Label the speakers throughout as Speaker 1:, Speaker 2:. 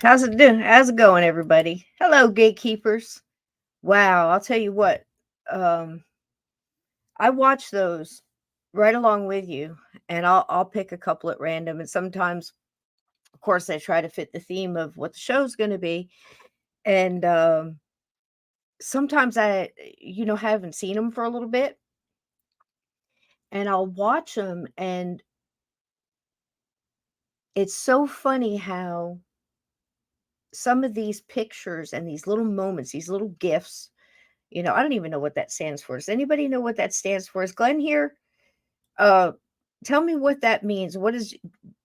Speaker 1: How's it doing? How's it going, everybody? Hello, gatekeepers. Wow, I'll tell you what. Um, I watch those right along with you, and I'll pick a couple at random. And sometimes, of course, I try to fit the theme of what the show's going to be. And sometimes I haven't seen them for a little bit, and I'll watch them, and it's so funny how some of these pictures and these little moments, these little gifts. I don't even know what that stands for. Does anybody know what that stands for? Is Glenn here? Uh, Tell me what that means. What does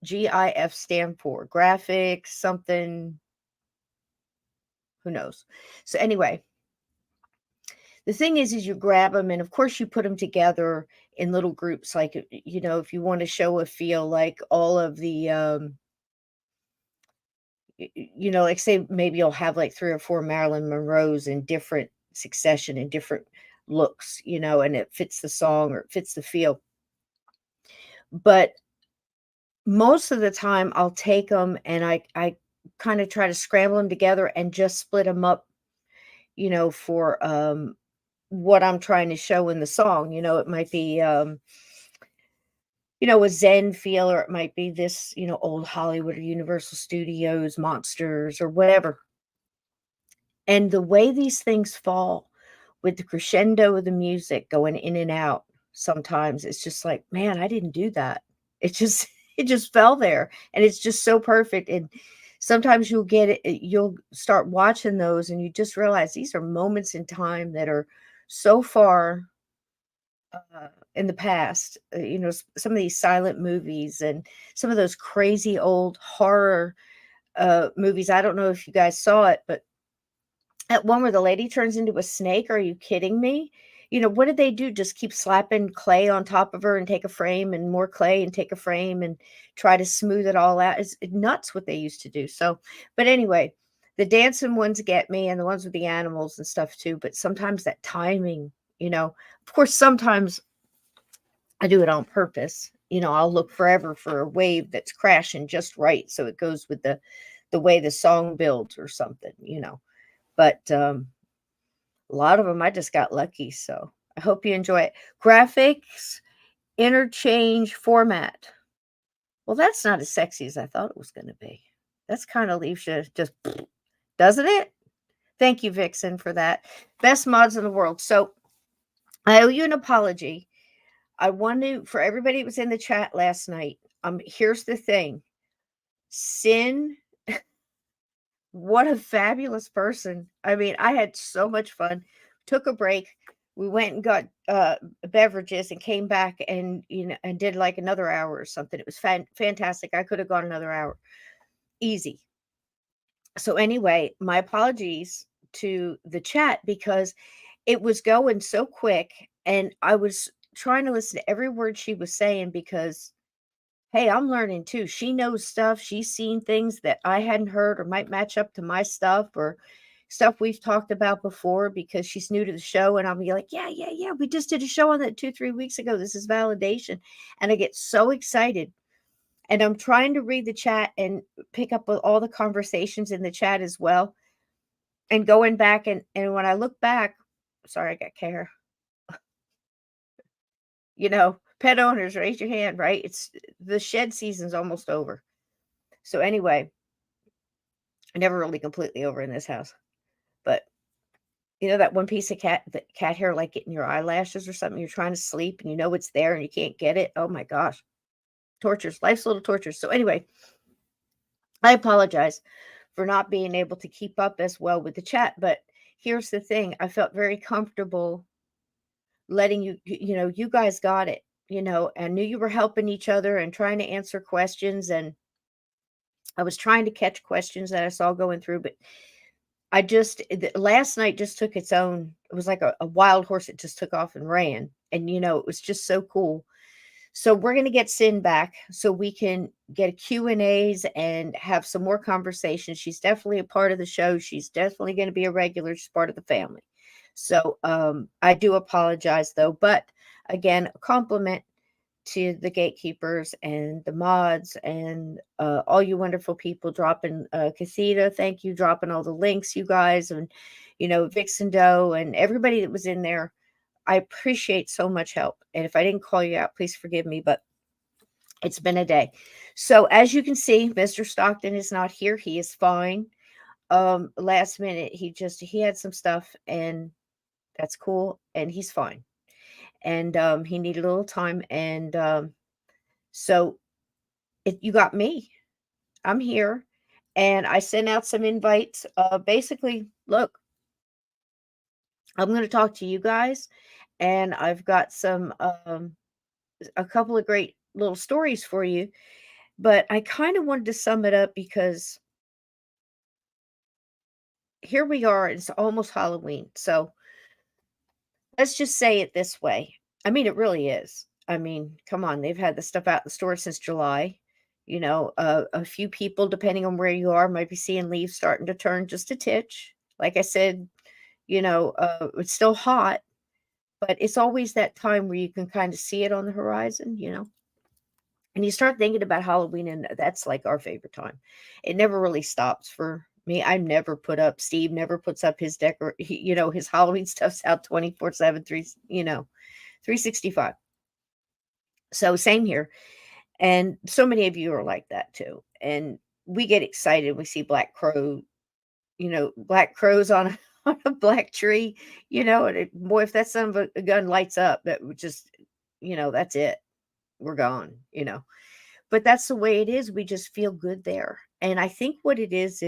Speaker 1: GIF stand for? Graphics, something, who knows? So anyway, the thing is you grab them and of course you put them together in little groups. Like, if you want to show a feel like all of the, like say maybe you'll have like 3 or 4 Marilyn Monroes in different succession and different looks, and it fits the song or it fits the feel. But most of the time, I'll take them and I kinda try to scramble them together and just split them up, for, what I'm trying to show in the song. It might be, a Zen feel, or it might be this, old Hollywood or Universal Studios monsters or whatever. And the way these things fall with the crescendo of the music going in and out sometimes, it's just like, "Man, I didn't do that." It just it just fell there, and it's just so perfect, and sometimes you'll start watching those, and you just realize these are moments in time that are so far, in the past. Some of these silent movies and some of those crazy old horror, movies. I don't know if you guys saw it, but at one where the lady turns into a snake, are you kidding me? What did they do? Just keep slapping clay on top of her and take a frame and more clay and take a frame and try to smooth it all out. It's nuts what they used to do. So, but anyway, the dancing ones get me and the ones with the animals and stuff too. But sometimes that timing, of course, sometimes I do it on purpose. I'll look forever for a wave that's crashing just right so it goes with the way the song builds or something. But, a lot of them I just got lucky, so I hope you enjoy it. Graphics, interchange format. Well, that's not as sexy as I thought it was gonna be. That's kinda leaves you just doesn't it? Thank you, Vixen, for that. Best mods in the world. So, I owe you an apology. I want to for everybody that was in the chat last night, here's the thing. Sin, what a fabulous person. I mean, I had so much fun. Took a break. We went and got beverages and came back and and did like another hour or something. It was fantastic. I could have gone another hour. Easy. So anyway, my apologies to the chat because it was going so quick and I was trying to listen to every word she was saying because hey, I'm learning too. She knows stuff. She's seen things that I hadn't heard or might match up to my stuff or stuff we've talked about before because she's new to the show. And I'll be like, yeah, yeah, yeah. We just did a show on that 2, 3 weeks ago. This is validation. And I get so excited. And I'm trying to read the chat and pick up with all the conversations in the chat as well. And going back and when I look back, sorry, I got care. Pet owners, raise your hand, right? It's the shed season's almost over. So anyway, never really completely over in this house. But that one piece of cat hair like getting your eyelashes or something, you're trying to sleep and you know it's there and you can't get it. Oh my gosh. Tortures. Life's a little tortures. So anyway, I apologize for not being able to keep up as well with the chat, but here's the thing. I felt very comfortable letting you guys got it, and knew you were helping each other and trying to answer questions, and I was trying to catch questions that I saw going through, but last night just took its own. It was like a wild horse. It just took off and ran. And, it was just so cool. So we're going to get Sin back so we can get Q&As and have some more conversations. She's definitely a part of the show. She's definitely going to be a regular. She's part of the family. So I do apologize though. But again, a compliment to the gatekeepers and the mods and all you wonderful people dropping Casita. Thank you, dropping all the links, you guys, and Vixen Doe and everybody that was in there. I appreciate so much help. And if I didn't call you out, please forgive me, but it's been a day. So as you can see, Mr. Stockton is not here. He is fine. Last minute, he had some stuff, and that's cool, and he's fine. And he needed a little time, and so you got me. I'm here, and I sent out some invites. Basically, look, I'm going to talk to you guys, and I've got a couple of great little stories for you. But I kind of wanted to sum it up because here we are. It's almost Halloween, so let's just say it this way. I mean, it really is. I mean, come on, they've had the stuff out in the store since July. A few people, depending on where you are, might be seeing leaves starting to turn just a titch. Like I said, it's still hot, but it's always that time where you can kind of see it on the horizon. And you start thinking about Halloween, and that's like our favorite time. It never really stops for me. Steve never puts up his his Halloween stuff's out 24/7, 365. So same here. And so many of you are like that too. And we get excited. We see black crows on a, on a black tree, and boy, if that son of a gun lights up, that would just, that's it. We're gone. But that's the way it is. We just feel good there. And I think what it is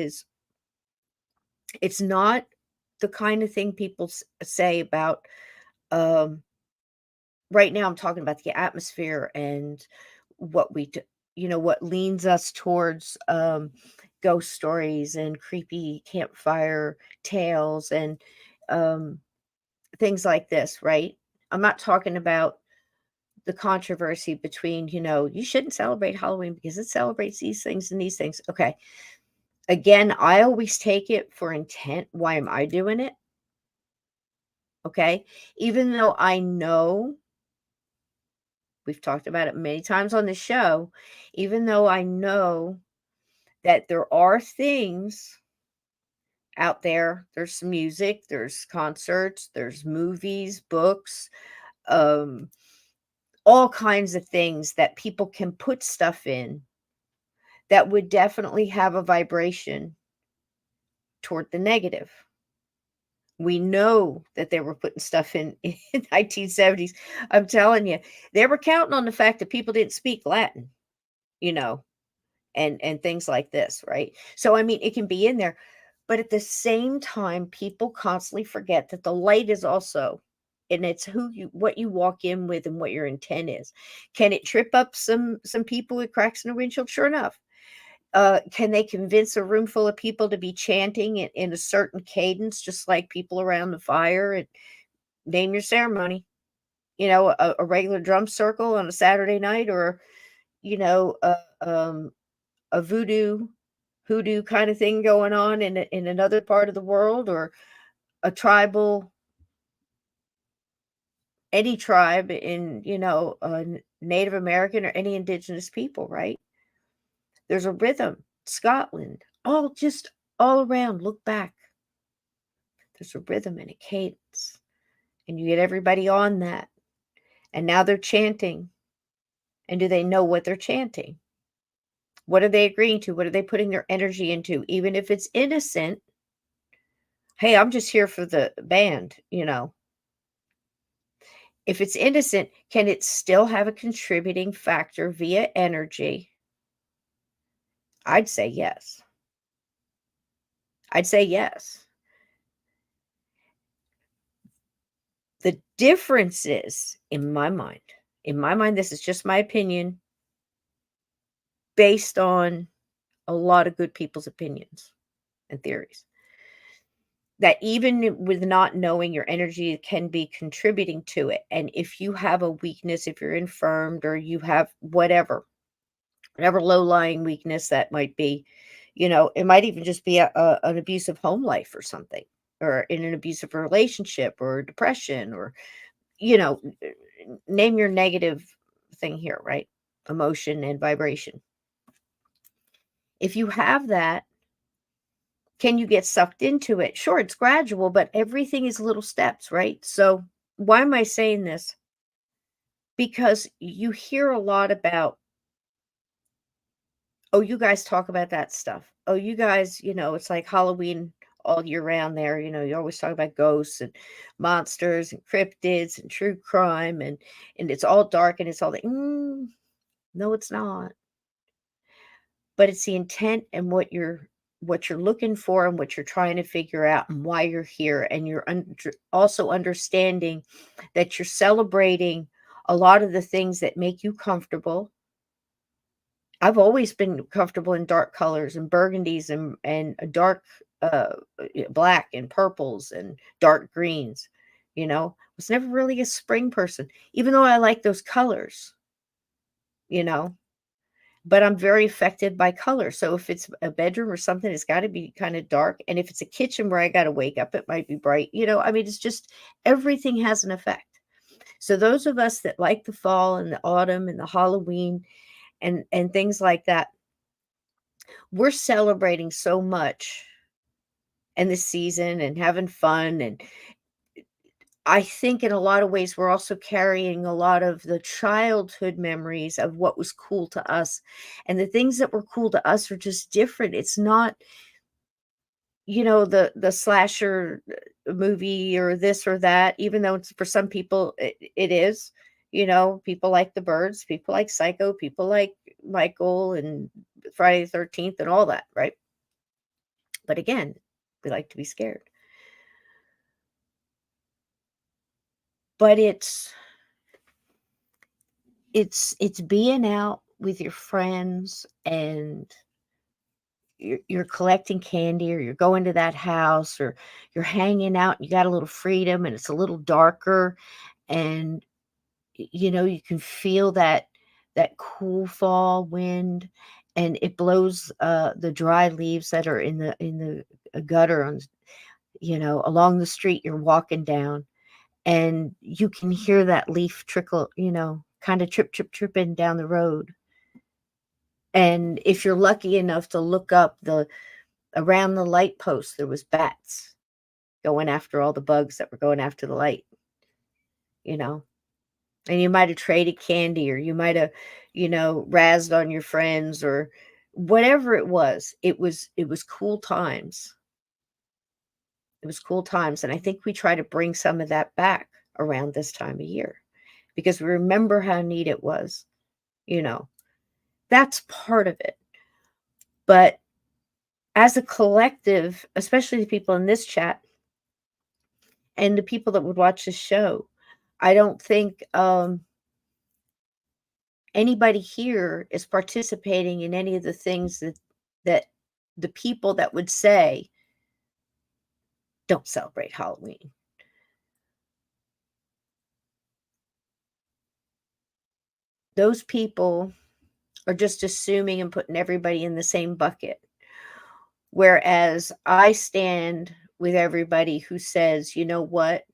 Speaker 1: it's not the kind of thing people say about, um, right now I'm talking about the atmosphere and what what leans us towards ghost stories and creepy campfire tales and um, things like this, right? I'm not talking about the controversy between, you shouldn't celebrate Halloween because it celebrates these things and these things. Okay. Again, I always take it for intent. Why am I doing it? Okay. Even though I know, we've talked about it many times on the show, even though I know that there are things out there, there's music, there's concerts, there's movies, books, um, all kinds of things that people can put stuff in that would definitely have a vibration toward the negative. We know that they were putting stuff in 1970s. I'm telling you, they were counting on the fact that people didn't speak Latin, you know, and things like this, right? So I mean, it can be in there, but at the same time, people constantly forget that the light is also, and it's what you walk in with and what your intent is. Can it trip up some people with cracks in the windshield? Sure enough. Can they convince a room full of people to be chanting in a certain cadence, just like people around the fire? And name your ceremony. A regular drum circle on a Saturday night, or you know, a, um, a hoodoo kind of thing going on in another part of the world, or a any tribe in Native American or any indigenous people, right? There's a rhythm. Scotland, all around. Look back. There's a rhythm and a cadence, and you get everybody on that. And now they're chanting. And do they know what they're chanting? What are they agreeing to? What are they putting their energy into? Even if it's innocent, hey, I'm just here for the band. If it's innocent, can it still have a contributing factor via energy? I'd say yes. I'd say yes. The difference is, in my mind, this is just my opinion based on a lot of good people's opinions and theories, that even with not knowing, your energy can be contributing to it. And if you have a weakness, if you're infirmed, or you have whatever low-lying weakness that might be, it might even just be an abusive home life or something, or in an abusive relationship, or depression, or, name your negative of thing here, right? Emotion and vibration. If you have that, can you get sucked into it? Sure, it's gradual, but everything is little steps, right? So, why am I saying this? Because you hear a lot about, oh, you guys talk about that stuff. Oh, you guys, it's like Halloween all year round there. You always talk about ghosts and monsters and cryptids and true crime and it's all dark and it's all no, it's not. But it's the intent and what you're looking for and what you're trying to figure out and why you're here. And you're also understanding that you're celebrating a lot of the things that make you comfortable. I've always been comfortable in dark colors and burgundies and a dark black and purples and dark greens. Was never really a spring person, even though I like those colors. You know, but I'm very affected by color. So if it's a bedroom or something, it's got to be kind of dark. And if it's a kitchen where I got to wake up, it might be bright. I mean, it's just everything has an effect. So those of us that like the fall and the autumn and the Halloween and things like that, we're celebrating so much in this season and having fun. And I think in a lot of ways, we're also carrying a lot of the childhood memories of what was cool to us. And the things that were cool to us are just different. It's not, the slasher movie or this or that, even though it's for some people it is. People like The Birds, people like Psycho, people like Michael and Friday the 13th and all that, right? But again, we like to be scared. But it's being out with your friends and you're collecting candy or you're going to that house or you're hanging out and you got a little freedom and it's a little darker and you can feel that cool fall wind and it blows the dry leaves that are in the gutter on along the street you're walking down and you can hear that leaf trickle, kind of tripping down the road. And if you're lucky enough to look up around the light post, there was bats going after all the bugs that were going after the light, you know. And you might have traded candy or you might have, razzed on your friends or whatever it was. It was cool times. It was cool times. And I think we try to bring some of that back around this time of year because we remember how neat it was, you know. That's part of it. But as a collective, especially the people in this chat and the people that would watch this show, I don't think anybody here is participating in any of the things that the people that would say don't celebrate Halloween. Those people are just assuming and putting everybody in the same bucket. Whereas I stand with everybody who says, you know what?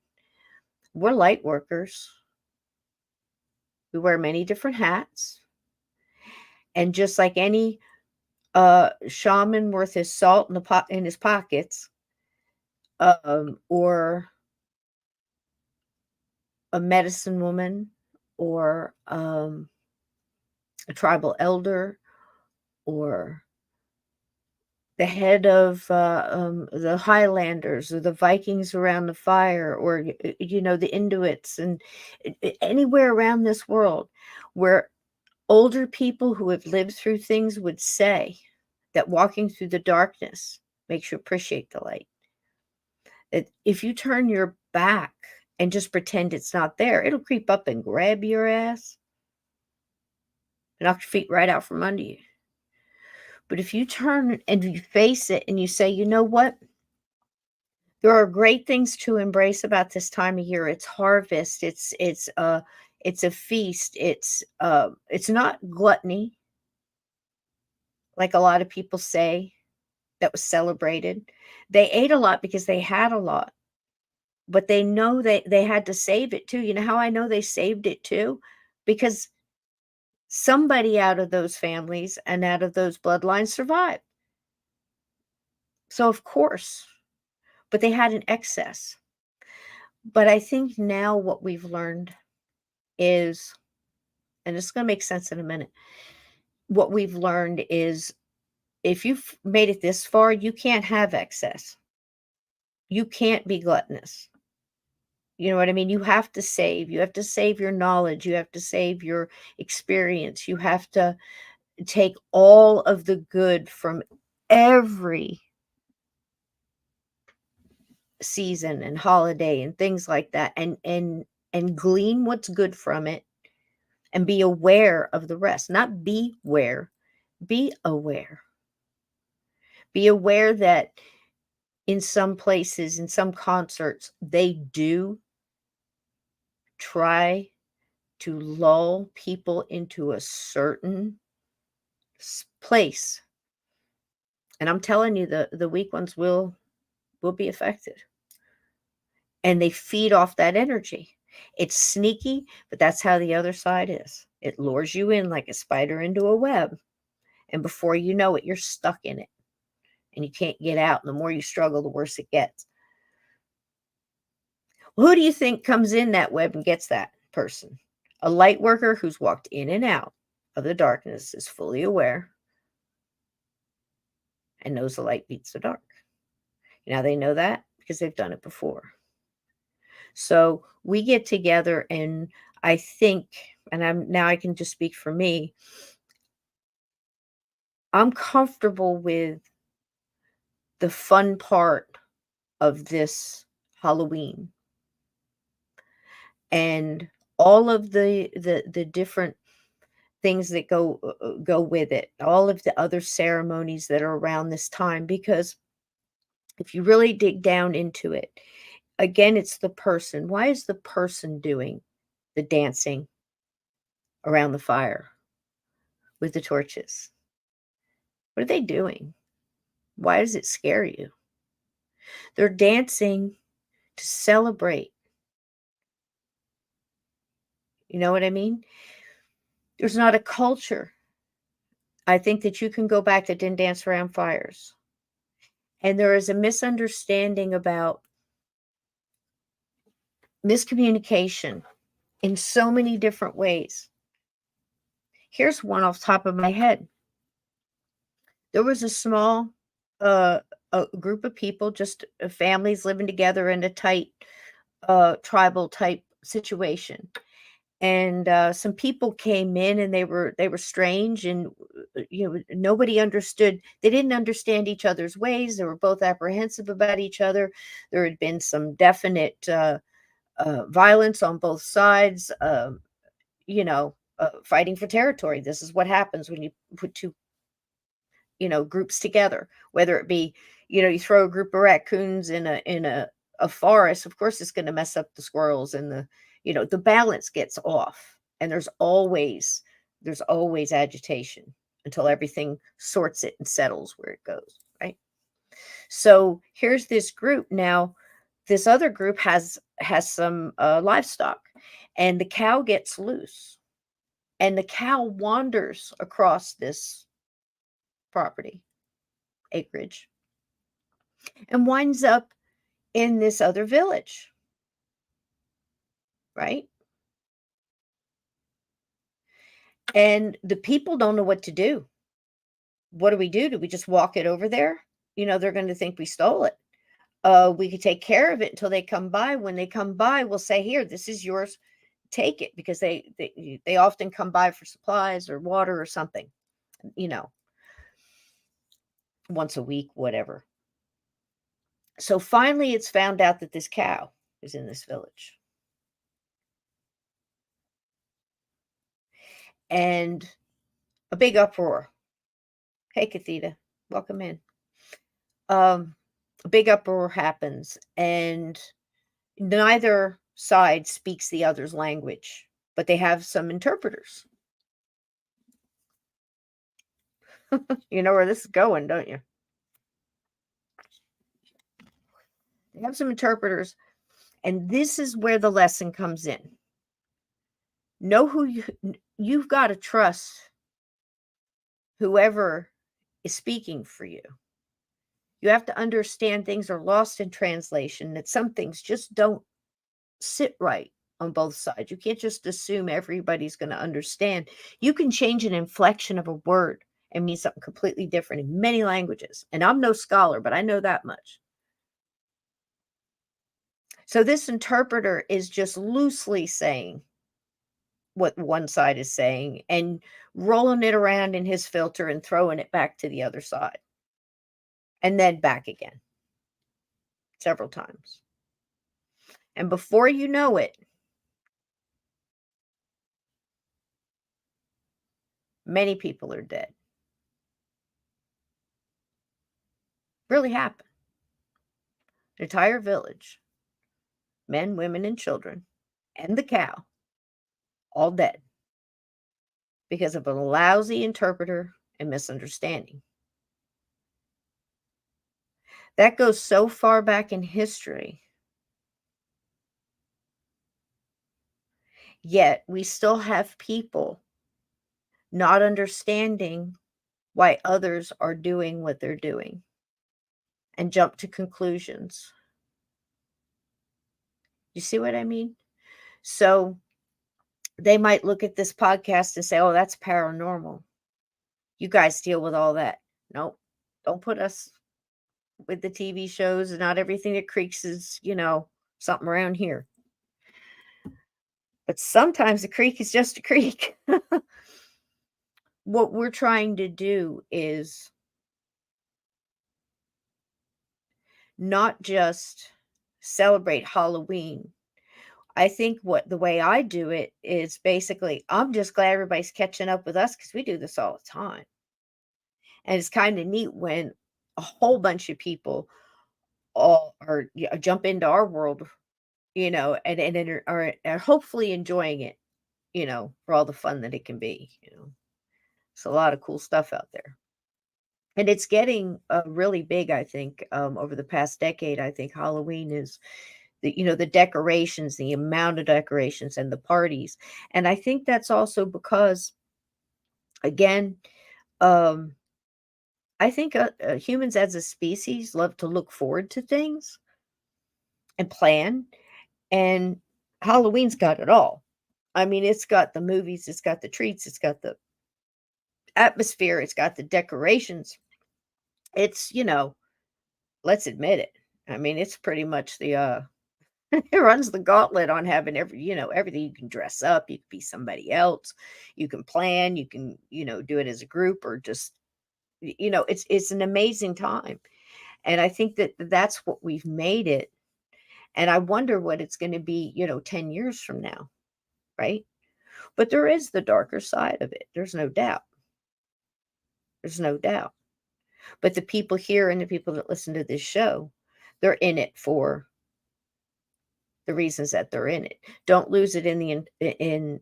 Speaker 1: We're light workers. We wear many different hats. And just like any shaman worth his salt in his pockets, or a medicine woman, or a tribal elder, or the head of the Highlanders or the Vikings around the fire, or the Inuits, and anywhere around this world where older people who have lived through things would say that walking through the darkness makes you appreciate the light. That if you turn your back and just pretend it's not there, it'll creep up and grab your ass and knock your feet right out from under you. But if you turn and you face it and you say, you know what? There are great things to embrace about this time of year. It's harvest. It's a feast. It's not gluttony, like a lot of people say that was celebrated. They ate a lot because they had a lot, but they know they had to save it too. You know how I know they saved it too? Because somebody out of those families and out of those bloodlines survived. So, of course, but they had an excess. But I think now what we've learned is, and it's going to make sense in a minute, what we've learned is if you've made it this far, you can't have excess. You can't be gluttonous. You know what I mean? You have to save. You have to save your knowledge. You have to save your experience. You have to take all of the good from every season and holiday and things like that, and glean what's good from it, and be aware of the rest. Not beware, be aware. Be aware that in some places, in some concerts, they do try to lull people into a certain place. And I'm telling you, the weak ones will be affected. And they feed off that energy. It's sneaky, but that's how the other side is. It lures you in like a spider into a web. And before you know it, you're stuck in it. And you can't get out. And the more you struggle, the worse it gets. Well, who do you think comes in that web and gets that person? A light worker who's walked in and out of the darkness, is fully aware, and knows the light beats the dark. Now they know that because they've done it before. So we get together, and I think, and I can just speak for me, I'm comfortable with the fun part of this Halloween and all of the different things that go with it, all of the other ceremonies that are around this time, because if you really dig down into it, again, it's the person. Why is the person doing the dancing around the fire with the torches? What are they doing? Why does it scare you? They're dancing to celebrate. You know what I mean? There's not a culture, I think, that you can go back that didn't dance around fires. And there is a misunderstanding about miscommunication in so many different ways. Here's one off the top of my head. There was a small a group of people, just families living together in a tight tribal type situation. And some people came in, and they were strange, and nobody understood. They didn't understand each other's ways. They were both apprehensive about each other. There had been some definite violence on both sides. Fighting for territory. This is what happens when you put two groups together, whether it be, you throw a group of raccoons in a forest. Of course it's going to mess up the squirrels, and the balance gets off, and there's always agitation until everything sorts it and settles where it goes, right? So here's this group now. This other group has some livestock, and the cow gets loose, and the cow wanders across this property acreage and winds up in this other village, right? And the people don't know what to do. What do we do? Do we just walk it over there? They're going to think we stole it. We could take care of it until they come by. When they come by, we'll say, here, this is yours. Take it, because they often come by for supplies or water or something, once a week, whatever. So finally, it's found out that this cow is in this village. And a big uproar. Hey, Kathita, welcome in. A big uproar happens, and neither side speaks the other's language, but they have some interpreters. You know where this is going, don't you? They have some interpreters, and this is where the lesson comes in. Know who you've got to trust whoever is speaking for you. You have to understand things are lost in translation, that some things just don't sit right on both sides. You can't just assume everybody's going to understand. You can change an inflection of a word and mean something completely different in many languages. And I'm no scholar, but I know that much. So this interpreter is just loosely saying what one side is saying and rolling it around in his filter and throwing it back to the other side and then back again several times. And before you know it, many people are dead. Really happened. An entire village, men, women, and children, and the cow, all dead because of a lousy interpreter and misunderstanding. That goes so far back in history. Yet we still have people not understanding why others are doing what they're doing and jump to conclusions. You see what I mean? So they might look at this podcast and say, oh, that's paranormal. You guys deal with all that. Nope. Don't put us with the TV shows, and not everything that creaks is, something around here. But sometimes a creek is just a creek. What we're trying to do is not just celebrate Halloween. I think the way I do it is basically, I'm just glad everybody's catching up with us because we do this all the time. And it's kind of neat when a whole bunch of people all jump into our world, and are hopefully enjoying it, for all the fun that it can be. It's a lot of cool stuff out there. And it's getting really big, I think, over the past decade. I think Halloween is the decorations, the amount of decorations and the parties. And I think that's also because, again, um, I think humans as a species love to look forward to things and plan. And Halloween's got it all. I mean, it's got the movies, it's got the treats, it's got the atmosphere, it's got the decorations. It's, let's admit it. I mean, it's pretty much it runs the gauntlet on having everything. You can dress up, you can be somebody else, you can plan, you can, do it as a group or just, it's an amazing time. And I think that that's what we've made it. And I wonder what it's going to be, 10 years from now, right? But there is the darker side of it. There's no doubt. There's no doubt. But the people here and the people that listen to this show, they're in it for the reasons that they're in it. Don't lose it in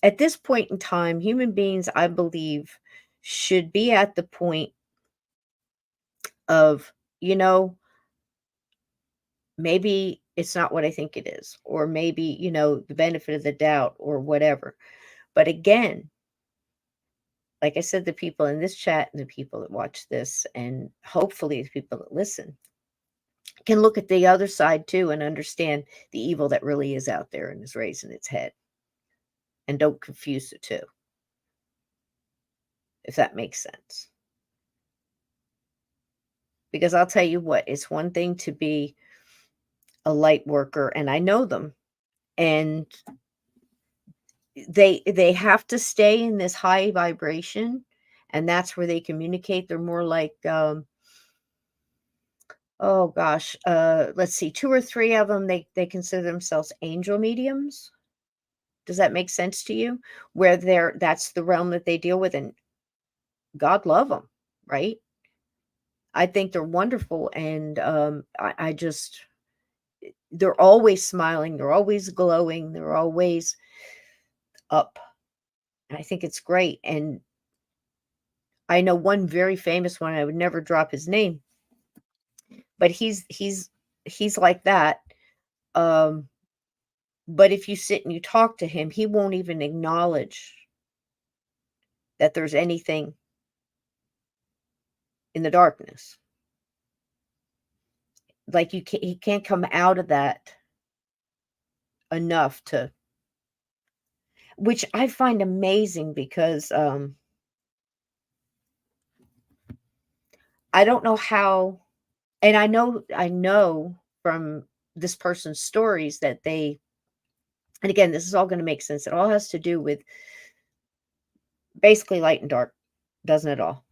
Speaker 1: at this point in time, human beings, I believe, should be at the point of, maybe it's not what I think it is, or maybe, the benefit of the doubt or whatever. But again, like I said, the people in this chat and the people that watch this, and hopefully the people that listen, can look at the other side too and understand the evil that really is out there and is raising its head. And don't confuse the two, if that makes sense. Because I'll tell you what, it's one thing to be a light worker, and I know them, and they have to stay in this high vibration, and that's where they communicate. They're more like oh gosh, let's see, 2 or 3 of them, they consider themselves angel mediums. Does that make sense to you? Where that's the realm that they deal with, and God love them, right? I think they're wonderful, and I just they're always smiling, they're always glowing, they're always up. And I think it's great. And I know one very famous one, I would never drop his name, but he's like that. Um But if you sit and you talk to him, he won't even acknowledge that there's anything in the darkness. Like he can't come out of that enough to, which I find amazing because I don't know how, and I know from this person's stories that they, and again, this is all going to make sense. It all has to do with basically light and dark, doesn't it all?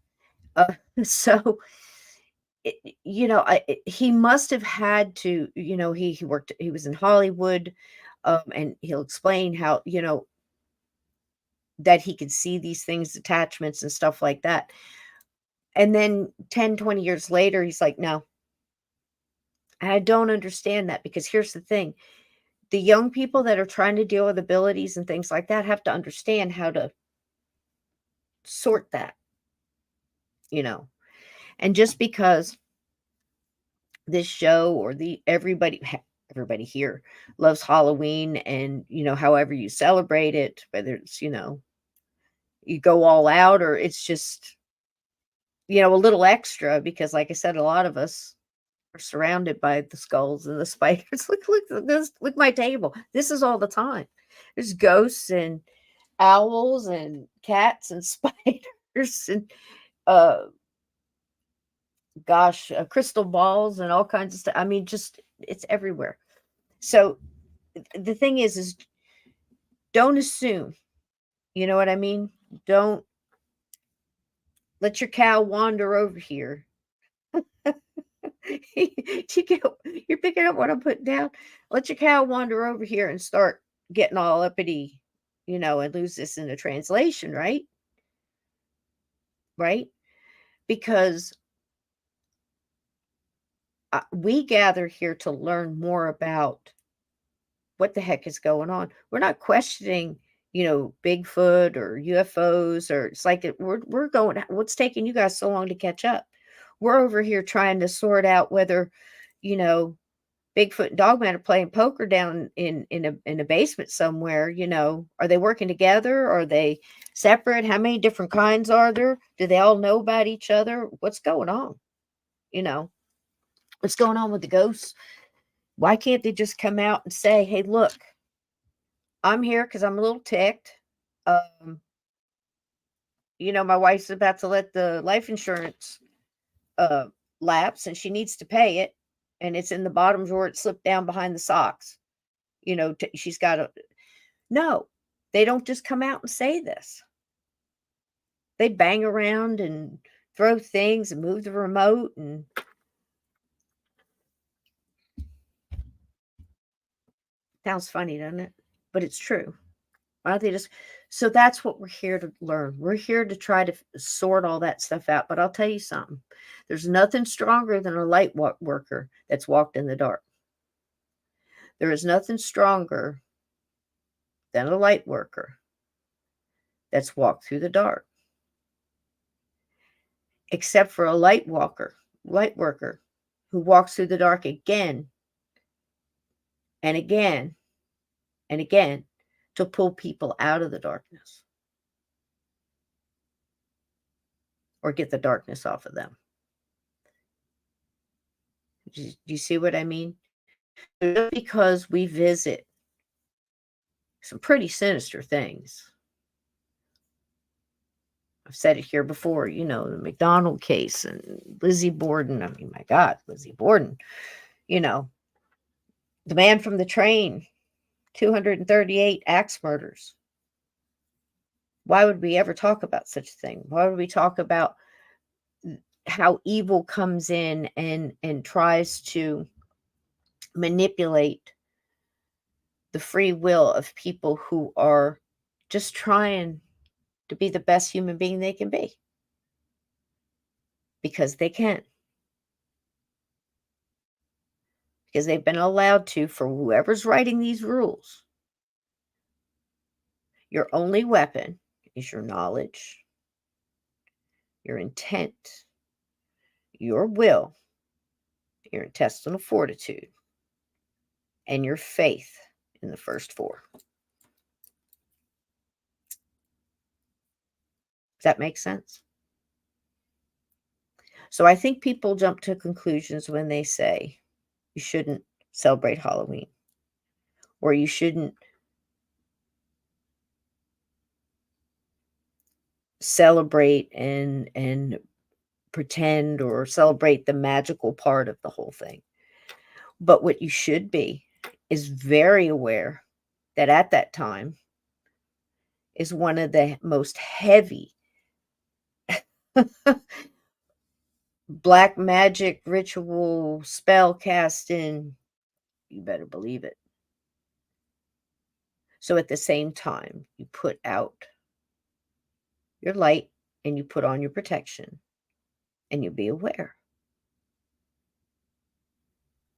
Speaker 1: So he must have had to, he worked, he was in Hollywood, and he'll explain how, that he could see these things, attachments and stuff like that. And then 10, 20 years later, he's like, no, I don't understand that, because here's the thing. The young people that are trying to deal with abilities and things like that have to understand how to sort that, you know. And just because this show or the everybody here loves Halloween, and however you celebrate it, whether it's you go all out, or it's just a little extra, because like I said, a lot of us are surrounded by the skulls and the spiders. Look at this, look at my table. This is all the time. There's ghosts and owls and cats and spiders and uh crystal balls and all kinds of stuff. I mean, just it's everywhere. So the thing is don't assume, you know what I mean? Don't let your cow wander over here. You're picking up what I'm putting down. Let your cow wander over here and start getting all uppity, and lose this in the translation, right? Right? Because we gather here to learn more about what the heck is going on. We're not questioning, Bigfoot or UFOs, or it's like we're going. What's taking you guys so long to catch up? We're over here trying to sort out whether, you know, Bigfoot and Dogman are playing poker down in a basement somewhere. Are they working together? Are they separate? How many different kinds are there? Do they all know about each other? What's going on? You know, what's going on with the ghosts? Why can't they just come out and say, "Hey, look, I'm here because I'm a little ticked. Um, my wife's about to let the life insurance uh lapse, and she needs to pay it, and it's in the bottom drawer. It slipped down behind the socks. She's got a no." They don't just come out and say this. They bang around and throw things and move the remote, and sounds funny, doesn't it? But it's true. Why don't they just? So that's what we're here to learn. We're here to try to sort all that stuff out. But I'll tell you something. There's nothing stronger than a light worker that's walked in the dark. There is nothing stronger than a light worker that's walked through the dark. Except for a light worker who walks through the dark again and again and again to pull people out of the darkness or get the darkness off of them. Do you see what I mean? Just because we visit some pretty sinister things. I've said it here before, the McDonald case and Lizzie Borden. I mean, my God, Lizzie Borden, the man from the train, 238 axe murders. Why would we ever talk about such a thing? Why would we talk about how evil comes in and tries to manipulate the free will of people who are just trying to be the best human being they can be? Because they can. Because they've been allowed to, for whoever's writing these rules. Your only weapon is your knowledge, your intent, your will, your intestinal fortitude, and your faith in the first 4. Does that make sense? So I think people jump to conclusions when they say you shouldn't celebrate Halloween or you shouldn't celebrate and pretend or celebrate the magical part of the whole thing. But what you should be is very aware that at that time is one of the most heavy black magic ritual spell casting. You better believe it. So at the same time, you put out your light and you put on your protection and you be aware.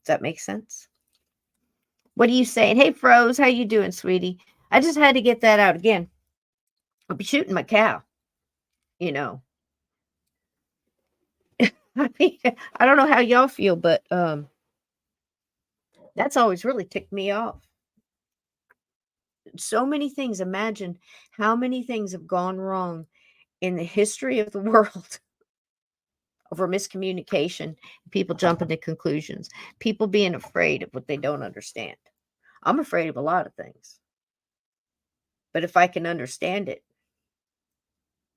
Speaker 1: Does that make sense? What are you saying? Hey, Froze, how you doing, sweetie? I just had to get that out again. I'll be shooting my cow, you know. I mean, I don't know how y'all feel, but that's always really ticked me off. So many things. Imagine how many things have gone wrong in the history of the world over miscommunication, people jumping to conclusions, people being afraid of what they don't understand. I'm afraid of a lot of things. But if I can understand it,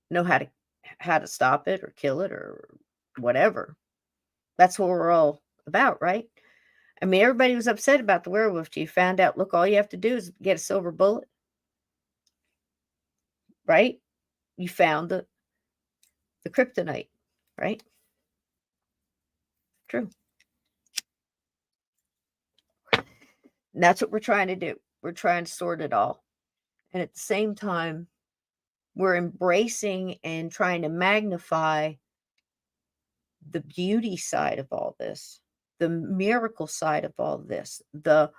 Speaker 1: know how to stop it or kill it or whatever, that's what we're all about, right? I mean, everybody was upset about the werewolf till you found out, look, all you have to do is get a silver bullet, right? You found the kryptonite, right? True. And that's what we're trying to do. We're trying to sort it all. And at the same time, we're embracing and trying to magnify the beauty side of all this, the miracle side of all this, the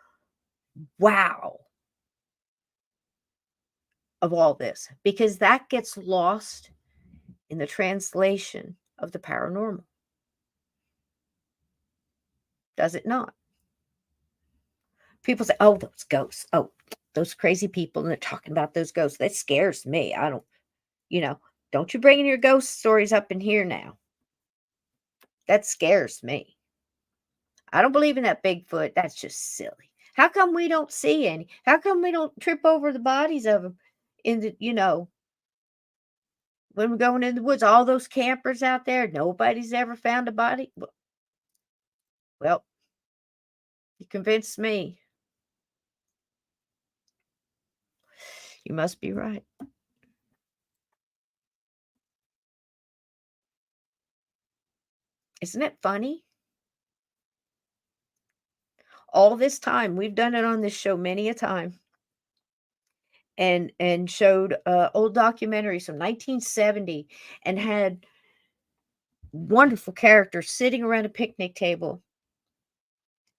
Speaker 1: wow of all this, because that gets lost in the translation of the paranormal. Does it not? People say, oh, those ghosts. Oh, those crazy people. And they're talking about those ghosts. That scares me. I don't, don't you bring your ghost stories up in here now. That scares me. I don't believe in that Bigfoot. That's just silly. How come we don't see any? How come we don't trip over the bodies of them in the, when we're going in the woods, all those campers out there, nobody's ever found a body? Well, you convinced me. You must be right. Isn't it funny? All this time, we've done it on this show many a time. And showed old documentaries from 1970 and had wonderful characters sitting around a picnic table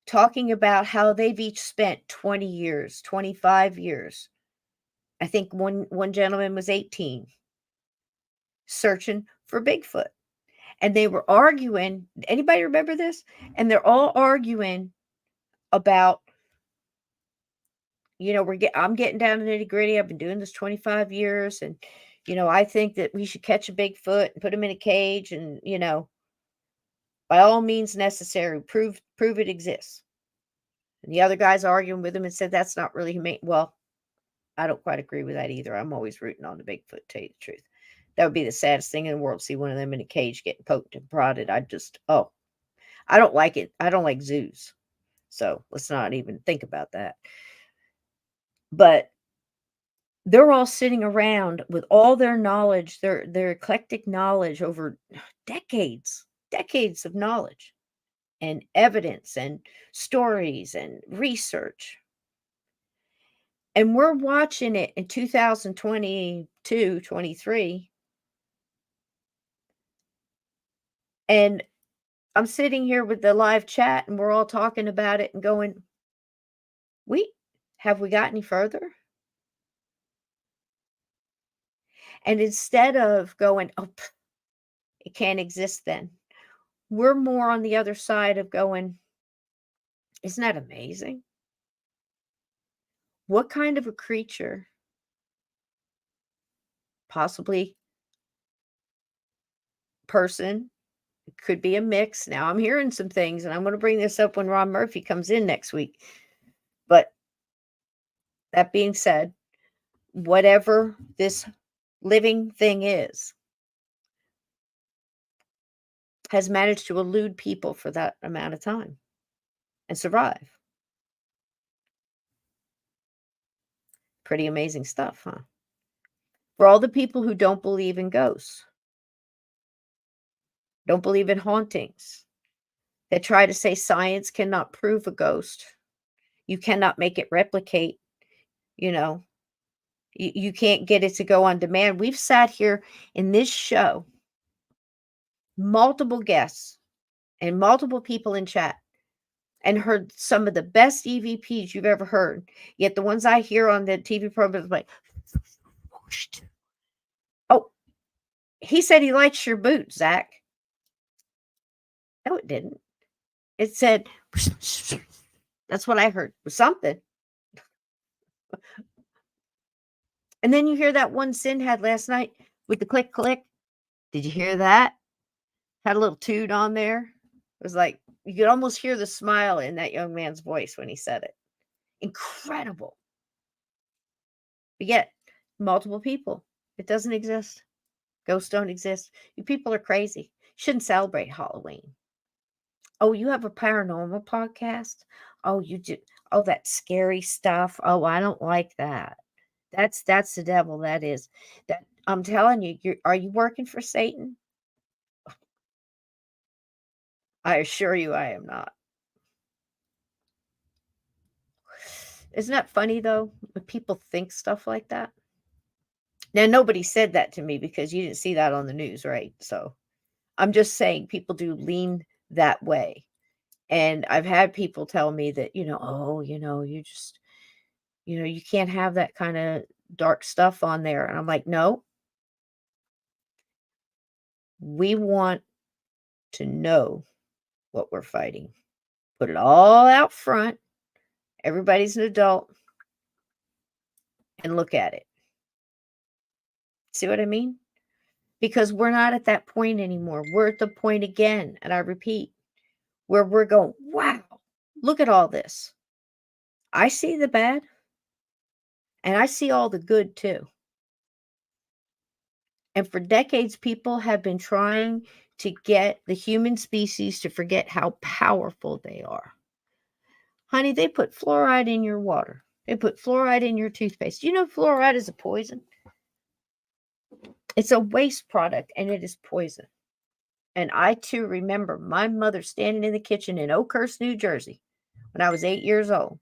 Speaker 1: talking about how they've each spent 20 years, 25 years. I think one gentleman was 18 searching for Bigfoot. And they were arguing. Anybody remember this? And they're all arguing about, I'm getting down to nitty gritty. I've been doing this 25 years. And, I think that we should catch a Bigfoot and put him in a cage and, by all means necessary, prove it exists. And the other guy's arguing with him and said, that's not really humane. Well, I don't quite agree with that either. I'm always rooting on the Bigfoot, to tell you the truth. That would be the saddest thing in the world to see one of them in a cage getting poked and prodded. I don't like it. I don't like zoos. So let's not even think about that. But they're all sitting around with all their knowledge, their eclectic knowledge over decades of knowledge and evidence and stories and research. And we're watching it in 2022, 23. And I'm sitting here with the live chat and we're all talking about it and going, have we got any further? And instead of going, oh, it can't exist then, we're more on the other side of going, isn't that amazing? What kind of a creature, possibly person, could be a mix. Now I'm hearing some things, and I'm going to bring this up when Ron Murphy comes in next week. But that being said, whatever this living thing is, has managed to elude people for that amount of time and survive. Pretty amazing stuff, huh? For all the people who don't believe in ghosts, don't believe in hauntings, that try to say science cannot prove a ghost, you cannot make it replicate, you know, you can't get it to go on demand. We've sat here in this show, multiple guests and multiple people in chat, and heard some of the best EVPs you've ever heard. Yet the ones I hear on the TV programs, like, oh, he said he likes your boots, Zach. No, it didn't. It said, that's what I heard, was something. And then you hear that one Sin had last night with the click, click. Did you hear that? Had a little toot on there. It was like, you could almost hear the smile in that young man's voice when he said it. Incredible. But yet, multiple people. It doesn't exist. Ghosts don't exist. You people are crazy. You shouldn't celebrate Halloween. Oh, you have a paranormal podcast? Oh, you do. Oh, that scary stuff. Oh, I don't like that. That's the devil. That is. That I'm telling you. Are you working for Satan? I assure you, I am not. Isn't that funny though? When people think stuff like that. Now, nobody said that to me because you didn't see that on the news, right? So I'm just saying people do lean that way. And I've had people tell me that, oh, you just, you can't have that kind of dark stuff on there. And I'm like, no, we want to know what we're fighting. Put it all out front. Everybody's an adult. And look at it. See what I mean? Because we're not at that point anymore. We're at the point again, and I repeat, where we're going, wow, look at all this. I see the bad, and I see all the good too. And for decades, people have been trying to get the human species to forget how powerful they are. Honey, they put fluoride in your water. They put fluoride in your toothpaste. You know fluoride is a poison? It's a waste product, and it is poison. And I, too, remember my mother standing in the kitchen in Oakhurst, New Jersey, when I was 8 years old.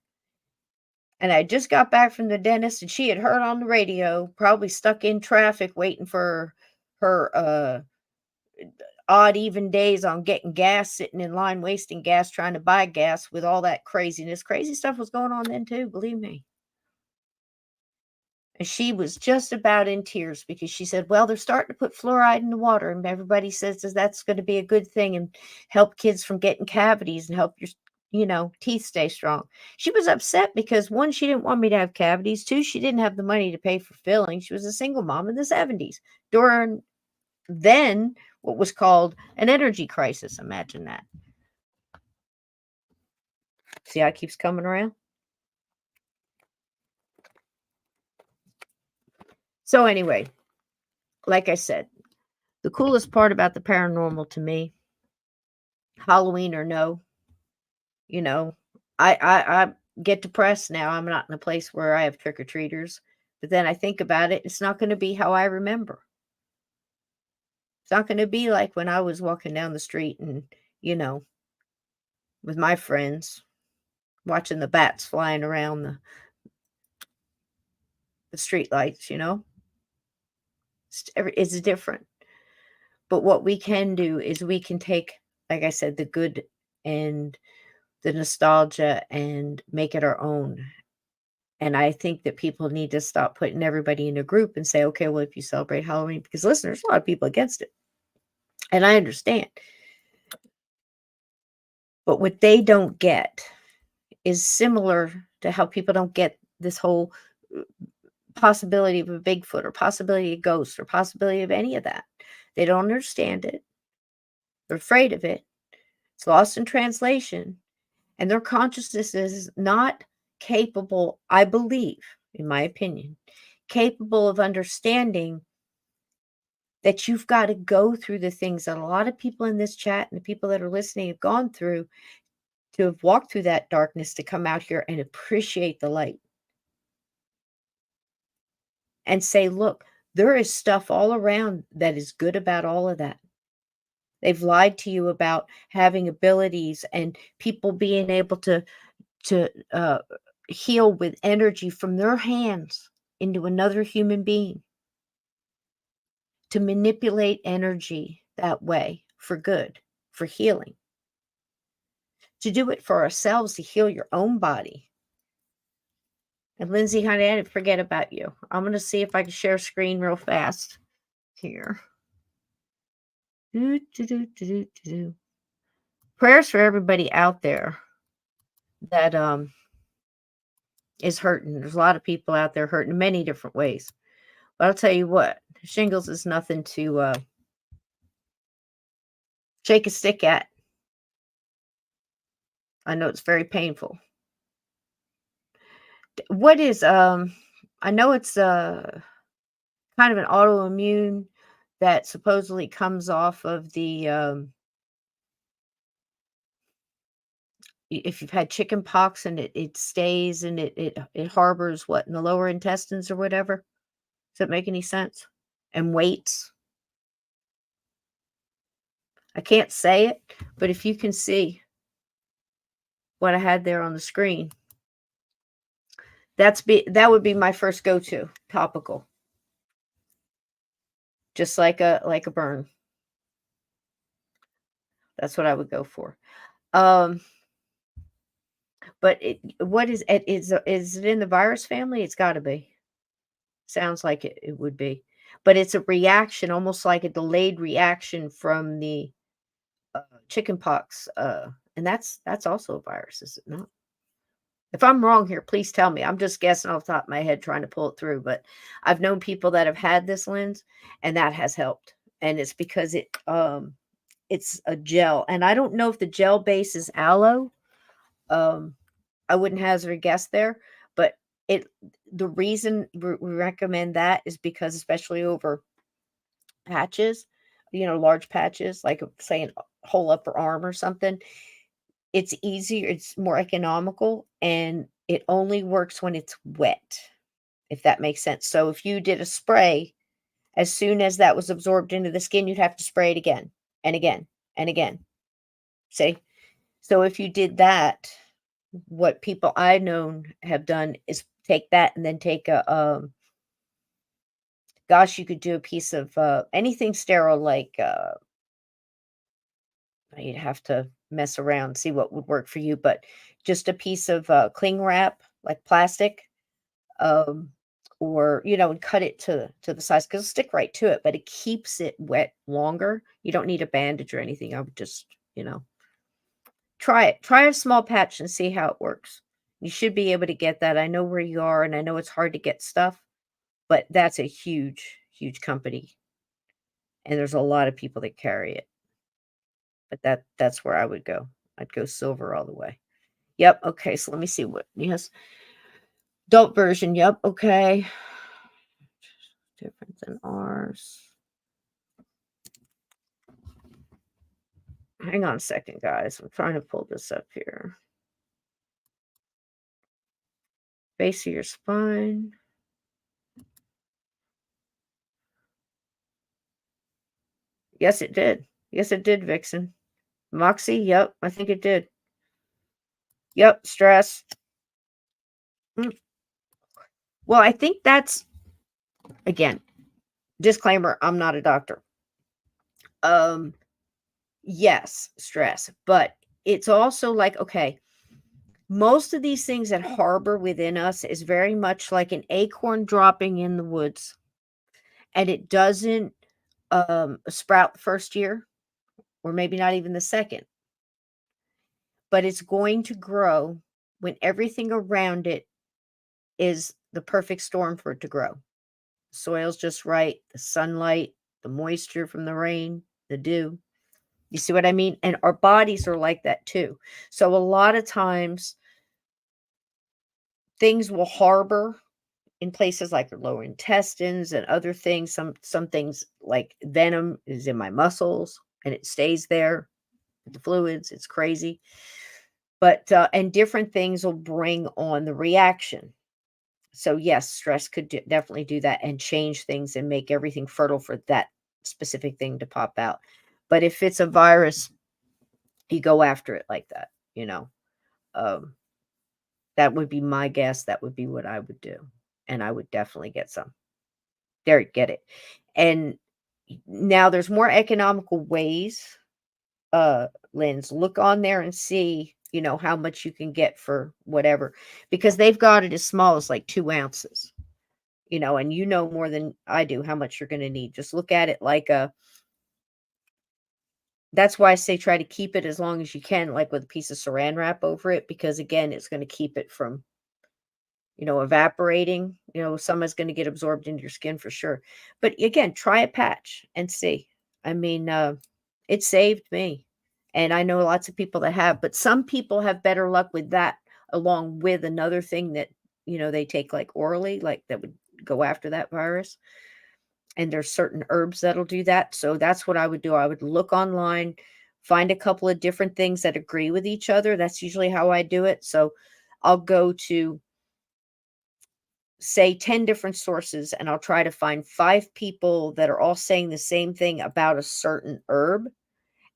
Speaker 1: And I just got back from the dentist, and she had heard on the radio, probably stuck in traffic waiting for her odd, even days on getting gas, sitting in line, wasting gas, trying to buy gas with all that craziness. Crazy stuff was going on then, too, believe me. And she was just about in tears because she said, well, they're starting to put fluoride in the water. And everybody says that's going to be a good thing and help kids from getting cavities and help your, teeth stay strong. She was upset because, one, she didn't want me to have cavities. Two, she didn't have the money to pay for filling. She was a single mom in the 70s during then what was called an energy crisis. Imagine that. See how it keeps coming around? So anyway, like I said, the coolest part about the paranormal to me, Halloween or no, I get depressed now. I'm not in a place where I have trick-or-treaters. But then I think about it, it's not going to be how I remember. It's not going to be like when I was walking down the street and, with my friends, watching the bats flying around the street lights, It's different. But what we can do is we can take, like I said, the good and the nostalgia and make it our own. And I think that people need to stop putting everybody in a group and say, okay, well, if you celebrate Halloween, because listen, there's a lot of people against it. And I understand. But what they don't get is similar to how people don't get this whole uh, possibility of a Bigfoot or possibility of ghosts or possibility of any of that. They don't understand it. They're afraid of it. It's lost in translation. And their consciousness is not capable, I believe, in my opinion, capable of understanding that you've got to go through the things that a lot of people in this chat and the people that are listening have gone through to have walked through that darkness to come out here and appreciate the light and say, look, there is stuff all around that is good about all of that. They've lied to you about having abilities and people being able to heal with energy from their hands into another human being, to manipulate energy that way for good, for healing, to do it for ourselves, to heal your own body. And Lindsay, honey, I didn't forget about you. I'm going to see if I can share screen real fast here. Prayers for everybody out there that is hurting. There's a lot of people out there hurting in many different ways. But I'll tell you what, shingles is nothing to shake a stick at. I know it's very painful. What is I know it's kind of an autoimmune that supposedly comes off of the if you've had chicken pox and it stays and it harbors what in the lower intestines or whatever. Does that make any sense? And waits. I can't say it, but if you can see what I had there on the screen, that would be my first go-to topical. Just like a burn. That's what I would go for. But what is it? Is it in the virus family? It's got to be. Sounds like it would be. But it's a reaction, almost like a delayed reaction from the chicken pox. And that's also a virus, is it not? If I'm wrong here, please tell me. I'm just guessing off the top of my head trying to pull it through. But I've known people that have had this lens, and that has helped. And it's because it's a gel. And I don't know if the gel base is aloe. I wouldn't hazard a guess there, but the reason we recommend that is because, especially over patches, large patches, like say a whole upper arm or something, it's easier, it's more economical, and it only works when it's wet, if that makes sense. So if you did a spray, as soon as that was absorbed into the skin, you'd have to spray it again and again and again. See? So if you did that, what people I known have done is take that and then take a gosh, you could do a piece of anything sterile, like you'd have to mess around, see what would work for you, but just a piece of cling wrap, like plastic, um, or and cut it to the size, because it'll stick right to it, but it keeps it wet longer. You don't need a bandage or anything. I would just try it. Try a small patch and see how it works. You should be able to get that. I know where you are, and I know it's hard to get stuff, but that's a huge, huge company, and there's a lot of people that carry it. But that's where I would go. I'd go silver all the way. Yep. Okay. So let me see what. Yes. Adult version. Yep. Okay. Different than ours. Hang on a second, guys. I'm trying to pull this up here. Base of your spine. Yes, it did. Yes, it did, Vixen. Moxie. Yep. I think it did. Yep. Stress. Well, I think that's, again, disclaimer, I'm not a doctor. Yes, stress, but it's also like, okay, most of these things that harbor within us is very much like an acorn dropping in the woods, and it doesn't sprout the first year, or maybe not even the second, but it's going to grow when everything around it is the perfect storm for it to grow. Soil's just right, the sunlight, the moisture from the rain, the dew. You see what I mean? And our bodies are like that too. So a lot of times things will harbor in places like your lower intestines and other things. Some things like venom is in my muscles and it stays there with the fluids. It's crazy. But and different things will bring on the reaction. So yes, stress could definitely do that and change things and make everything fertile for that specific thing to pop out. But if it's a virus, you go after it like that, you know. Um, that would be my guess. That would be what I would do, and I would definitely get some. There, get it. And now there's more economical ways, Lens, look on there and see, how much you can get for whatever, because they've got it as small as like 2 ounces, and you know more than I do how much you're gonna need. Just look at it like a that's why I say try to keep it as long as you can, like with a piece of Saran wrap over it, because again, it's gonna keep it from, evaporating. Some is gonna get absorbed into your skin for sure. But again, try a patch and see. I mean, it saved me, and I know lots of people that have, but some people have better luck with that along with another thing that, they take, like, orally, like, that would go after that virus, and there's certain herbs that'll do that, so that's what I would do. I would look online, find a couple of different things that agree with each other. That's usually how I do it. So I'll go to, say, 10 different sources, and I'll try to find 5 people that are all saying the same thing about a certain herb,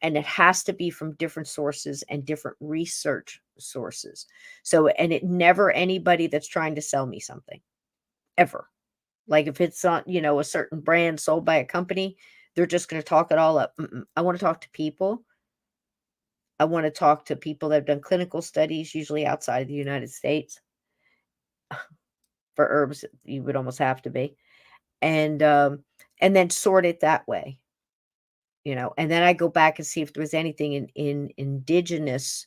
Speaker 1: and it has to be from different sources and different research sources. So, and it never anybody that's trying to sell me something, ever. Like if it's on, a certain brand sold by a company, they're just going to talk it all up. Mm-mm. I want to talk to people. I want to talk to people that have done clinical studies, usually outside of the United States. For herbs, you would almost have to be, and then sort it that way. And then I go back and see if there was anything in indigenous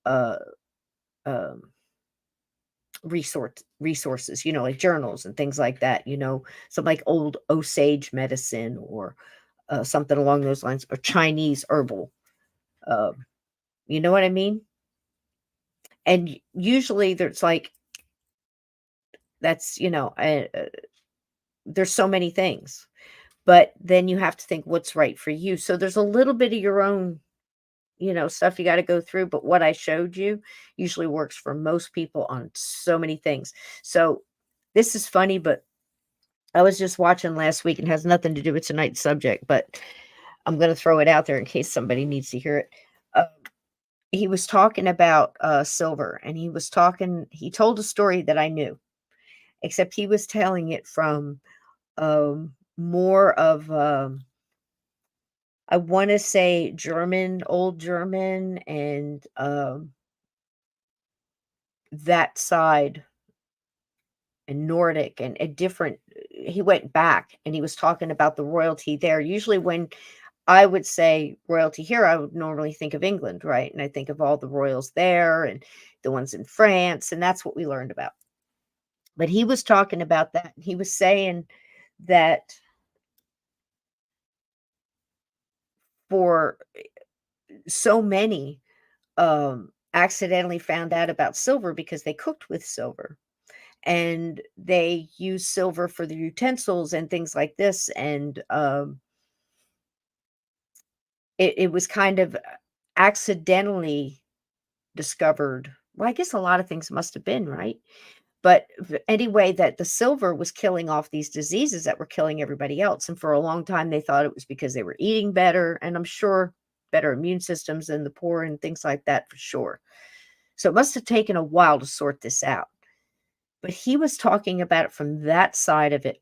Speaker 1: uh um resources, like journals and things like that, some like old Osage medicine or something along those lines, or Chinese herbal. Um, you know what I mean? And usually there's like that's there's so many things, but then you have to think what's right for you. So there's a little bit of your own stuff you got to go through. But what I showed you usually works for most people on so many things. So this is funny, but I was just watching last week and has nothing to do with tonight's subject, but I'm going to throw it out there in case somebody needs to hear it. Uh, he was talking about silver, and he told a story that I knew, except he was telling it from more of, I want to say German, old German, and that side, and Nordic, and a different. He went back and he was talking about the royalty there. Usually, when I would say royalty here, I would normally think of England, right? And I think of all the royals there and the ones in France, and that's what we learned about. But he was talking about that. He was saying that for so many accidentally found out about silver because they cooked with silver and they used silver for the utensils and things like this. And it was kind of accidentally discovered. Well, I guess a lot of things must have been, right? But anyway, that the silver was killing off these diseases that were killing everybody else. And for a long time, they thought it was because they were eating better. And I'm sure better immune systems than the poor and things like that, for sure. So it must have taken a while to sort this out. But he was talking about it from that side of it.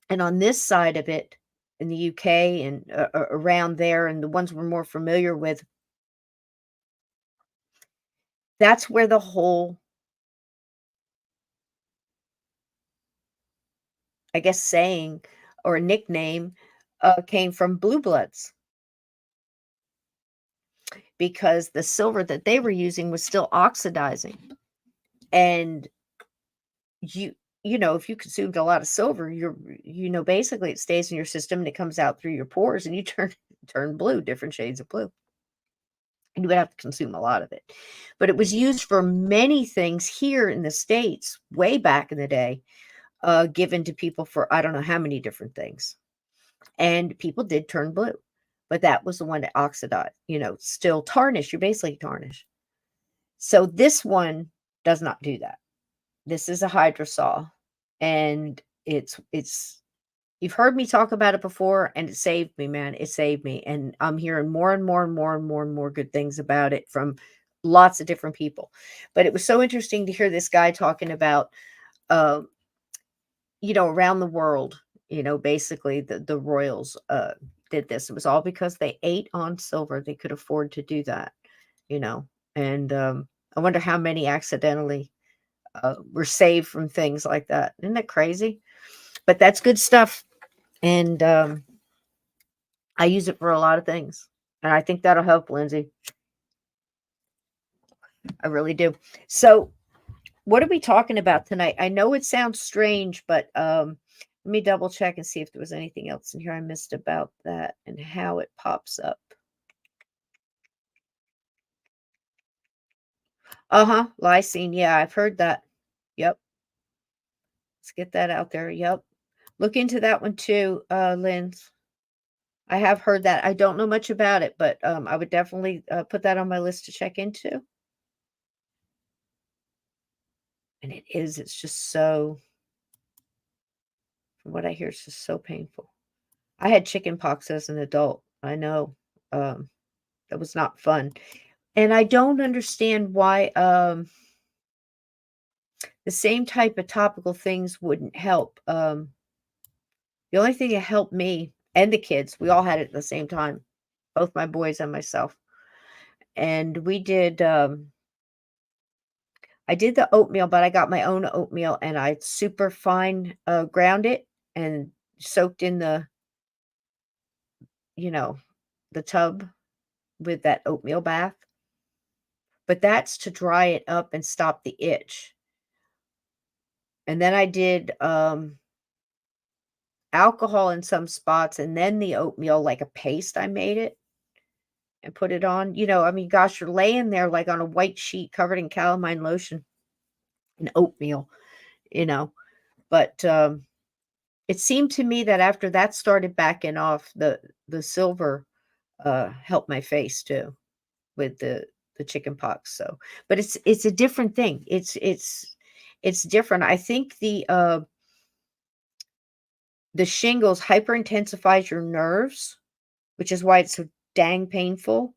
Speaker 1: And on this side of it, in the UK and around there, and the ones we're more familiar with, that's where the whole, I guess, saying or nickname came from blue bloods, because the silver that they were using was still oxidizing. And you if you consumed a lot of silver, basically it stays in your system and it comes out through your pores and you turn blue, different shades of blue. And you would have to consume a lot of it. But it was used for many things here in the States way back in the day, given to people for I don't know how many different things. And people did turn blue. But that was the one that oxidized, still tarnish. You're basically tarnish. So this one does not do that. This is a hydrosol, and it's you've heard me talk about it before, and it saved me, man. It saved me, and I'm hearing more and more and more and more and more good things about it from lots of different people. But it was so interesting to hear this guy talking about, uh, around the world. Basically the royals did this. It was all because they ate on silver. They could afford to do that, you know. And I wonder how many accidentally were saved from things like that. Isn't that crazy? But that's good stuff. And I use it for a lot of things. And I think that'll help, Lindsay. I really do. So, what are we talking about tonight? I know it sounds strange, but let me double check and see if there was anything else in here I missed about that and how it pops up. Uh-huh. Lysine. Yeah, I've heard that. Yep. Let's get that out there. Yep. Look into that one too, Linz. I have heard that. I don't know much about it, but I would definitely put that on my list to check into. And it's just so, from what I hear, it's just so painful. I had chicken pox as an adult. I know. That was not fun. And I don't understand why the same type of topical things wouldn't help. The only thing that helped me and the kids, we all had it at the same time, both my boys and myself. And we did I did the oatmeal, but I got my own oatmeal and I super fine ground it and soaked in you know, the tub with that oatmeal bath. But that's to dry it up and stop the itch. And then I did alcohol in some spots and then the oatmeal like a paste. I made it and put it on. I mean, gosh, you're laying there like on a white sheet covered in calamine lotion and oatmeal, you know. But it seemed to me that after that started backing off, the silver helped my face too with the chicken pox. So, but it's a different thing. It's different. I think the shingles hyper intensifies your nerves, which is why it's so dang painful.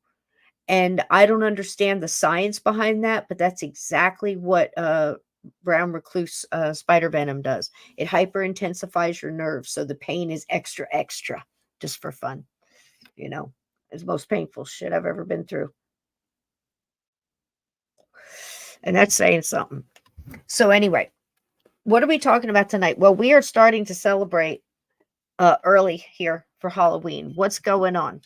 Speaker 1: And I don't understand the science behind that, but that's exactly what brown recluse spider venom does. It hyper intensifies your nerves, so the pain is extra, extra, just for fun. It's the most painful shit I've ever been through. And that's saying something. So, anyway, what are we talking about tonight? Well, we are starting to celebrate early here for Halloween. What's going on?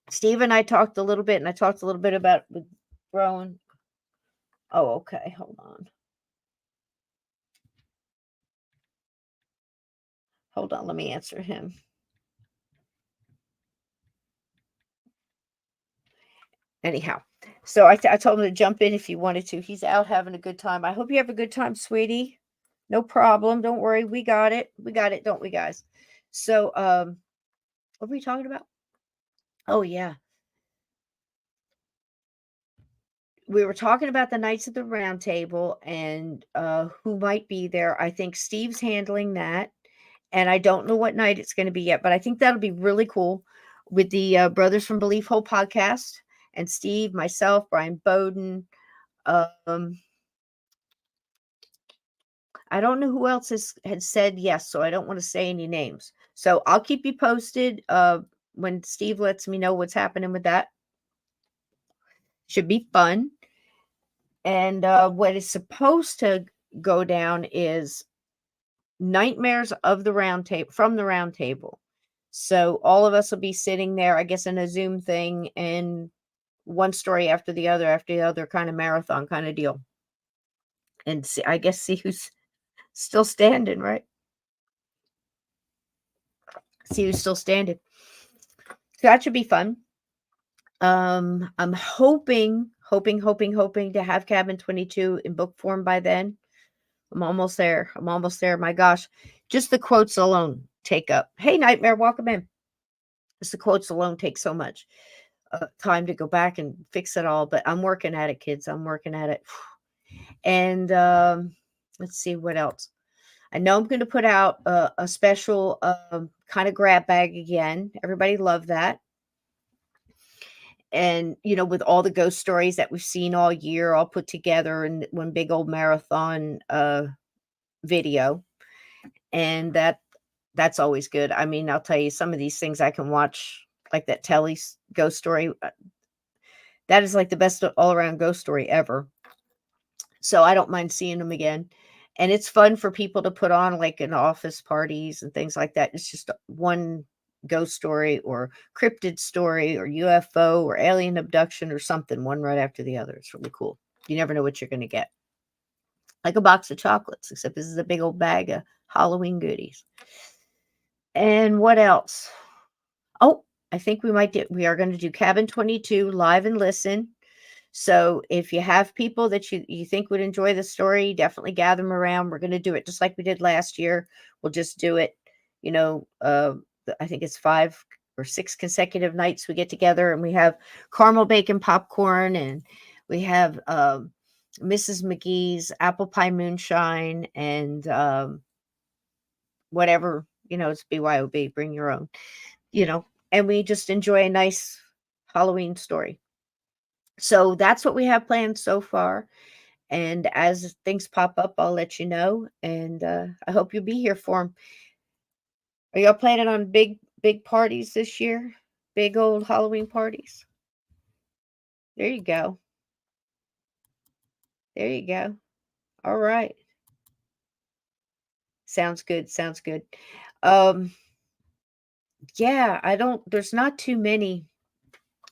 Speaker 1: Steve and I talked a little bit, and I talked a little bit about growing. Oh, okay. Hold on. Hold on. Let me answer him. Anyhow, so I told him to jump in if he wanted to. He's out having a good time. I hope you have a good time, sweetie. No problem. Don't worry. We got it. We got it, don't we, guys? So, what were we talking about? Oh, yeah. We were talking about the Knights of the Round Table and who might be there. I think Steve's handling that. And I don't know what night it's going to be yet, but I think that'll be really cool with the Brothers from Belief Hole podcast and Steve, myself, Brian Bowden. I don't know who else had said yes, so I don't want to say any names. So I'll keep you posted when Steve lets me know what's happening with that. Should be fun. And what is supposed to go down is Nightmares of the Round Table, from the Round Table. So all of us will be sitting there, I guess, in a Zoom thing, and one story after the other kind of marathon kind of deal. And see Still standing, right? See who's still standing. So that should be fun. I'm hoping to have Cabin 22 in book form by then. I'm almost there. I'm almost there. My gosh, just the quotes alone take up. Hey, Nightmare, welcome in. Just the quotes alone take so much time to go back and fix it all. But I'm working at it, kids. I'm working at it. And let's see what else. I know I'm going to put out a special kind of grab bag again. Everybody loved that. And, with all the ghost stories that we've seen all year, all put together in one big old marathon video. And that's always good. I mean, I'll tell you, some of these things I can watch, like that Telly's ghost story. That is like the best all around ghost story ever. So I don't mind seeing them again. And it's fun for people to put on like in office parties and things like that. It's just one ghost story or cryptid story or UFO or alien abduction or something, one right after the other. It's really cool. You never know what you're going to get. Like a box of chocolates, except this is a big old bag of Halloween goodies. And what else? Oh, I think we are going to do Cabin 22 live and listen. So if you have people that you think would enjoy the story, definitely gather them around. We're going to do it just like we did last year. We'll just do it, I think it's 5 or 6 consecutive nights we get together, and we have caramel bacon popcorn, and we have Mrs. McGee's apple pie moonshine, and whatever, it's BYOB, bring your own, and we just enjoy a nice Halloween story. So that's what we have planned so far. And as things pop up, I'll let you know. And I hope you'll be here for them. Are y'all planning on big parties this year? Big old Halloween parties? There you go. There you go. All right. Sounds good. Sounds good. Yeah, there's not too many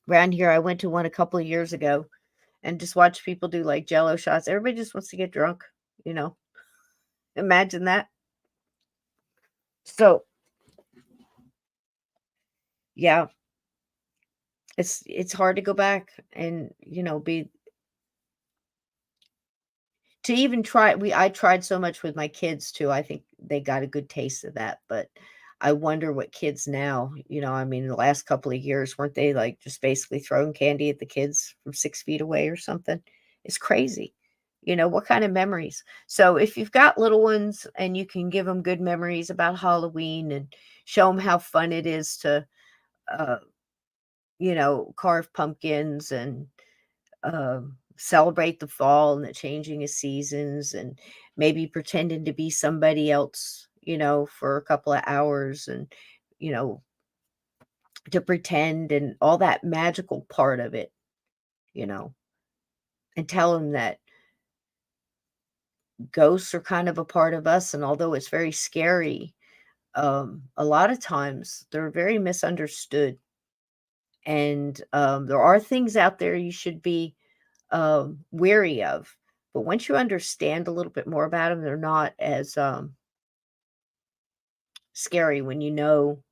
Speaker 1: around here. I went to one a couple of years ago and just watched people do like jello shots. Everybody just wants to get drunk, you know. Imagine that. So, yeah, it's hard to go back and, be to even try. I tried so much with my kids too. I think they got a good taste of that, but I wonder what kids now, I mean, the last couple of years, weren't they like just basically throwing candy at the kids from 6 feet away or something? It's crazy. What kind of memories? So if you've got little ones and you can give them good memories about Halloween and show them how fun it is to, uh, carve pumpkins and celebrate the fall and the changing of seasons, and maybe pretending to be somebody else, for a couple of hours, and, you know, to pretend and all that magical part of it, you know, and tell them that ghosts are kind of a part of us. And although it's very scary, a lot of times they're very misunderstood. And there are things out there you should be wary of. But once you understand a little bit more about them, they're not as scary when you know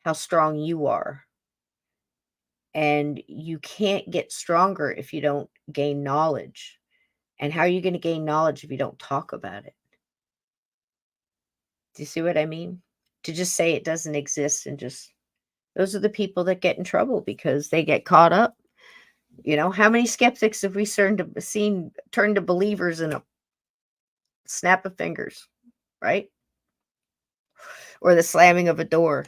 Speaker 1: how strong you are. And you can't get stronger if you don't gain knowledge. And how are you going to gain knowledge if you don't talk about it? Do you see what I mean? To just say it doesn't exist and just those are the people that get in trouble because they get caught up. How many skeptics have we seen turn to believers in a snap of fingers, right? Or the slamming of a door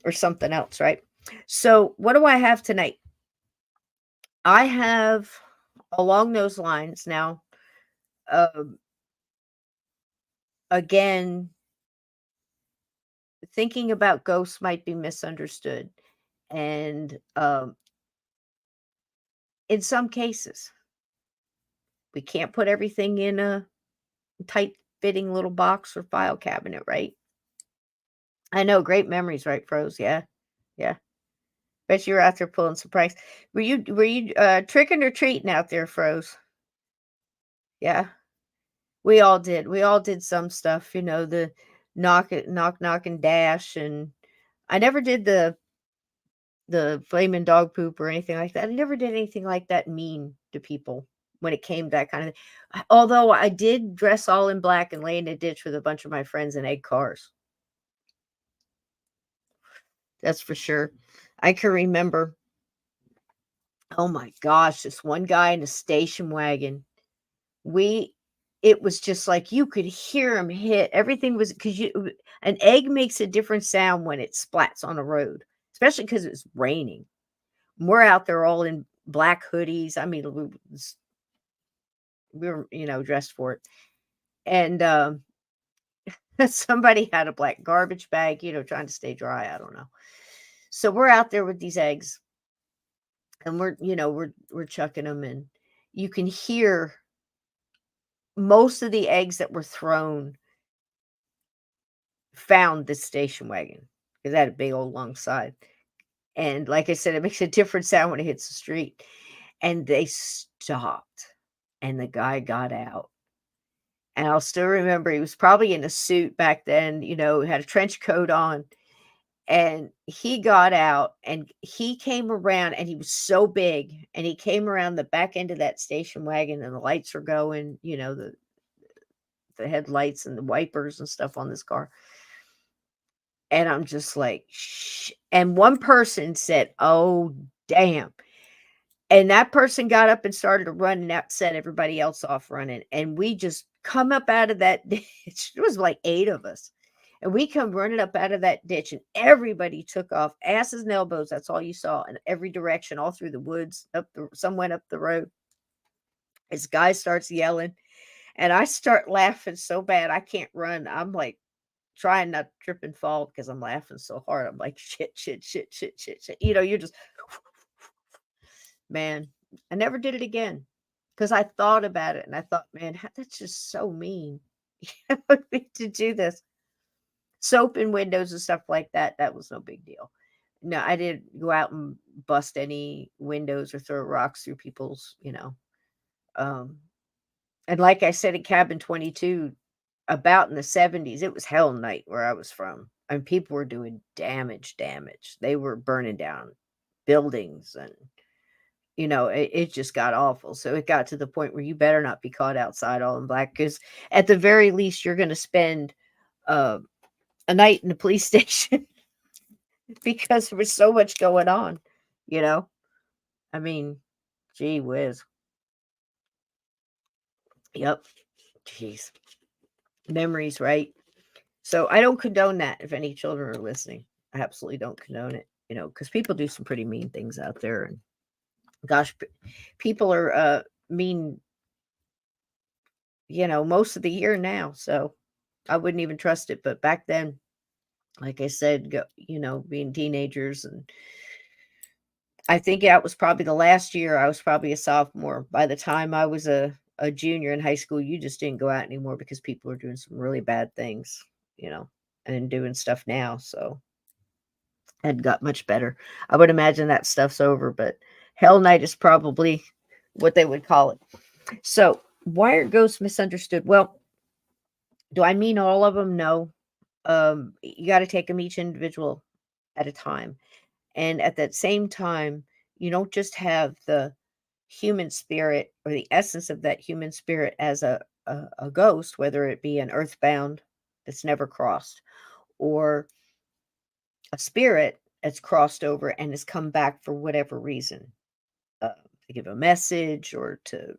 Speaker 1: or something else, right? So, what do I have tonight? I have along those lines now. Um, Again, thinking about ghosts might be misunderstood, and in some cases, we can't put everything in a tight fitting little box or file cabinet, right? I know, great memories, right, Froze? Yeah, yeah. Bet you were out there pulling some pranks. Were you tricking or treating out there, Froze? Yeah. We all did. We all did some stuff, you know, the knock and dash, and I never did the flaming dog poop or anything like that. I never did anything like that mean to people when it came to that kind of although I did dress all in black and lay in a ditch with a bunch of my friends in egg cars. That's for sure. I can remember, oh my gosh, this one guy in a station wagon. We it was just like you could hear him hit. Everything was because an egg makes a different sound when it splats on a road, especially because it's raining. We're out there all in black hoodies. I mean, we were, dressed for it. And somebody had a black garbage bag, trying to stay dry. I don't know. So we're out there with these eggs, and we're chucking them, and you can hear most of the eggs that were thrown found this station wagon because it had a big old long side. And like I said, it makes a different sound when it hits the street. And they stopped, and the guy got out. And I'll still remember he was probably in a suit back then, had a trench coat on. And he got out and he came around, and he was so big, and he came around the back end of that station wagon, and the lights are going, the headlights and the wipers and stuff on this car. And I'm just like, "Shh." And one person said, "Oh, damn." And that person got up and started to run, and that set everybody else off running. And we just come up out of that ditch. There was like 8 of us. And we come running up out of that ditch, and everybody took off asses and elbows. That's all you saw in every direction, all through the woods. Some went up the road. This guy starts yelling, and I start laughing so bad I can't run. I'm like trying not to trip and fall because I'm laughing so hard. I'm like, shit, shit, shit, shit, shit, shit. You're just, man, I never did it again because I thought about it and I thought, man, that's just so mean to do this. Soap in windows and stuff like that, that was no big deal. No, I didn't go out and bust any windows or throw rocks through people's, um, and like I said, in Cabin 22, about in the 70s, it was hell night where I was from, and people were doing damage. They were burning down buildings, and, it just got awful. So it got to the point where you better not be caught outside all in black, because at the very least, you're gonna spend, uh, a night in the police station because there was so much going on, you know? I mean, gee whiz. Yep. Jeez. Memories, right? So I don't condone that if any children are listening. I absolutely don't condone it, because people do some pretty mean things out there. And gosh, people are mean, most of the year now. So I wouldn't even trust it. But back then, like I said, being teenagers, and I think that was probably the last year. I was probably a sophomore. By the time I was a junior in high school, you just didn't go out anymore because people are doing some really bad things, and doing stuff now. So had got much better. I would imagine that stuff's over, but Hell Night is probably what they would call it. So, why are ghosts misunderstood? Well, do I mean all of them? No. You got to take them each individual at a time. And at that same time, you don't just have the human spirit or the essence of that human spirit as a ghost, whether it be an earthbound that's never crossed, or a spirit that's crossed over and has come back for whatever reason, to give a message or to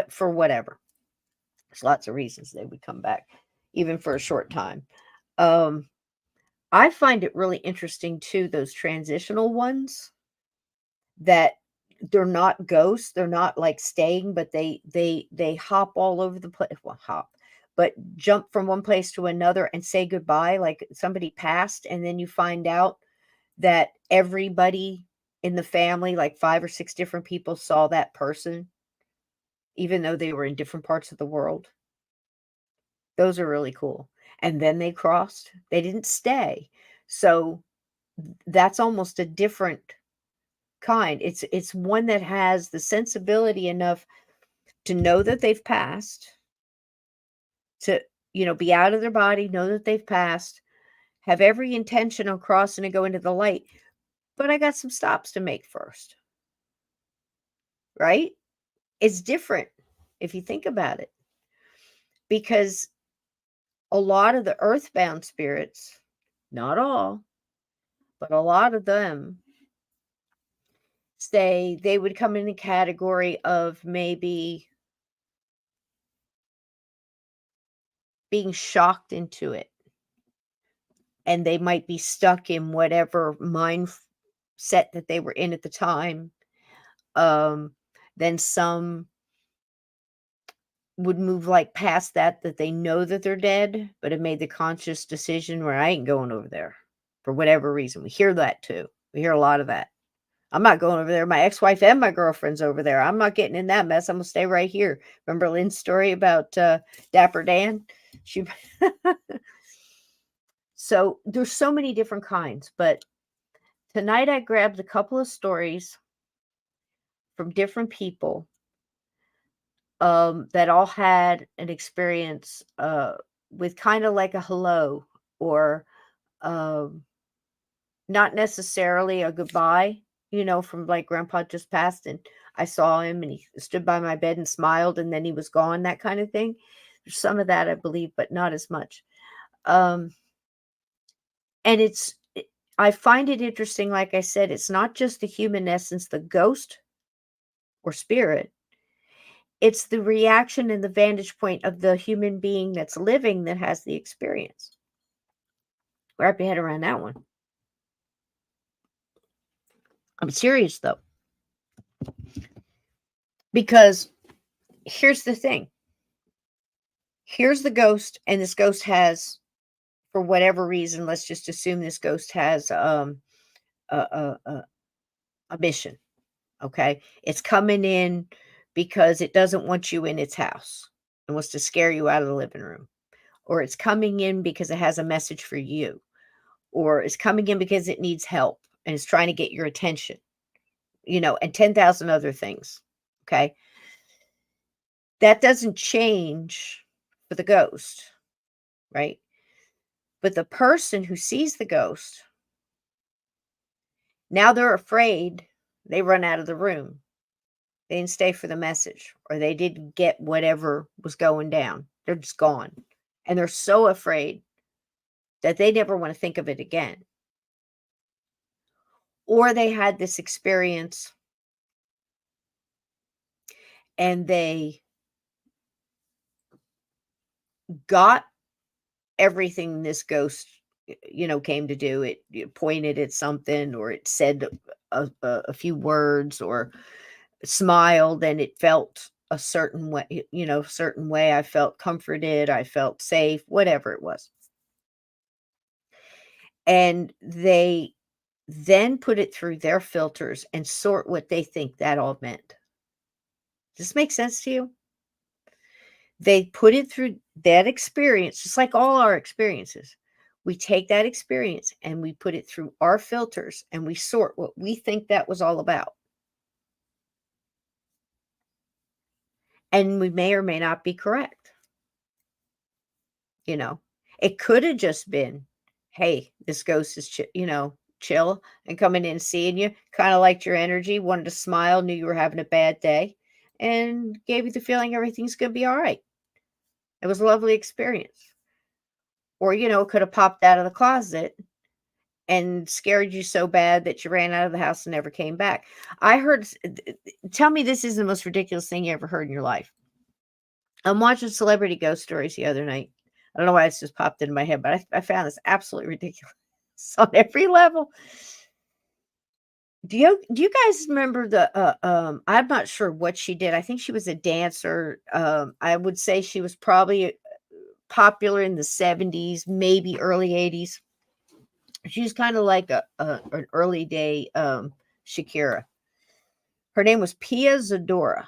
Speaker 1: for whatever. There's lots of reasons they would come back, even for a short time. Um, I find it really interesting too, those transitional ones that they're not ghosts, they're not like staying, but they hop all over the place. Well, hop, but jump from one place to another and say goodbye, like somebody passed, and then you find out that everybody in the family, like 5 or 6 different people, saw that person, even though they were in different parts of the world. Those are really cool. And then they crossed. They didn't stay. So that's almost a different kind. It's one that has the sensibility enough to know that they've passed, to, be out of their body, know that they've passed, have every intention on crossing and go into the light. But I got some stops to make first, right? It's different if you think about it, because a lot of the earthbound spirits, not all, but a lot of them say they would come in the category of maybe being shocked into it, and they might be stuck in whatever mindset that they were in at the time. Um, then some would move like past that they know that they're dead, but have made the conscious decision where I ain't going over there for whatever reason. We hear that too. We hear a lot of that. I'm not going over there. My ex-wife and my girlfriend's over there. I'm not getting in that mess. I'm gonna stay right here. Remember Lynn's story about Dapper Dan? She So there's so many different kinds, but tonight I grabbed a couple of stories from different people that all had an experience with kind of like a hello, or um, not necessarily a goodbye, from like grandpa just passed and I saw him and he stood by my bed and smiled and then he was gone, that kind of thing. There's some of that, I believe, but not as much. Um, and I find it interesting, like I said, it's not just the human essence, the ghost or spirit. It's the reaction and the vantage point of the human being that's living that has the experience. Wrap your head around that one. I'm serious though. Because here's the thing. Here's the ghost, and this ghost has, for whatever reason, let's just assume this ghost has a, a, a, a mission. Okay. It's coming in because it doesn't want you in its house and wants to scare you out of the living room. Or it's coming in because it has a message for you. Or it's coming in because it needs help and it's trying to get your attention, and 10,000 other things. Okay. That doesn't change for the ghost, right? But the person who sees the ghost, now they're afraid, they run out of the room. They didn't stay for the message, or they didn't get whatever was going down. They're just gone. And they're so afraid that they never want to think of it again. Or they had this experience and they got everything this ghost, came to do. It pointed at something, or it said a few words, or smiled, and it felt a certain way, certain way. I felt comforted. I felt safe, whatever it was. And they then put it through their filters and sort what they think that all meant. Does this make sense to you? They put it through that experience, just like all our experiences. We take that experience and we put it through our filters and we sort what we think that was all about. And we may or may not be correct. It could have just been, hey, this ghost is, chill and coming in and seeing you, kind of liked your energy, wanted to smile, knew you were having a bad day, and gave you the feeling everything's going to be all right. It was a lovely experience. Or, it could have popped out of the closet and scared you so bad that you ran out of the house and never came back. I heard, tell me this is the most ridiculous thing you ever heard in your life. I'm watching celebrity ghost stories the other night. I don't know why it's just popped into my head, but I found this absolutely ridiculous on every level. Do you guys remember I'm not sure what she did. I think she was a dancer. I would say she was probably popular in the 70s, maybe early 80s. She's kind of like an early day Shakira. Her name was Pia Zadora.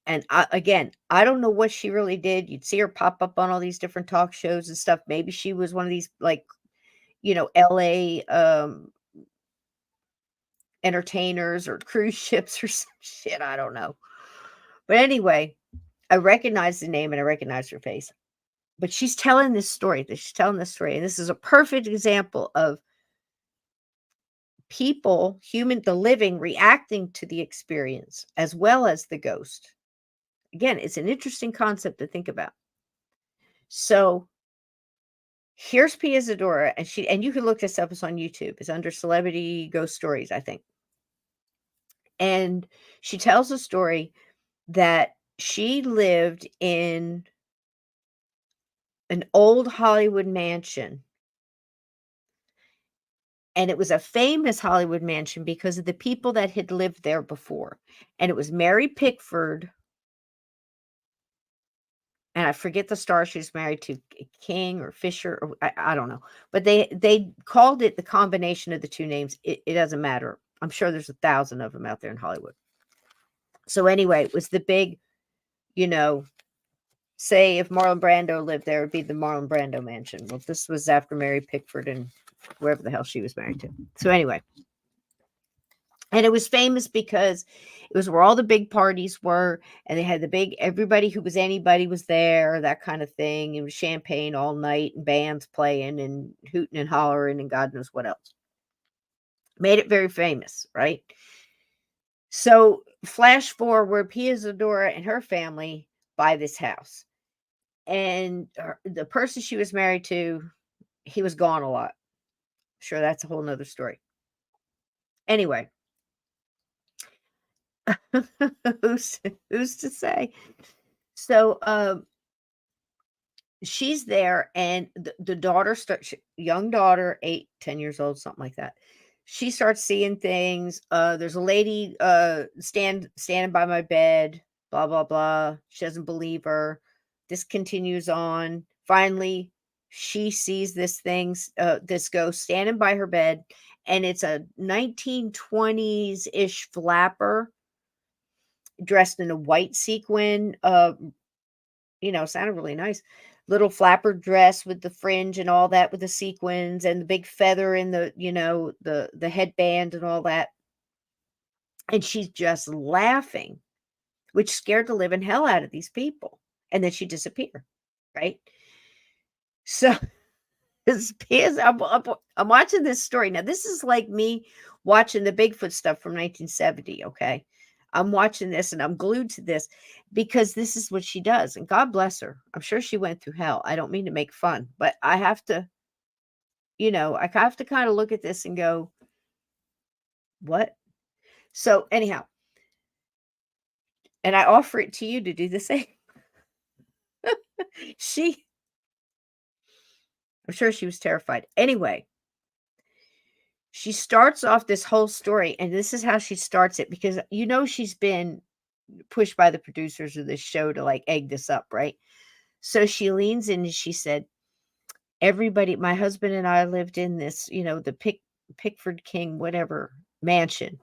Speaker 1: And I don't know what she really did. You'd see her pop up on all these different talk shows and stuff. Maybe she was one of these, like, LA entertainers or cruise ships or some shit. I don't know. But anyway, I recognized the name and I recognized her face. But she's telling this story. She's telling this story. And this is a perfect example of people, the living, reacting to the experience as well as the ghost. Again, it's an interesting concept to think about. So here's Pia Zadora, and you can look this up. It's on YouTube. It's under Celebrity Ghost Stories, I think. And she tells a story that she lived in an old Hollywood mansion. And it was a famous Hollywood mansion because of the people that had lived there before. And it was Mary Pickford, and I forget the star she was married to, King or Fisher, or I don't know. But they called it the combination of the two names. It doesn't matter. I'm sure there's 1,000 of them out there in Hollywood. So anyway, it was the big, say if Marlon Brando lived there, it would be the Marlon Brando mansion. Well, this was after Mary Pickford and wherever the hell she was married to. So anyway. And it was famous because it was where all the big parties were, and they had everybody who was anybody was there, that kind of thing. It was champagne all night and bands playing and hooting and hollering and God knows what else. Made it very famous, right? So flash forward, Pia Zadora and her family buy this house. And the person she was married to, he was gone a lot. Sure, that's a whole nother story. Anyway. who's to say? So she's there, and the daughter starts, young daughter, 8-10 years old, something like that. She starts seeing things. There's a lady standing by my bed, blah blah blah. She doesn't believe her. This continues on. Finally, she sees this ghost standing by her bed, and it's a 1920s-ish flapper dressed in a white sequin, sounded really nice. Little flapper dress with the fringe and all that, with the sequins and the big feather in the, the headband and all that. And she's just laughing, which scared the living hell out of these people. And then she disappeared, right? So I'm watching this story. Now, this is like me watching the Bigfoot stuff from 1970, okay? I'm watching this and I'm glued to this because this is what she does. And God bless her. I'm sure she went through hell. I don't mean to make fun, but I have to, I have to kind of look at this and go, what? So anyhow, and I offer it to you to do the same. I'm sure she was terrified. Anyway, she starts off this whole story, and this is how she starts it, because she's been pushed by the producers of this show to like egg this up, right? So she leans in and she said, everybody, my husband and I lived in this, the Pickford King, whatever mansion.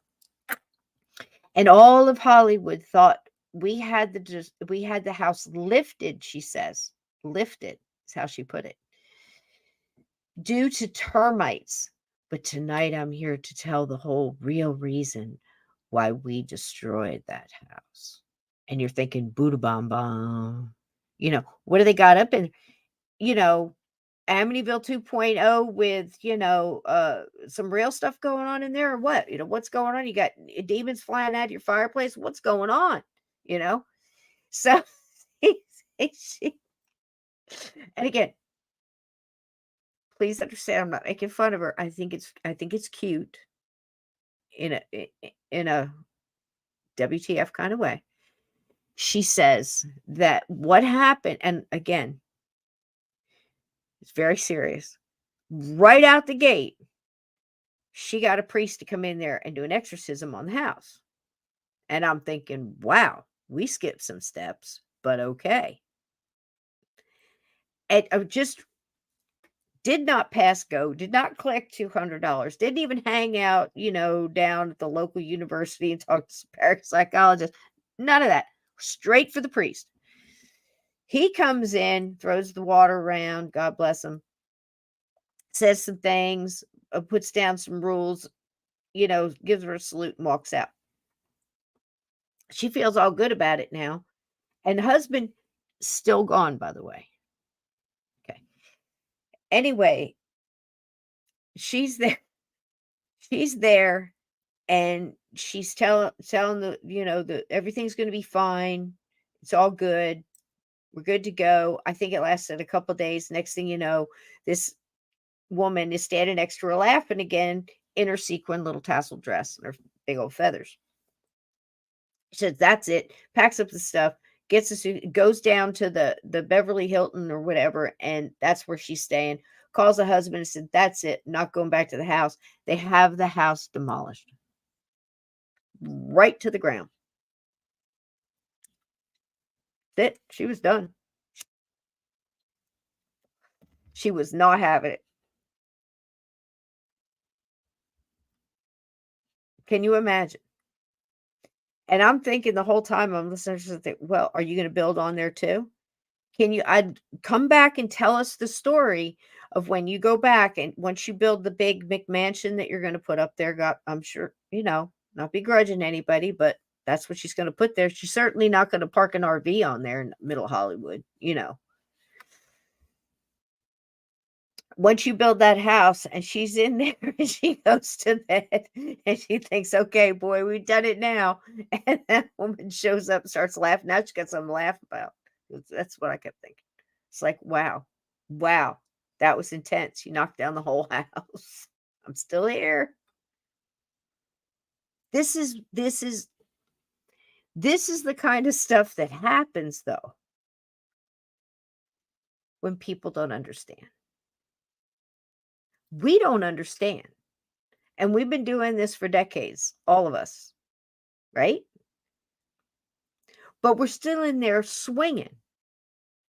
Speaker 1: And all of Hollywood thought we had the house lifted, she says. Lifted is how she put it. Due to termites. But tonight I'm here to tell the whole real reason why we destroyed that house. And you're thinking, Buddha bomb bomb. What do they got up in? Amityville 2.0 with, some real stuff going on in there, or what? What's going on? You got demons flying out of your fireplace. What's going on? So and again, please understand, I'm not making fun of her. I think it's cute in a WTF kind of way. She says that what happened, and again, it's very serious. Right out the gate, she got a priest to come in there and do an exorcism on the house. And I'm thinking, wow, we skipped some steps, but okay. And I just did not pass go, did not collect $200, didn't even hang out, down at the local university and talk to some parapsychologists. None of that. Straight for the priest. He comes in, throws the water around, God bless him, says some things, puts down some rules, gives her a salute and walks out. She feels all good about it now. And the husband, still gone, by the way. Anyway, she's there. She's there, and she's telling the everything's going to be fine. It's all good. We're good to go. I think it lasted a couple days. Next thing you know, this woman is standing next to her laughing again in her sequin little tassel dress and her big old feathers. She says, "That's it." Packs up the stuff, gets a suit, goes down to the Beverly Hilton or whatever, and that's where she's staying. Calls the husband and said, "That's it. Not going back to the house." They have the house demolished right to the ground. That she was done. She was not having it. Can you imagine? And I'm thinking the whole time I'm listening to think, well, are you going to build on there too? I'd come back and tell us the story of when you go back and once you build the big McMansion that you're going to put up there. Got, I'm sure, not begrudging anybody, but that's what she's going to put there. She's certainly not going to park an RV on there in middle Hollywood. Once you build that house and she's in there and she goes to bed and she thinks, okay, boy, we've done it now. And that woman shows up and starts laughing. Now she got something to laugh about. That's what I kept thinking. It's like, wow, wow, that was intense. You knocked down the whole house. I'm still here. This is the kind of stuff that happens though when people don't understand. We don't understand. And we've been doing this for decades, all of us, right? But we're still in there swinging.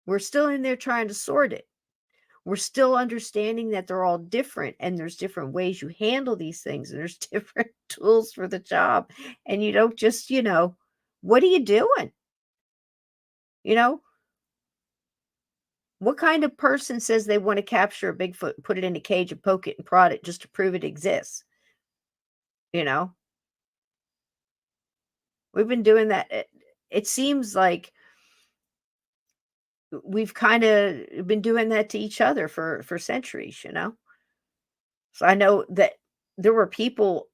Speaker 1: We're still in there trying to sort it. We're still understanding that they're all different and there's different ways you handle these things and there's different tools for the job. And you don't just, what are you doing? You know, what kind of person says they want to capture a Bigfoot, put it in a cage and poke it and prod it just to prove it exists? You know, we've been doing that. It seems like we've kind of been doing that to each other for centuries. So I know that there were people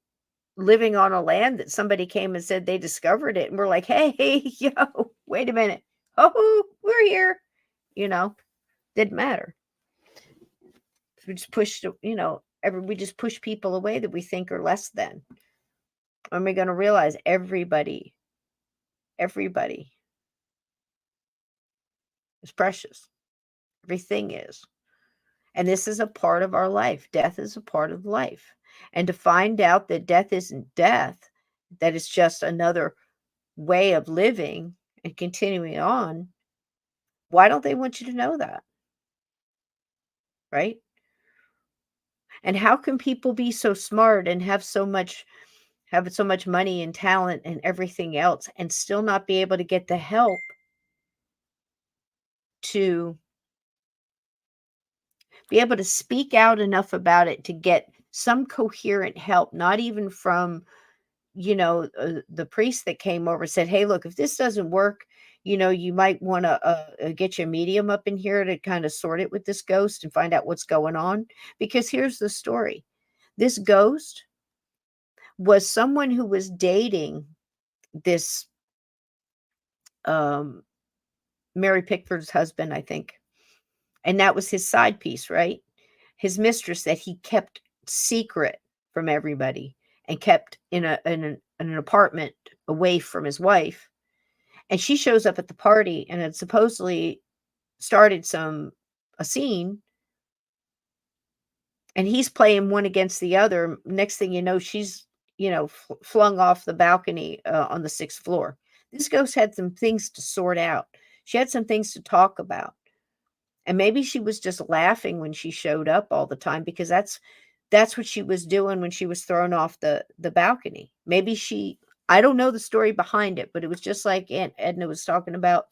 Speaker 1: living on a land that somebody came and said they discovered it, and we're like, hey, yo, wait a minute. Oh, we're here. Didn't matter. We just pushed, we just push people away that we think are less than. And we're going to realize everybody is precious. Everything is. And this is a part of our life. Death is a part of life. And to find out that death isn't death, that it's just another way of living and continuing on, why don't they want you to know that? Right? And how can people be so smart and have so much money and talent and everything else and still not be able to get the help to be able to speak out enough about it to get some coherent help, not even from, the priest that came over said, hey, look, if this doesn't work, you might want to get your medium up in here to kind of sort it with this ghost and find out what's going on. Because here's the story. This ghost was someone who was dating this Mary Pickford's husband, I think. And that was his side piece, right? His mistress that he kept secret from everybody and kept in an apartment away from his wife. And she shows up at the party and had supposedly started a scene. And he's playing one against the other. Next thing you know, she's, flung off the balcony on the 6th floor. This ghost had some things to sort out. She had some things to talk about. And maybe she was just laughing when she showed up all the time because that's what she was doing when she was thrown off the balcony. Maybe I don't know the story behind it, but it was just like Aunt Edna was talking about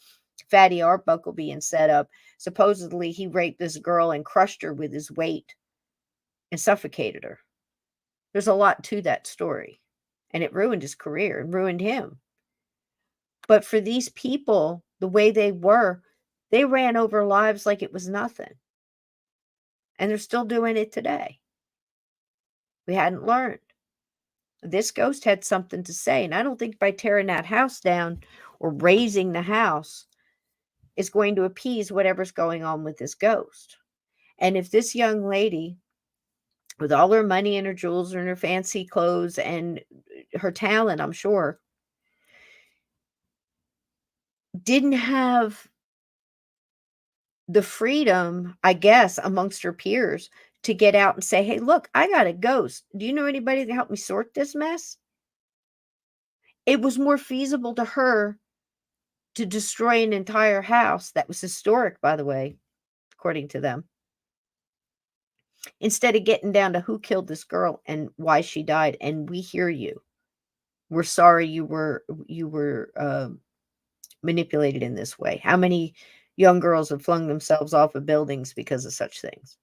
Speaker 1: Fatty Arbuckle being set up. Supposedly he raped this girl and crushed her with his weight and suffocated her. There's a lot to that story. And it ruined his career and ruined him. But for these people, the way they ran over lives like it was nothing. And they're still doing it today. We hadn't learned. This ghost had something to say, and I don't think by tearing that house down or raising the house is going to appease whatever's going on with this ghost. And if this young lady, with all her money and her jewels and her fancy clothes and her talent, I'm sure, didn't have the freedom, I guess, amongst her peers to get out and say, hey, look, I got a ghost. Do you know anybody to help me sort this mess? It was more feasible to her to destroy an entire house that was historic, by the way, according to them, instead of getting down to who killed this girl and why she died. And we hear you. We're sorry you were manipulated in this way. How many young girls have flung themselves off of buildings because of such things?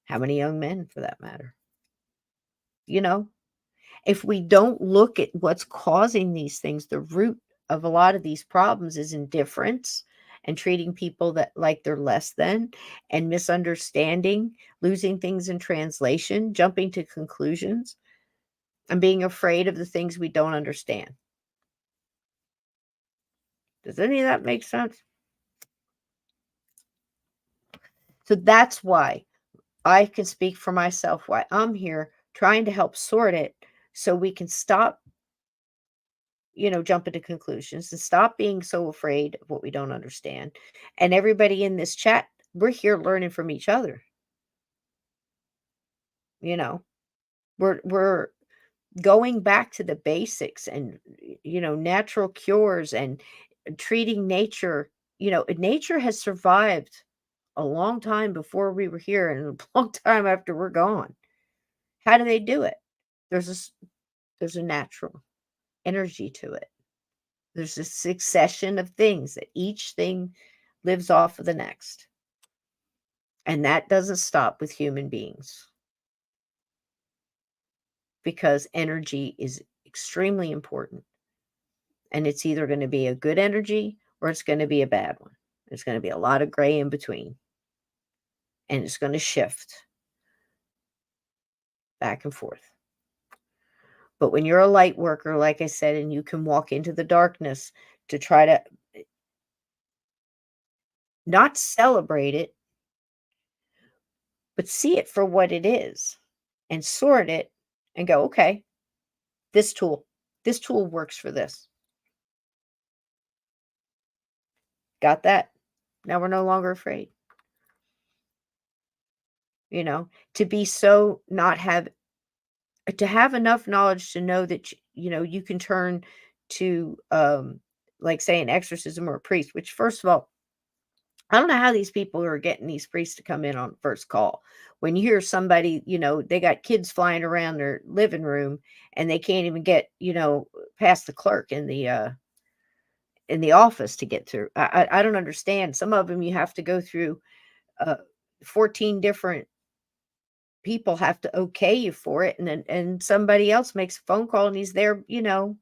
Speaker 1: How many young men, for that matter? You know, if we don't look at what's causing these things, the root of a lot of these problems is indifference and treating people that like they're less than, and misunderstanding, losing things in translation, jumping to conclusions, and being afraid of the things we don't understand. Does any of that make sense? So that's why I can speak for myself, why I'm here trying to help sort it so we can stop, jumping to conclusions and stop being so afraid of what we don't understand. And everybody in this chat, we're here learning from each other. We're going back to the basics and natural cures and treating nature. Nature has survived a long time before we were here and a long time after we're gone. How do they do it? There's a natural energy to it. There's a succession of things that each thing lives off of the next. And that doesn't stop with human beings, because energy is extremely important. And it's either going to be a good energy or it's going to be a bad one. There's going to be a lot of gray in between. And it's going to shift back and forth. But when you're a light worker, like I said, and you can walk into the darkness to try to not celebrate it, but see it for what it is and sort it and go, okay, this tool works for this. Got that? Now we're no longer afraid. To be so not have to have enough knowledge to know that you can turn to like say an exorcism or a priest, which first of all, I don't know how these people are getting these priests to come in on first call. When you hear somebody, they got kids flying around their living room and they can't even get, past the clerk in the office to get through. I don't understand. Some of them you have to go through 14 different people have to okay you for it, and somebody else makes a phone call and he's there, in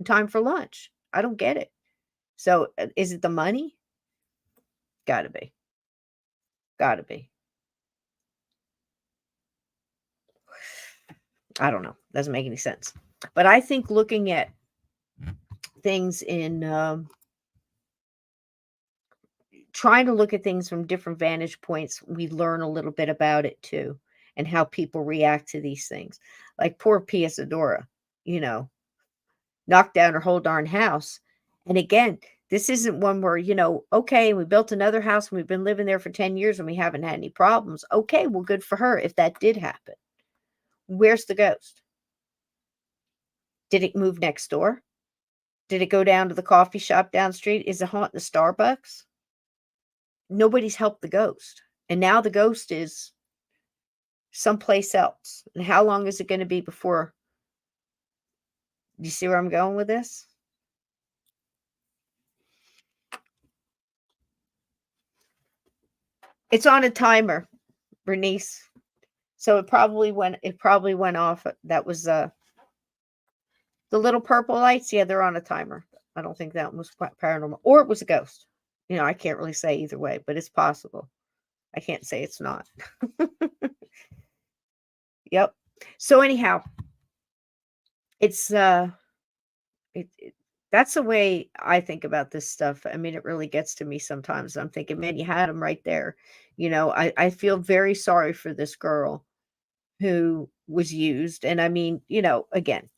Speaker 1: time for lunch. I don't get it. So is it the money? Gotta be. Gotta be. I don't know. Doesn't make any sense. But I think looking at things in trying to look at things from different vantage points, we learn a little bit about it too, and how people react to these things. Like poor Pia Zadora, knocked down her whole darn house. And again, this isn't one where, okay, we built another house and we've been living there for 10 years and we haven't had any problems. Okay, well, good for her if that did happen. Where's the ghost? Did it move next door? Did it go down to the coffee shop down the street? Is it haunting the Starbucks? Nobody's helped the ghost. And now the ghost is someplace else. And how long is it going to be before? Do you see where I'm going with this? It's on a timer, Bernice. So it probably went off. That was the little purple lights. Yeah, they're on a timer. I don't think that was paranormal, or it was a ghost. I can't really say either way, but it's possible. I can't say it's not. Yep. So anyhow, it's that's the way I think about this stuff. I mean, it really gets to me sometimes. I'm thinking, man, you had him right there. I feel very sorry for this girl who was used. And I mean, again,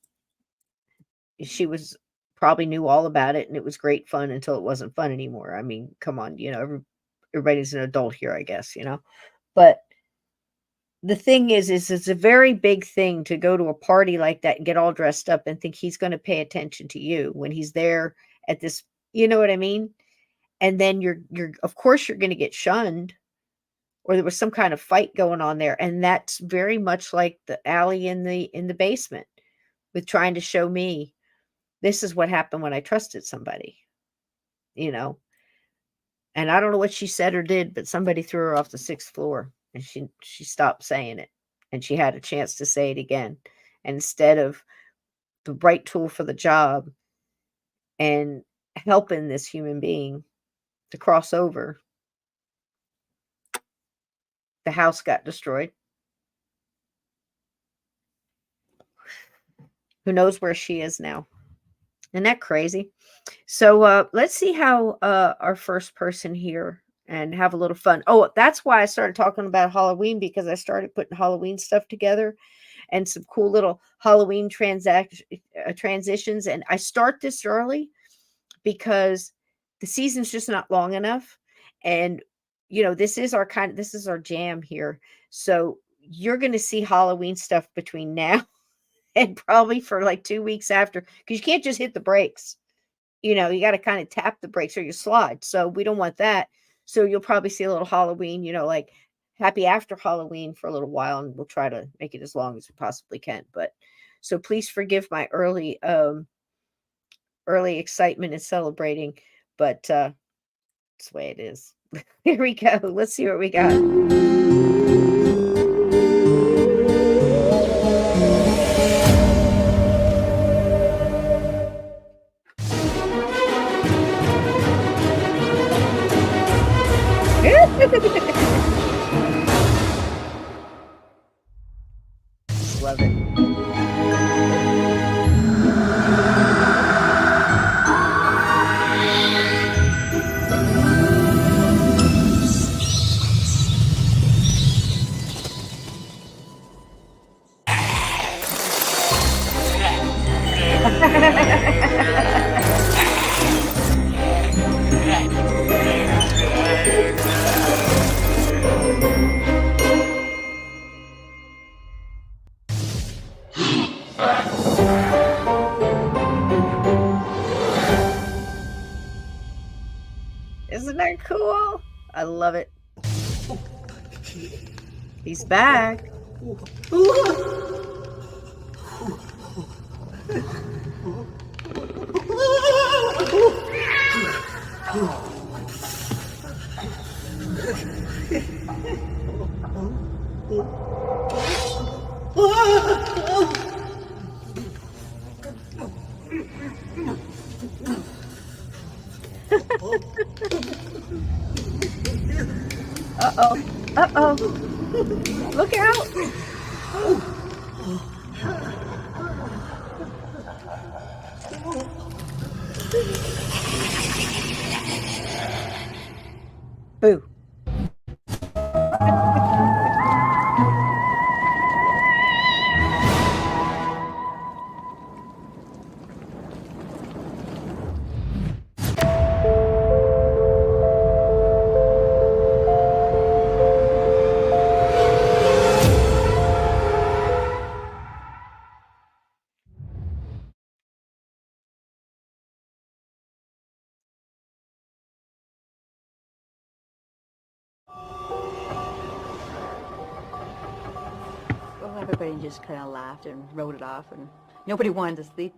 Speaker 1: she was probably knew all about it and it was great fun until it wasn't fun anymore. I mean, come on, everybody's an adult here, I guess. But the thing is it's a very big thing to go to a party like that and get all dressed up and think he's going to pay attention to you when he's there at this, you know what I mean? And then you're of course you're going to get shunned, or there was some kind of fight going on there, and that's very much like the alley in the basement with trying to show me this is what happened when I trusted somebody, you know. And I don't know what she said or did, but somebody threw her off the 6th floor and she stopped saying it. And she had a chance to say it again. And instead of the right tool for the job and helping this human being to cross over, the house got destroyed. Who knows where she is now? Isn't that crazy? So let's see how our first person here and have a little fun. Oh, that's why I started talking about Halloween, because I started putting Halloween stuff together and some cool little Halloween transitions. And I start this early because the season's just not long enough. And this is our jam here. So you're going to see Halloween stuff between now and probably for like 2 weeks after, because you can't just hit the brakes. You got to kind of tap the brakes or you slide. So we don't want that. So you'll probably see a little Halloween, like happy after Halloween for a little while, and we'll try to make it as long as we possibly can. But so please forgive my early excitement and celebrating, but it's the way it is. Here we go. Let's see what we got. Love it. Isn't that cool? I love it. He's back. Uh-oh. Uh-oh. Look out. Boo.
Speaker 2: Well, everybody just kind of laughed and wrote it off, and nobody wanted to sleep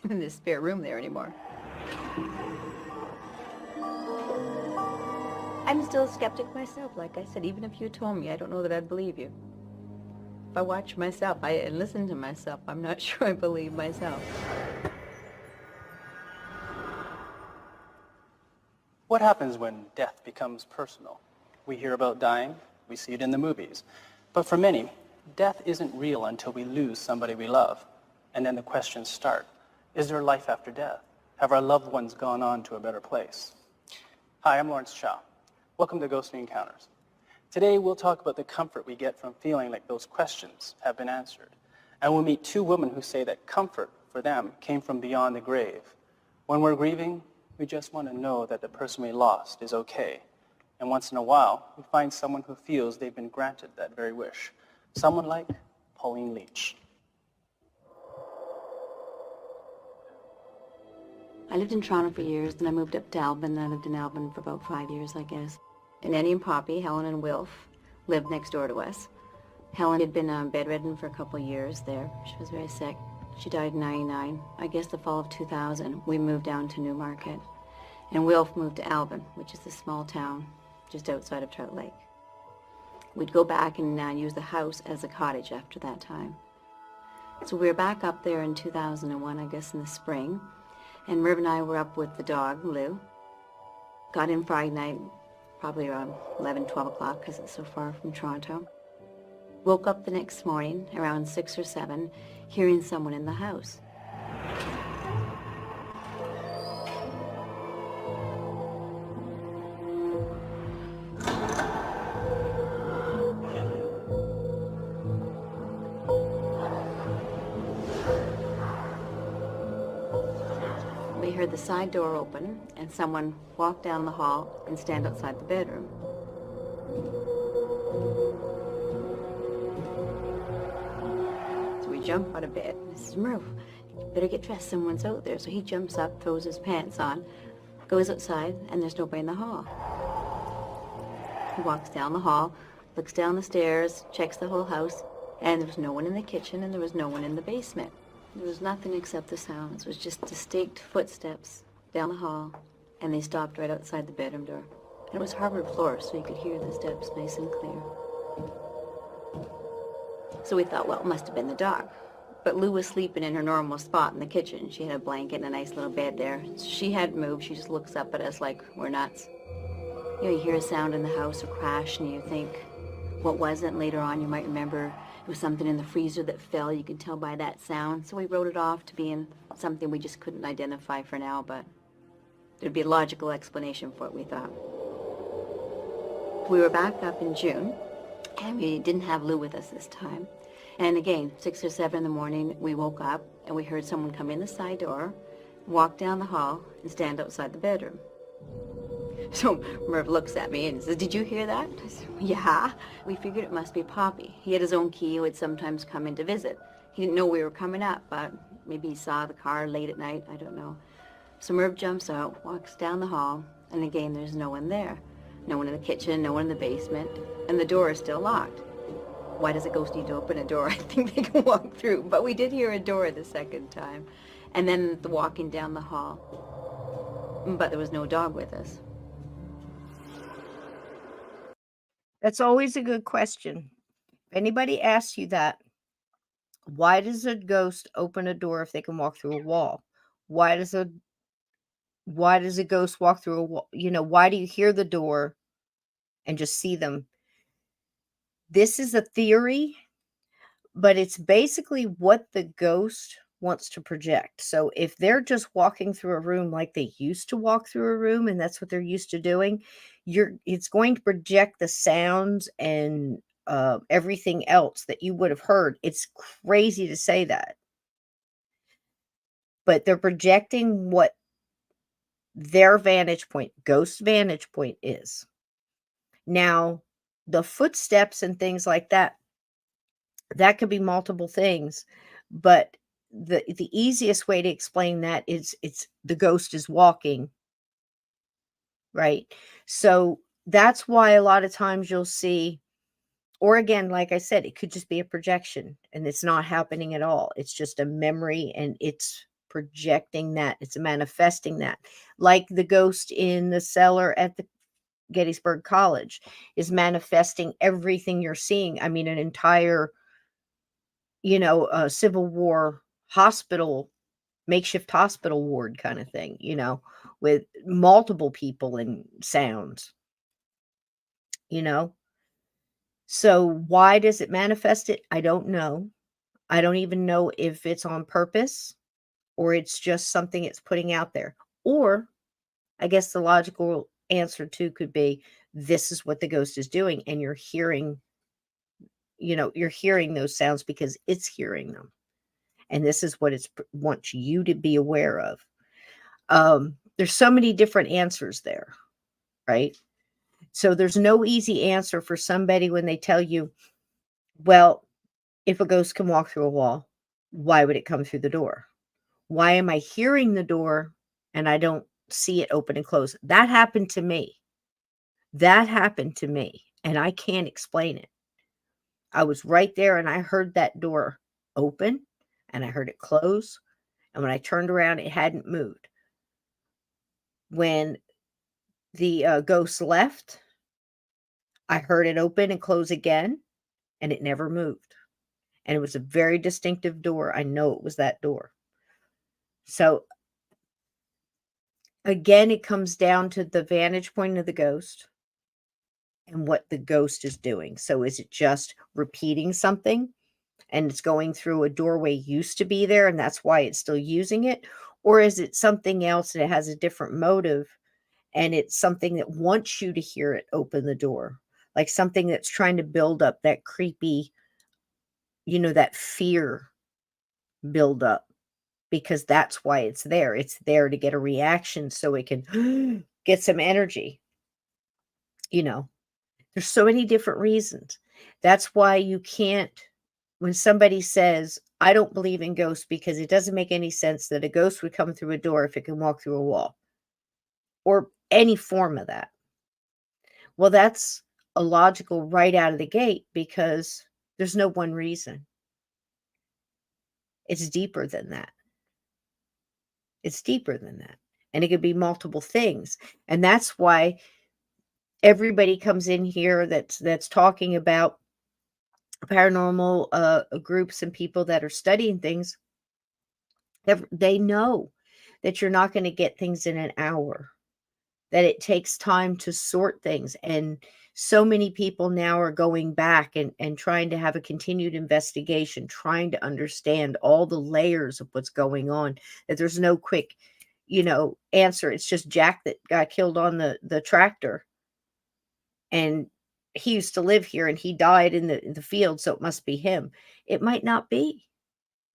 Speaker 2: in this spare room there anymore. I'm still a skeptic myself, like I said. Even if you told me, I don't know that I'd believe you. If I watch myself and listen to myself, I'm not sure I believe myself.
Speaker 3: What happens when death becomes personal? We hear about dying, we see it in the movies. But for many, death isn't real until we lose somebody we love. And then the questions start. Is there life after death? Have our loved ones gone on to a better place? Hi, I'm Lawrence Shaw. Welcome to Ghostly Encounters. Today, we'll talk about the comfort we get from feeling like those questions have been answered. And we'll meet two women who say that comfort for them came from beyond the grave. When we're grieving, we just want to know that the person we lost is okay. And once in a while, we find someone who feels they've been granted that very wish. Someone like Pauline Leach.
Speaker 2: I lived in Toronto for years, then I moved up to Albin, and I lived in Albin for about 5 years, I guess. And Eddie and Poppy, Helen and Wilf, lived next door to us. Helen had been bedridden for a couple of years there. She was very sick. She died in 99. I guess the fall of 2000, we moved down to Newmarket. And Wilf moved to Albin, which is a small town just outside of Trout Lake. We'd go back and use the house as a cottage after that time. So we were back up there in 2001, I guess in the spring. And Merv and I were up with the dog, Lou. Got in Friday night, probably around 11, 12 o'clock, because it's so far from Toronto. Woke up the next morning, around 6 or 7, hearing someone in the house. We heard the side door open and someone walk down the hall and stand outside the bedroom. So we jump out of bed. This is Merv. Better get dressed, someone's out there. So he jumps up, throws his pants on, goes outside, and there's nobody in the hall. He walks down the hall, looks down the stairs, checks the whole house, and there was no one in the kitchen and there was no one in the basement. There was nothing except the sounds. It was just distinct footsteps down the hall, and they stopped right outside the bedroom door. And it was hardwood floor, so you could hear the steps nice and clear. So we thought, well, it must have been the dog. But Lou was sleeping in her normal spot in the kitchen. She had a blanket and a nice little bed there. She hadn't moved. She just looks up at us like we're nuts. You know, you hear a sound in the house, a crash, and you think, what was it? Later on, you might remember it was something in the freezer that fell. You can tell by that sound. So we wrote it off to being something we just couldn't identify for now, but there'd be a logical explanation for it, we thought. We were back up in June, and we didn't have Lou with us this time. And again, 6 or 7 in the morning, we woke up, and we heard someone come in the side door, walk down the hall, and stand outside the bedroom. So Merv looks at me and says, "Did you hear that?" I said, "Yeah." We figured it must be Poppy. He had his own key. He would sometimes come in to visit. He didn't know we were coming up, but maybe he saw the car late at night. I don't know. So Merv jumps out, walks down the hall, and again, there's no one there. No one in the kitchen, no one in the basement, and the door is still locked. Why does a ghost need to open a door? I think they can walk through, but we did hear a door the second time. And then the walking down the hall. But there was no dog with us.
Speaker 1: That's always a good question. If anybody asks you that, why does a ghost open a door if they can walk through a wall? Why does a ghost walk through a wall? You know, why do you hear the door and just see them? This is a theory, but it's basically what the ghost wants to project. So if they're just walking through a room like they used to walk through a room and that's what they're used to doing, it's going to project the sounds and everything else that you would have heard. It's crazy to say that, but they're projecting what their vantage point, ghost vantage point, is. Now, the footsteps and things like that could be multiple things, but the easiest way to explain that is it's the ghost is walking, right? So that's why a lot of times you'll see, or again, like I said, it could just be a projection and it's not happening at all. It's just a memory and it's projecting that, it's manifesting that. Like the ghost in the cellar at the Gettysburg College is manifesting everything you're seeing. I mean, an entire, Civil War hospital, makeshift hospital ward kind of thing, with multiple people and sounds. you know? So why does it manifest it? I don't know. I don't even know if it's on purpose or it's just something it's putting out there. Or I guess the logical answer too could be this is what the ghost is doing, and you're hearing those sounds because it's hearing them. And this is what it wants you to be aware of. There's so many different answers there, right? So there's no easy answer for somebody when they tell you, well, if a ghost can walk through a wall, why would it come through the door? Why am I hearing the door and I don't see it open and close? That happened to me. That happened to me, and I can't explain it. I was right there and I heard that door open and I heard it close. And when I turned around, it hadn't moved. When the ghost left, I heard it open and close again, and it never moved. And it was a very distinctive door. I know it was that door. So again, it comes down to the vantage point of the ghost and what the ghost is doing. So is it just repeating something and it's going through a doorway used to be there and that's why it's still using it? Or is it something else and it has a different motive and it's something that wants you to hear it open the door? Like something that's trying to build up that creepy, that fear build up, because that's why it's there. It's there to get a reaction so it can get some energy. There's so many different reasons. That's why you can't, when somebody says, I don't believe in ghosts because it doesn't make any sense that a ghost would come through a door if it can walk through a wall or any form of that. Well, that's illogical right out of the gate because there's no one reason. It's deeper than that. It's deeper than that. And it could be multiple things. And that's why everybody comes in here that's talking about paranormal groups and people that are studying things. They know that you're not going to get things in an hour, that it takes time to sort things. And so many people now are going back and trying to have a continued investigation, trying to understand all the layers of what's going on, that there's no quick, answer. It's just Jack that got killed on the tractor. And he used to live here and he died in the field, so it must be him. It might not be.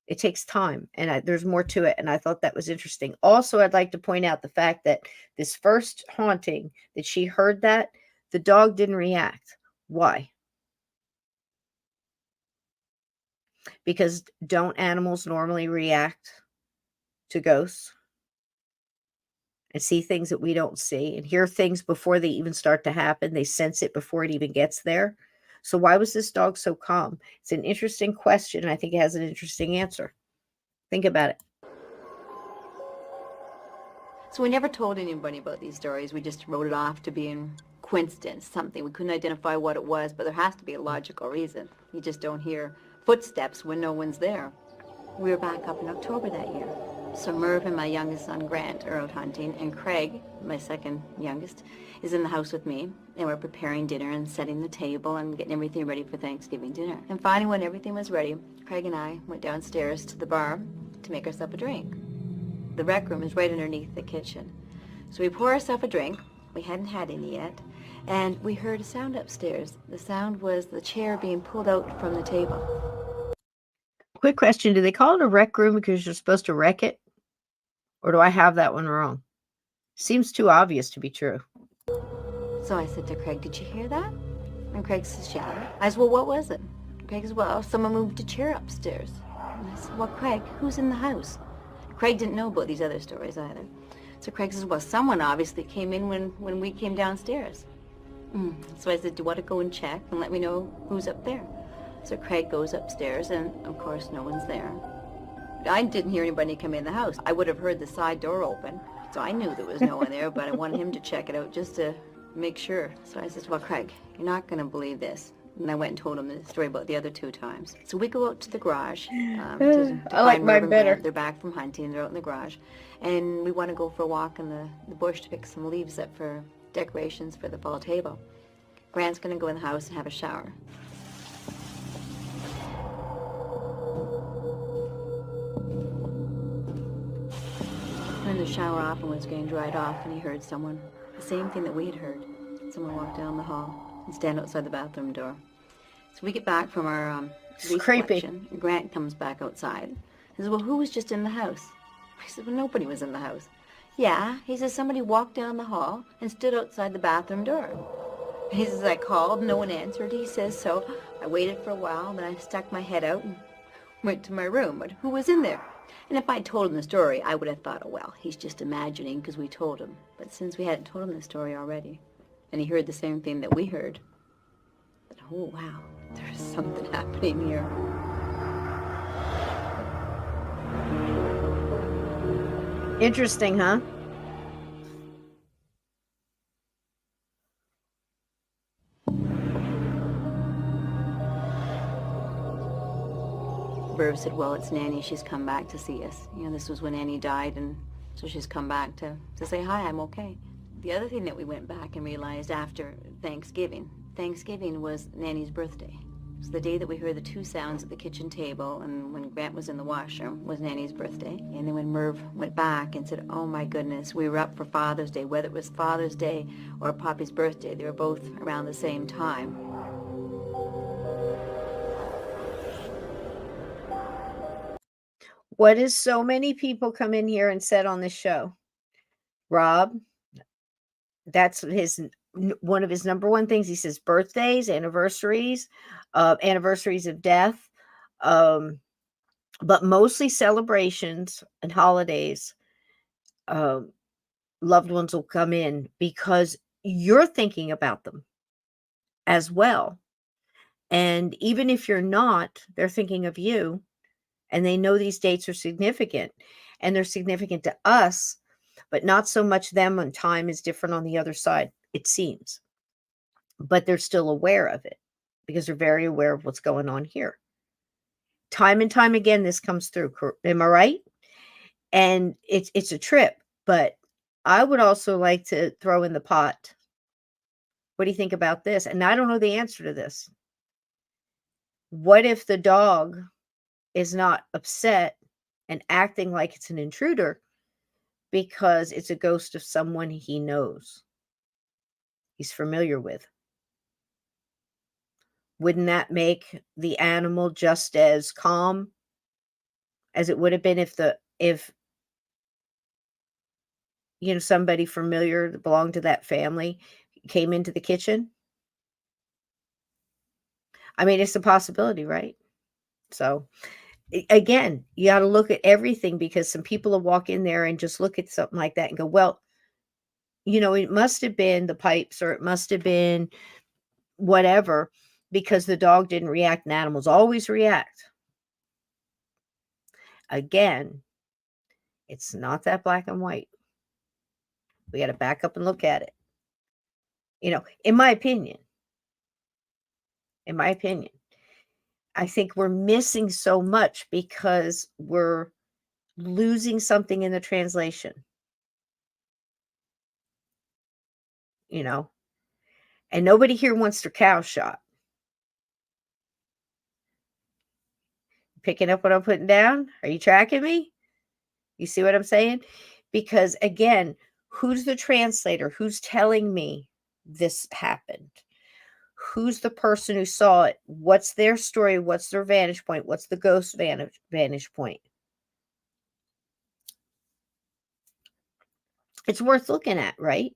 Speaker 1: It takes time, and there's more to it, and I thought that was interesting. Also, I'd like to point out the fact that this first haunting that she heard that, the dog didn't react. Why? Because don't animals normally react to ghosts and see things that we don't see and hear things before they even start to happen? They sense it before it even gets there. So why was this dog so calm? It's an interesting question, and I think it has an interesting answer. Think about it.
Speaker 2: So we never told anybody about these stories. We just wrote it off to being coincidence, something. We couldn't identify what it was, but there has to be a logical reason. You just don't hear footsteps when no one's there. We were back up in October that year. So Merv and my youngest son, Grant, are out hunting, and Craig, my second youngest, is in the house with me, and we're preparing dinner and setting the table and getting everything ready for Thanksgiving dinner. And finally, when everything was ready, Craig and I went downstairs to the bar to make ourselves a drink. The rec room is right underneath the kitchen. So we pour ourselves a drink. We hadn't had any yet, and we heard a sound upstairs. The sound was the chair being pulled out from the table.
Speaker 1: Quick question. Do they call it a rec room because you're supposed to wreck it? Or do I have that one wrong? Seems too obvious to be true.
Speaker 2: So I said to Craig, did you hear that? And Craig says, yeah. I said, well, what was it? Craig says, well, someone moved a chair upstairs. And I said, well, Craig, who's in the house? Craig didn't know about these other stories either. So Craig says, well, someone obviously came in when we came downstairs. So I said, do you want to go and check and let me know who's up there? So Craig goes upstairs, and of course no one's there. I didn't hear anybody come in the house. I would have heard the side door open, so I knew there was no one there, but I wanted him to check it out just to make sure. So I said, well, Craig, you're not going to believe this. And I went and told him the story about the other 2 times. So we go out to the garage. To
Speaker 1: I like mine better.
Speaker 2: They're back from hunting. They're out in the garage. And we want to go for a walk in the bush to pick some leaves up for decorations for the fall table. Grant's gonna go in the house and have a shower. Turned the shower off and was getting dried off, and he heard someone, the same thing that we had heard. Someone walk down the hall and stand outside the bathroom door. So we get back from our
Speaker 1: It's
Speaker 2: leaf
Speaker 1: creepy.
Speaker 2: collection, and Grant comes back outside. He says, well, who was just in the house? I said, well, nobody was in the house. Yeah, he says, somebody walked down the hall and stood outside the bathroom door. He says, I called, no one answered. He says, so I waited for a while, then I stuck my head out and went to my room. But who was in there? And if I told him the story, I would have thought, oh, well, he's just imagining because we told him. But since we hadn't told him the story already, and he heard the same thing that we heard, that, oh, wow, there's something happening here.
Speaker 1: Interesting, huh?
Speaker 2: Verve said, well, it's Nanny. She's come back to see us. You know, this was when Annie died, and so she's come back to say, hi, I'm okay. The other thing that we went back and realized after Thanksgiving was Nanny's birthday. So the day that we heard the two sounds at the kitchen table and when Grant was in the washroom was Nanny's birthday. And then when Merv went back and said, oh my goodness, we were up for Father's Day, whether it was Father's Day or Poppy's birthday, they were both around the same time.
Speaker 1: What is so many people come in here and said on this show? Rob, that's one of his number one things. He says birthdays, anniversaries, anniversaries of death, but mostly celebrations and holidays. Loved ones will come in because you're thinking about them as well. And even if you're not, they're thinking of you. And they know these dates are significant, and they're significant to us, but not so much them, and time is different on the other side, it seems. But they're still aware of it because they're very aware of what's going on here. Time and time again, this comes through. Am I right? And it's a trip, but I would also like to throw in the pot. What do you think about this? And I don't know the answer to this. What if the dog is not upset and acting like it's an intruder because it's a ghost of someone he knows, he's familiar with? Wouldn't that make the animal just as calm as it would have been if somebody familiar that belonged to that family came into the kitchen? I mean, it's a possibility, right? So again, you got to look at everything, because some people will walk in there and just look at something like that and go, well, it must have been the pipes, or it must have been whatever, because the dog didn't react, and animals always react. Again, it's not that black and white. We got to back up and look at it. In my opinion, I think we're missing so much because we're losing something in the translation. And nobody here wants their cow shot. Picking up what I'm putting down? Are you tracking me? You see what I'm saying? Because again, who's the translator? Who's telling me this happened? Who's the person who saw it? What's their story? What's their vantage point? What's the ghost vantage point? It's worth looking at, right?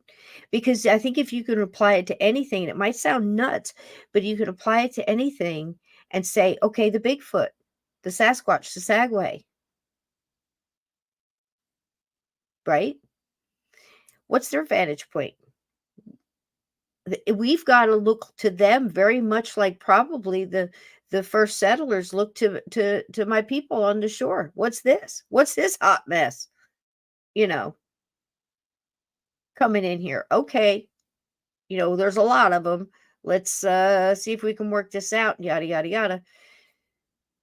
Speaker 1: Because I think if you can apply it to anything, and it might sound nuts, but you can apply it to anything and say, okay, the Bigfoot, the Sasquatch, the Sagway, right? What's their vantage point? We've got to look to them very much like probably the first settlers looked to my people on the shore. What's this? What's this hot mess? Coming in here. Okay. There's a lot of them. Let's see if we can work this out. Yada, yada, yada.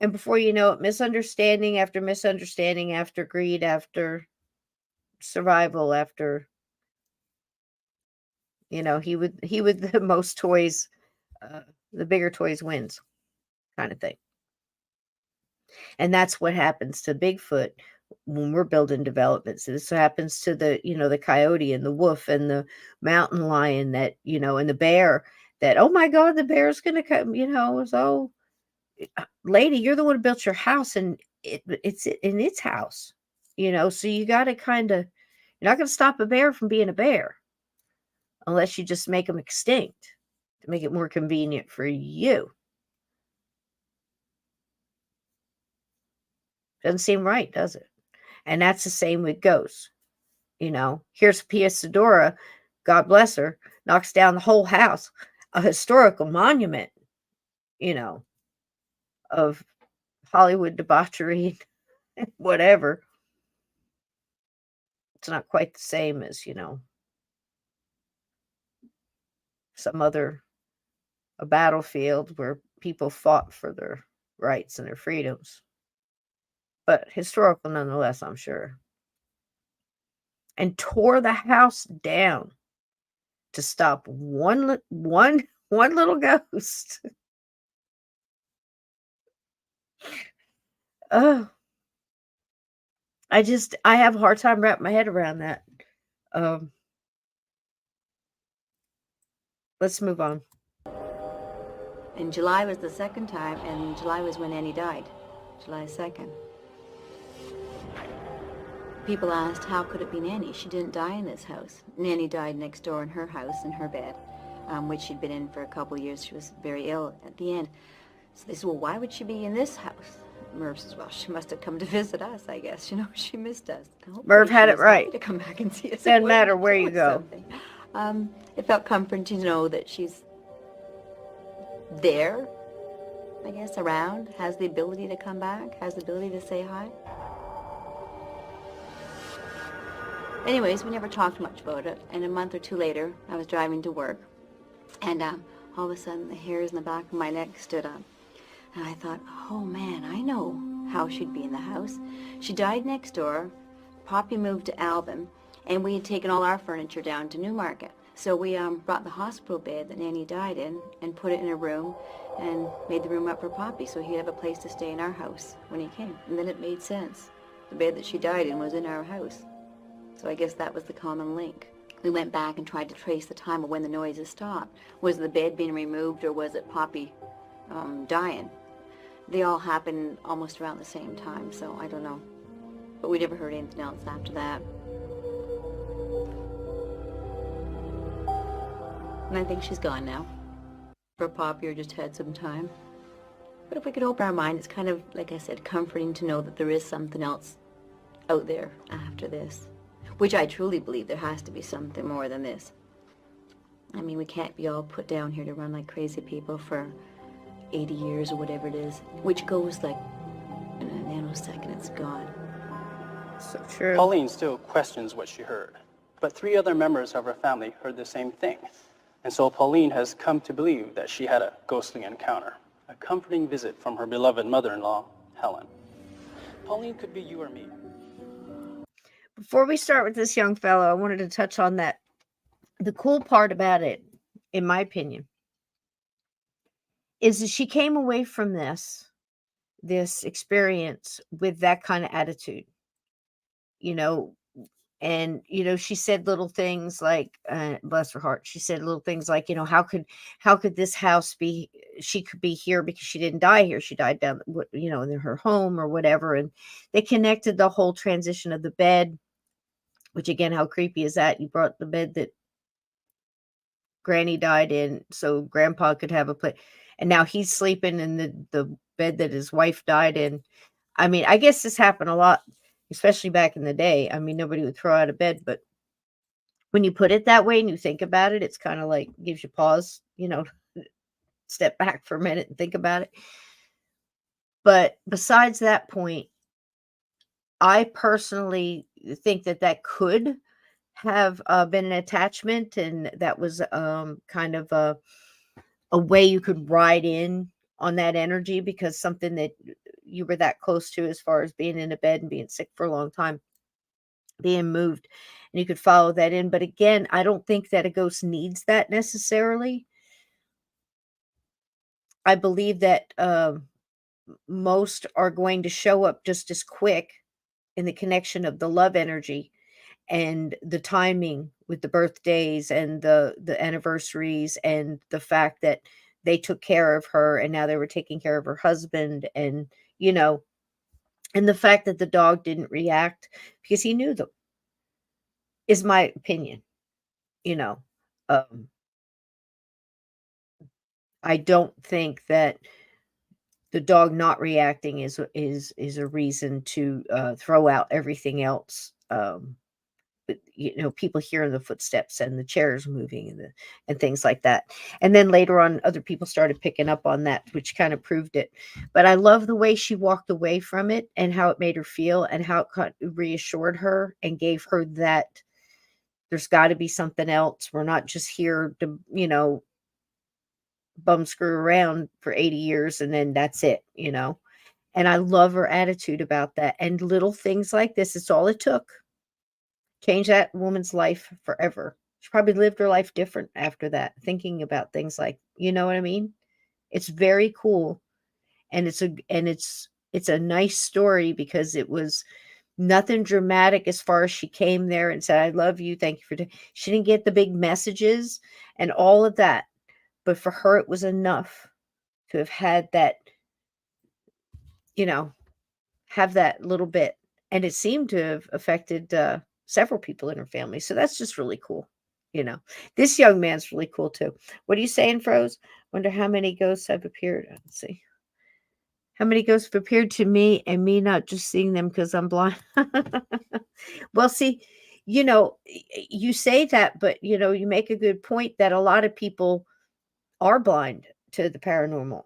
Speaker 1: And before you know it, misunderstanding after misunderstanding, after greed, after survival, after He would the most toys, the bigger toys wins kind of thing. And that's what happens to Bigfoot when we're building developments. This happens to the coyote and the wolf and the mountain lion and the bear that, oh my God, the bear's going to come, so lady, you're the one who built your house and it's in its house, so you got to you're not going to stop a bear from being a bear unless you just make them extinct to make it more convenient for you. Doesn't seem right, does it? And that's the same with ghosts. Here's Pia Sedora, God bless her, knocks down the whole house, a historical monument, of Hollywood debauchery, whatever. It's not quite the same as, some other a battlefield where people fought for their rights and their freedoms. But historical nonetheless, I'm sure. And tore the house down to stop one little ghost. Oh, I have a hard time wrapping my head around that. Let's move on.
Speaker 2: And July was the second time, and July was when Annie died, July 2nd. People asked, how could it be Nanny? She didn't die in this house. Nanny died next door in her house, in her bed, which she'd been in for a couple of years. She was very ill at the end. So they said, well, why would she be in this house? Merv says, well, she must have come to visit us, I guess. She missed us.
Speaker 1: Merv had it right.
Speaker 2: To come back and see us.
Speaker 1: Doesn't matter where you go.
Speaker 2: It felt comforting to know that she's there, I guess, around, has the ability to come back, has the ability to say hi. Anyways, we never talked much about it, and a month or two later, I was driving to work, and all of a sudden, the hairs in the back of my neck stood up, and I thought, oh man, I know how she'd be in the house. She died next door, Poppy moved to Alvin, and we had taken all our furniture down to Newmarket. So we brought the hospital bed that Nanny died in and put it in a room and made the room up for Poppy so he'd have a place to stay in our house when he came. And then it made sense. The bed that she died in was in our house. So I guess that was the common link. We went back and tried to trace the time of when the noises stopped. Was the bed being removed or was it Poppy dying? They all happened almost around the same time, so I don't know. But we never heard anything else after that. And I think she's gone now. For Poppy, or just had some time. But if we could open our mind, it's kind of, like I said, comforting to know that there is something else out there after this. Which I truly believe there has to be something more than this. I mean, we can't be all put down here to run like crazy people for 80 years or whatever it is. Which goes like in a nanosecond, it's gone.
Speaker 1: So true.
Speaker 3: Pauline still questions what she heard, but 3 other members of her family heard the same thing. And so Pauline has come to believe that she had a ghostly encounter, a comforting visit from her beloved mother-in-law, Helen. Pauline could be you or me.
Speaker 1: Before we start with this young fellow, I wanted to touch on that. The cool part about it, in my opinion, is that she came away from this experience with that kind of attitude, and she said little things like, bless her heart, she said little things like, how could this house be, she could be here because she didn't die here, she died down, in her home or whatever. And they connected the whole transition of the bed, which again, how creepy is that? You brought the bed that Granny died in so Grandpa could have a place, and now he's sleeping in the bed that his wife died in. I mean, I guess this happened a lot, especially back in the day. I mean, nobody would throw out of bed, but when you put it that way and you think about it, it's kind of like gives you pause, step back for a minute and think about it. But besides that point, I personally think that could have been an attachment, and that was kind of a way you could ride in on that energy, because something that you were that close to as far as being in a bed and being sick for a long time. being moved, and you could follow that in. But again, I don't think that a ghost needs that necessarily. I believe that most are going to show up just as quick in the connection of the love energy and the timing with the birthdays and the anniversaries and the fact that they took care of her and now they were taking care of her husband, and you know, and the fact that the dog didn't react because he knew them, is my opinion, you know. um I don't think that the dog not reacting is a reason to throw out everything else. But, you know, people hearing the footsteps and the chairs moving and things like that. And then later on, other people started picking up on that, which kind of proved it. But I love the way she walked away from it and how it made her feel and how it reassured her and gave her that there's got to be something else. We're not just here to, you know, bum screw around for 80 years and then that's it, you know. And I love her attitude about that. And little things like this, it's all it took. Change that woman's life forever. She probably lived her life different after that, thinking about things like, you know what I mean? It's very cool. And it's a nice story because it was nothing dramatic as far as she came there and said, I love you. Thank you for she didn't get the big messages and all of that. But for her, it was enough to have had that, you know, have that little bit. And it seemed to have affected several people in her family. So that's just really cool. You know, this young man's really cool too. What are you saying, Froze? Wonder how many ghosts have appeared. Let's see. How many ghosts have appeared to me and me not just seeing them because I'm blind? Well, see, you know, you say that, but, you know, you make a good point that a lot of people are blind to the paranormal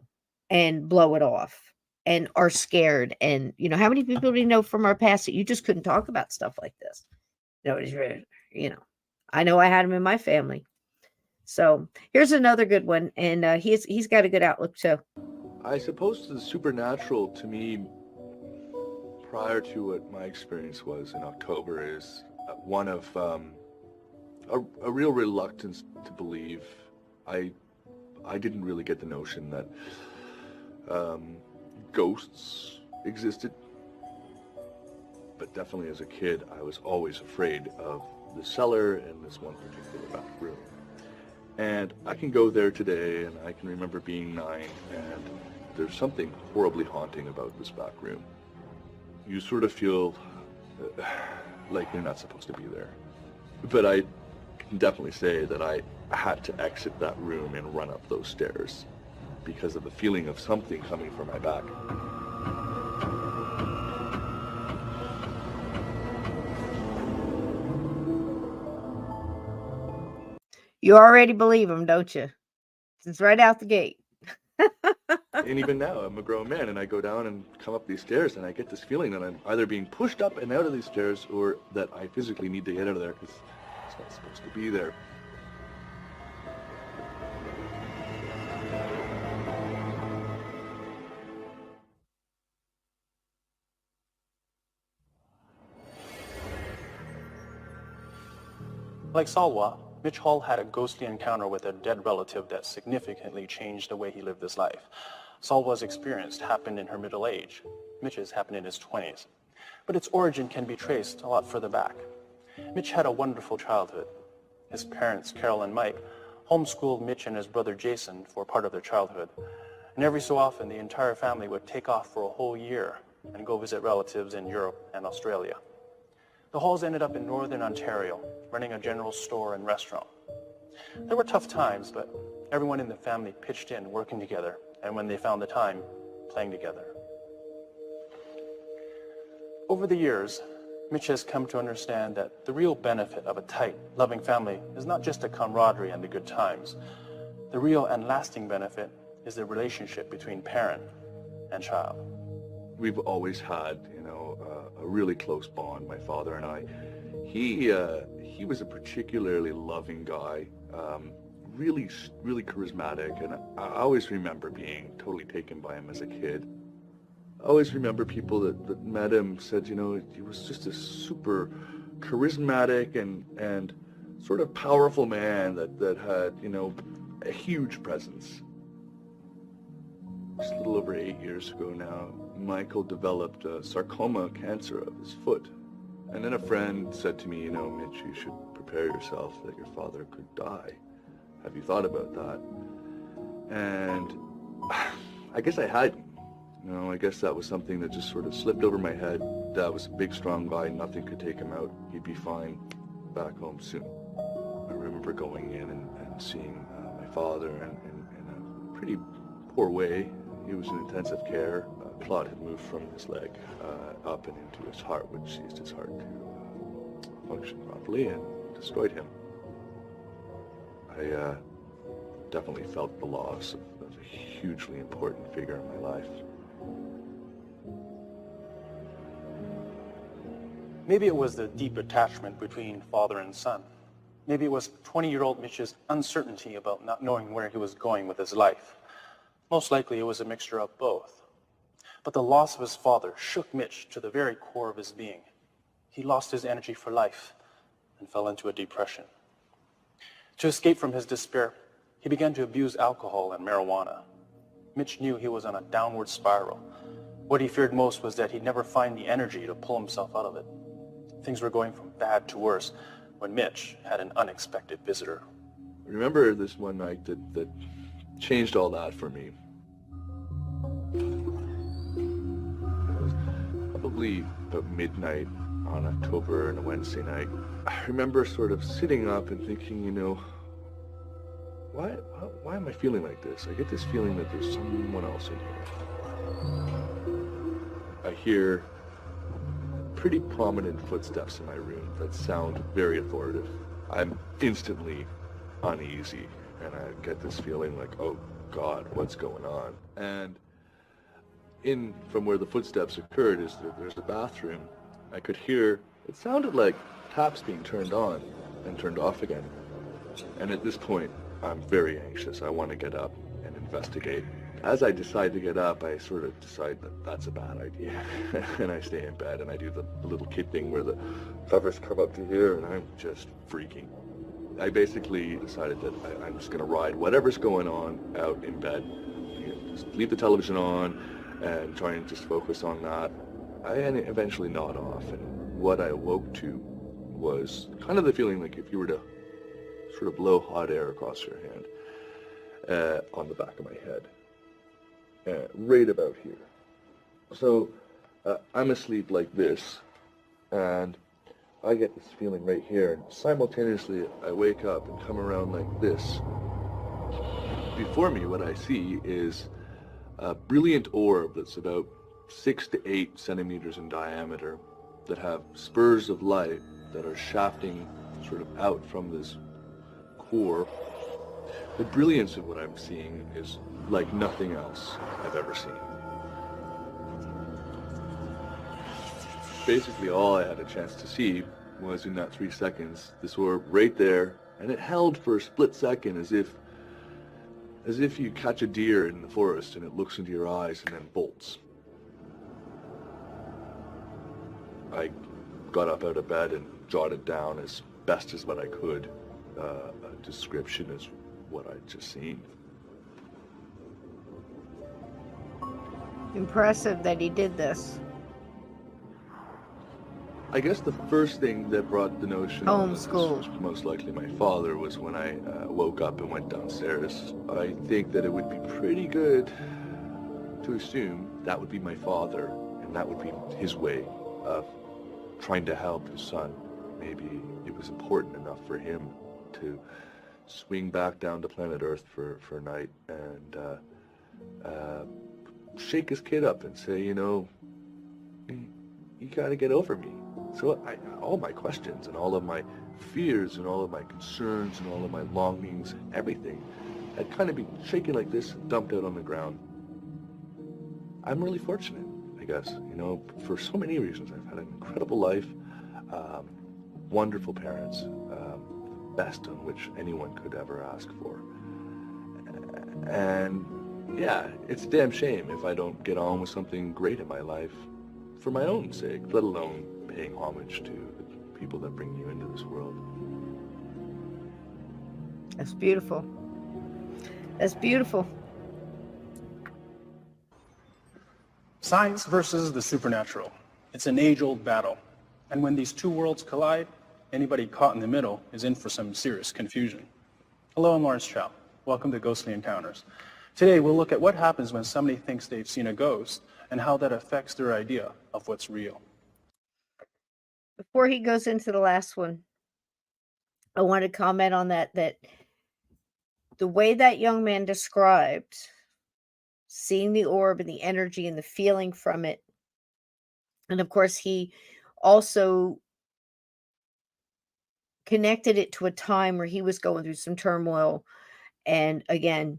Speaker 1: and blow it off and are scared. And, you know, how many people do you know from our past that you just couldn't talk about stuff like this? Nobody's ready, you know. I know I had him in my family. So here's another good one, and he's got a good outlook too.
Speaker 4: I suppose the supernatural to me, prior to what my experience was in October, is one of a real reluctance to believe. I didn't really get the notion that ghosts existed, but definitely as a kid, I was always afraid of the cellar and this one particular back room. And I can go there today, and I can remember being 9, and there's something horribly haunting about this back room. You sort of feel like you're not supposed to be there. But I can definitely say that I had to exit that room and run up those stairs because of the feeling of something coming from my back.
Speaker 1: You already believe him, don't you? It's right out the gate.
Speaker 4: And even now, I'm a grown man, and I go down and come up these stairs, and I get this feeling that I'm either being pushed up and out of these stairs, or that I physically need to get out of there because it's not supposed to be there.
Speaker 3: Like Salwa, Mitch Hall had a ghostly encounter with a dead relative that significantly changed the way he lived his life. Salwa's experience happened in her middle age. Mitch's happened in his 20s. But its origin can be traced a lot further back. Mitch had a wonderful childhood. His parents, Carol and Mike, homeschooled Mitch and his brother Jason for part of their childhood. And every so often, the entire family would take off for a whole year and go visit relatives in Europe and Australia. The Halls ended up in Northern Ontario, running a general store and restaurant. There were tough times, but everyone in the family pitched in, working together, and when they found the time, playing together. Over the years, Mitch has come to understand that the real benefit of a tight, loving family is not just the camaraderie and the good times. The real and lasting benefit is the relationship between parent and child.
Speaker 4: We've always had, a really close bond, my father and I. He was a particularly loving guy, really charismatic, and I always remember being totally taken by him as a kid. I always remember people that met him said, he was just a super charismatic and sort of powerful man that had, you know, a huge presence. Just a little over 8 years ago now, Michael developed a sarcoma cancer of his foot. And then a friend said to me, you know, Mitch, you should prepare yourself that your father could die. Have you thought about that? And I guess I hadn't. You know, I guess that was something that just sort of slipped over my head. Dad was a big, strong guy. Nothing could take him out. He'd be fine back home soon. I remember going in and seeing my father in a pretty poor way. He was in intensive care. A clot had moved from his leg up and into his heart, which seized his heart to function properly and destroyed him. I definitely felt the loss of a hugely important figure in my life.
Speaker 3: Maybe it was the deep attachment between father and son. Maybe it was 20-year-old Mitch's uncertainty about not knowing where he was going with his life. Most likely it was a mixture of both. But the loss of his father shook Mitch to the very core of his being. He lost his energy for life and fell into a depression. To escape from his despair, he began to abuse alcohol and marijuana. Mitch knew he was on a downward spiral. What he feared most was that he'd never find the energy to pull himself out of it. Things were going from bad to worse when Mitch had an unexpected visitor.
Speaker 4: I remember this one night that changed all that for me. It was probably about midnight on October and a Wednesday night. I remember sort of sitting up and thinking, you know, why am I feeling like this? I get this feeling that there's someone else in here. I hear pretty prominent footsteps in my room that sound very authoritative. I'm instantly uneasy, and I get this feeling like, oh God, what's going on? And in from where the footsteps occurred is there's a bathroom. I could hear, it sounded like taps being turned on and turned off again. And at this point, I'm very anxious. I want to get up and investigate. As I decide to get up, I sort of decide that that's a bad idea. And I stay in bed and I do the little kid thing where the covers come up to here and I'm just freaking. I basically decided that I'm just going to ride whatever's going on out in bed. You know, just leave the television on and try and just focus on that. I eventually nod off, and what I awoke to was kind of the feeling like if you were to sort of blow hot air across your hand on the back of my head, right about here. So I'm asleep like this, and I get this feeling right here, and simultaneously I wake up and come around like this. Before me, what I see is a brilliant orb that's about 6 to 8 centimeters in diameter that have spurs of light that are shafting sort of out from this core. The brilliance of what I'm seeing is like nothing else I've ever seen. Basically all I had a chance to see was in that 3 seconds, this orb right there, and it held for a split second as if you catch a deer in the forest and it looks into your eyes and then bolts. I got up out of bed and jotted down as best as what I could a description as what I'd just seen.
Speaker 1: Impressive that he did this.
Speaker 4: I guess the first thing that brought the notion that this
Speaker 1: Homeschool.
Speaker 4: was most likely my father was when I woke up and went downstairs. I think that it would be pretty good to assume that would be my father, and that would be his way of trying to help his son. Maybe it was important enough for him to swing back down to planet Earth for a night and shake his kid up and say, you know, you gotta get over me. So all my questions and all of my fears and all of my concerns and all of my longings, everything had kind of been shaken like this and dumped out on the ground. I'm really fortunate, I guess, you know, for so many reasons. I've had an incredible life, wonderful parents, best on which anyone could ever ask for. And yeah, it's a damn shame if I don't get on with something great in my life for my own sake, let alone paying homage to the people that bring you into this world.
Speaker 1: That's beautiful. That's beautiful.
Speaker 3: Science versus the supernatural. It's an age-old battle. And when these two worlds collide, anybody caught in the middle is in for some serious confusion. Hello, I'm Lawrence Chow. Welcome to Ghostly Encounters. Today, we'll look at what happens when somebody thinks they've seen a ghost and how that affects their idea of what's real.
Speaker 1: Before he goes into the last one, I want to comment on that the way that young man described seeing the orb and the energy and the feeling from it. And of course, he also connected it to a time where he was going through some turmoil. And again,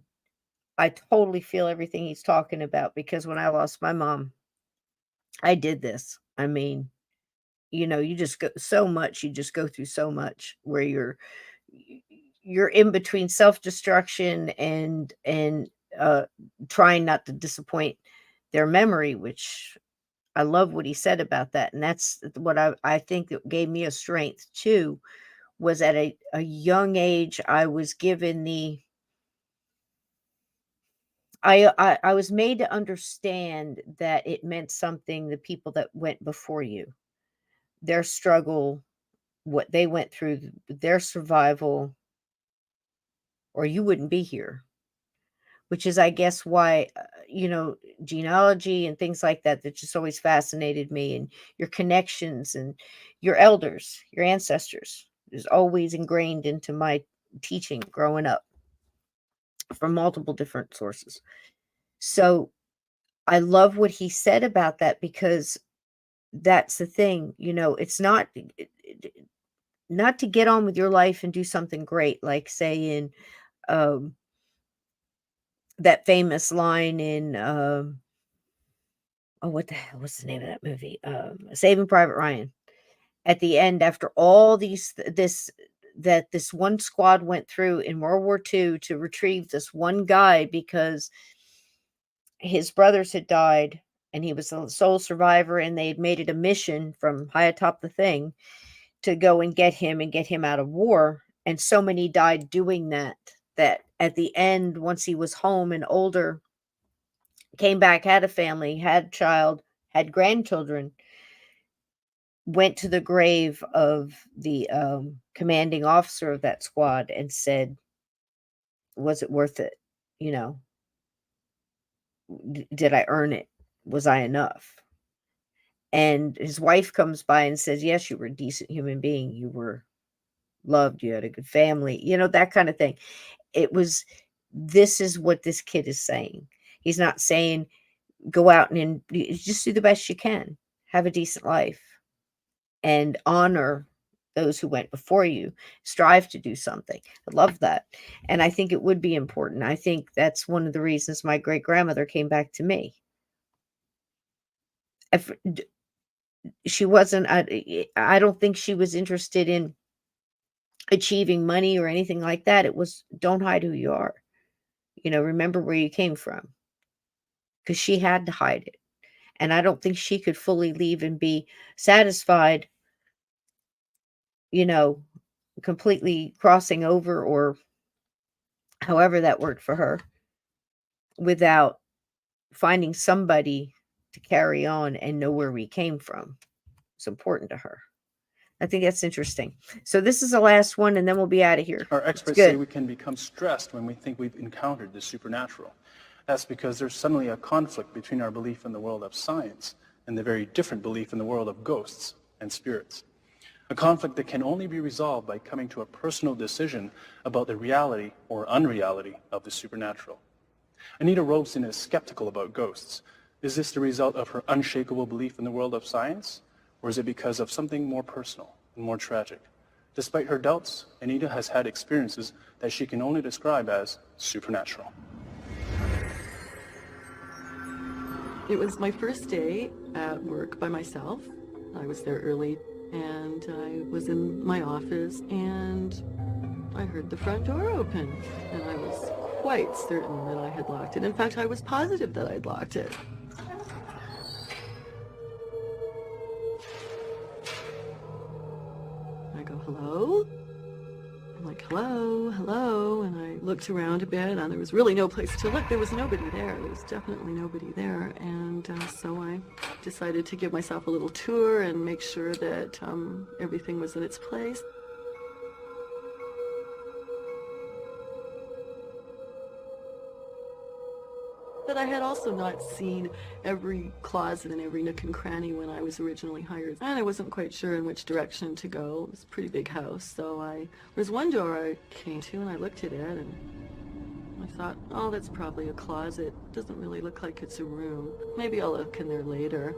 Speaker 1: I totally feel everything he's talking about, because when I lost my mom, I did this. I mean, you just go so much, you just go through so much where you're in between self-destruction and trying not to disappoint their memory, which I love what he said about that. And that's what I think that gave me a strength too, was at a young age, I was given I was made to understand that it meant something, the people that went before you, their struggle, what they went through, their survival, or you wouldn't be here. Which is, I guess, why, genealogy and things like that just always fascinated me, and your connections and your elders, your ancestors is always ingrained into my teaching growing up from multiple different sources. So I love what he said about that, because that's the thing, it's not to get on with your life and do something great, like say in that famous line in what the hell was the name of that movie? Saving Private Ryan. At the end, after all this one squad went through in World War II to retrieve this one guy because his brothers had died and he was the sole survivor, and they had made it a mission from high atop the thing to go and get him out of war. And so many died doing that at the end, once he was home and older, came back, had a family, had a child, had grandchildren, went to the grave of the commanding officer of that squad and said, was it worth it? Did I earn it? Was I enough? And his wife comes by and says, yes, you were a decent human being. You were loved. You had a good family, that kind of thing. This is what this kid is saying. He's not saying go out and just do the best you can, have a decent life, and honor those who went before you, strive to do something. I love that. And I think it would be important. I think that's one of the reasons my great grandmother came back to me. She wasn't, I don't think she was interested in achieving money or anything like that. It was, don't hide who you are. Remember where you came from, because she had to hide it. And I don't think she could fully leave and be satisfied, completely crossing over, or however that worked for her, without finding somebody to carry on and know where we came from. It's important to her. I think that's interesting. So this is the last one, and then we'll be out of here.
Speaker 3: Our experts say we can become stressed when we think we've encountered the supernatural. That's because there's suddenly a conflict between our belief in the world of science and the very different belief in the world of ghosts and spirits. A conflict that can only be resolved by coming to a personal decision about the reality or unreality of the supernatural. Anita Robeson is skeptical about ghosts. Is this the result of her unshakable belief in the world of science? Or is it because of something more personal and more tragic? Despite her doubts, Anita has had experiences that she can only describe as supernatural.
Speaker 5: It was my first day at work by myself. I was there early, and I was in my office, and I heard the front door open, and I was quite certain that I had locked it. In fact, I was positive that I'd locked it. hello? I'm like, hello, hello, and I looked around a bit, and there was really no place to look. There was nobody there. There was definitely nobody there, and so I decided to give myself a little tour and make sure that everything was in its place. But I had also not seen every closet and every nook and cranny when I was originally hired. And I wasn't quite sure in which direction to go. It was a pretty big house, so there was one door I came to and I looked at it and I thought, oh, that's probably a closet. Doesn't really look like it's a room. Maybe I'll look in there later.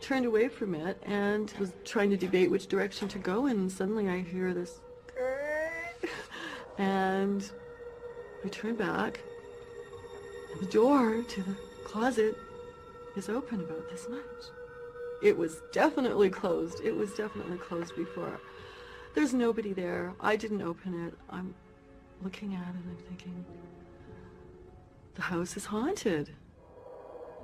Speaker 5: Turned away from it and was trying to debate which direction to go, and suddenly I hear this and I turn back. The door to the closet is open about this much. It was definitely closed. It was definitely closed before. There's nobody there. I didn't open it. I'm looking at it and I'm thinking, the house is haunted.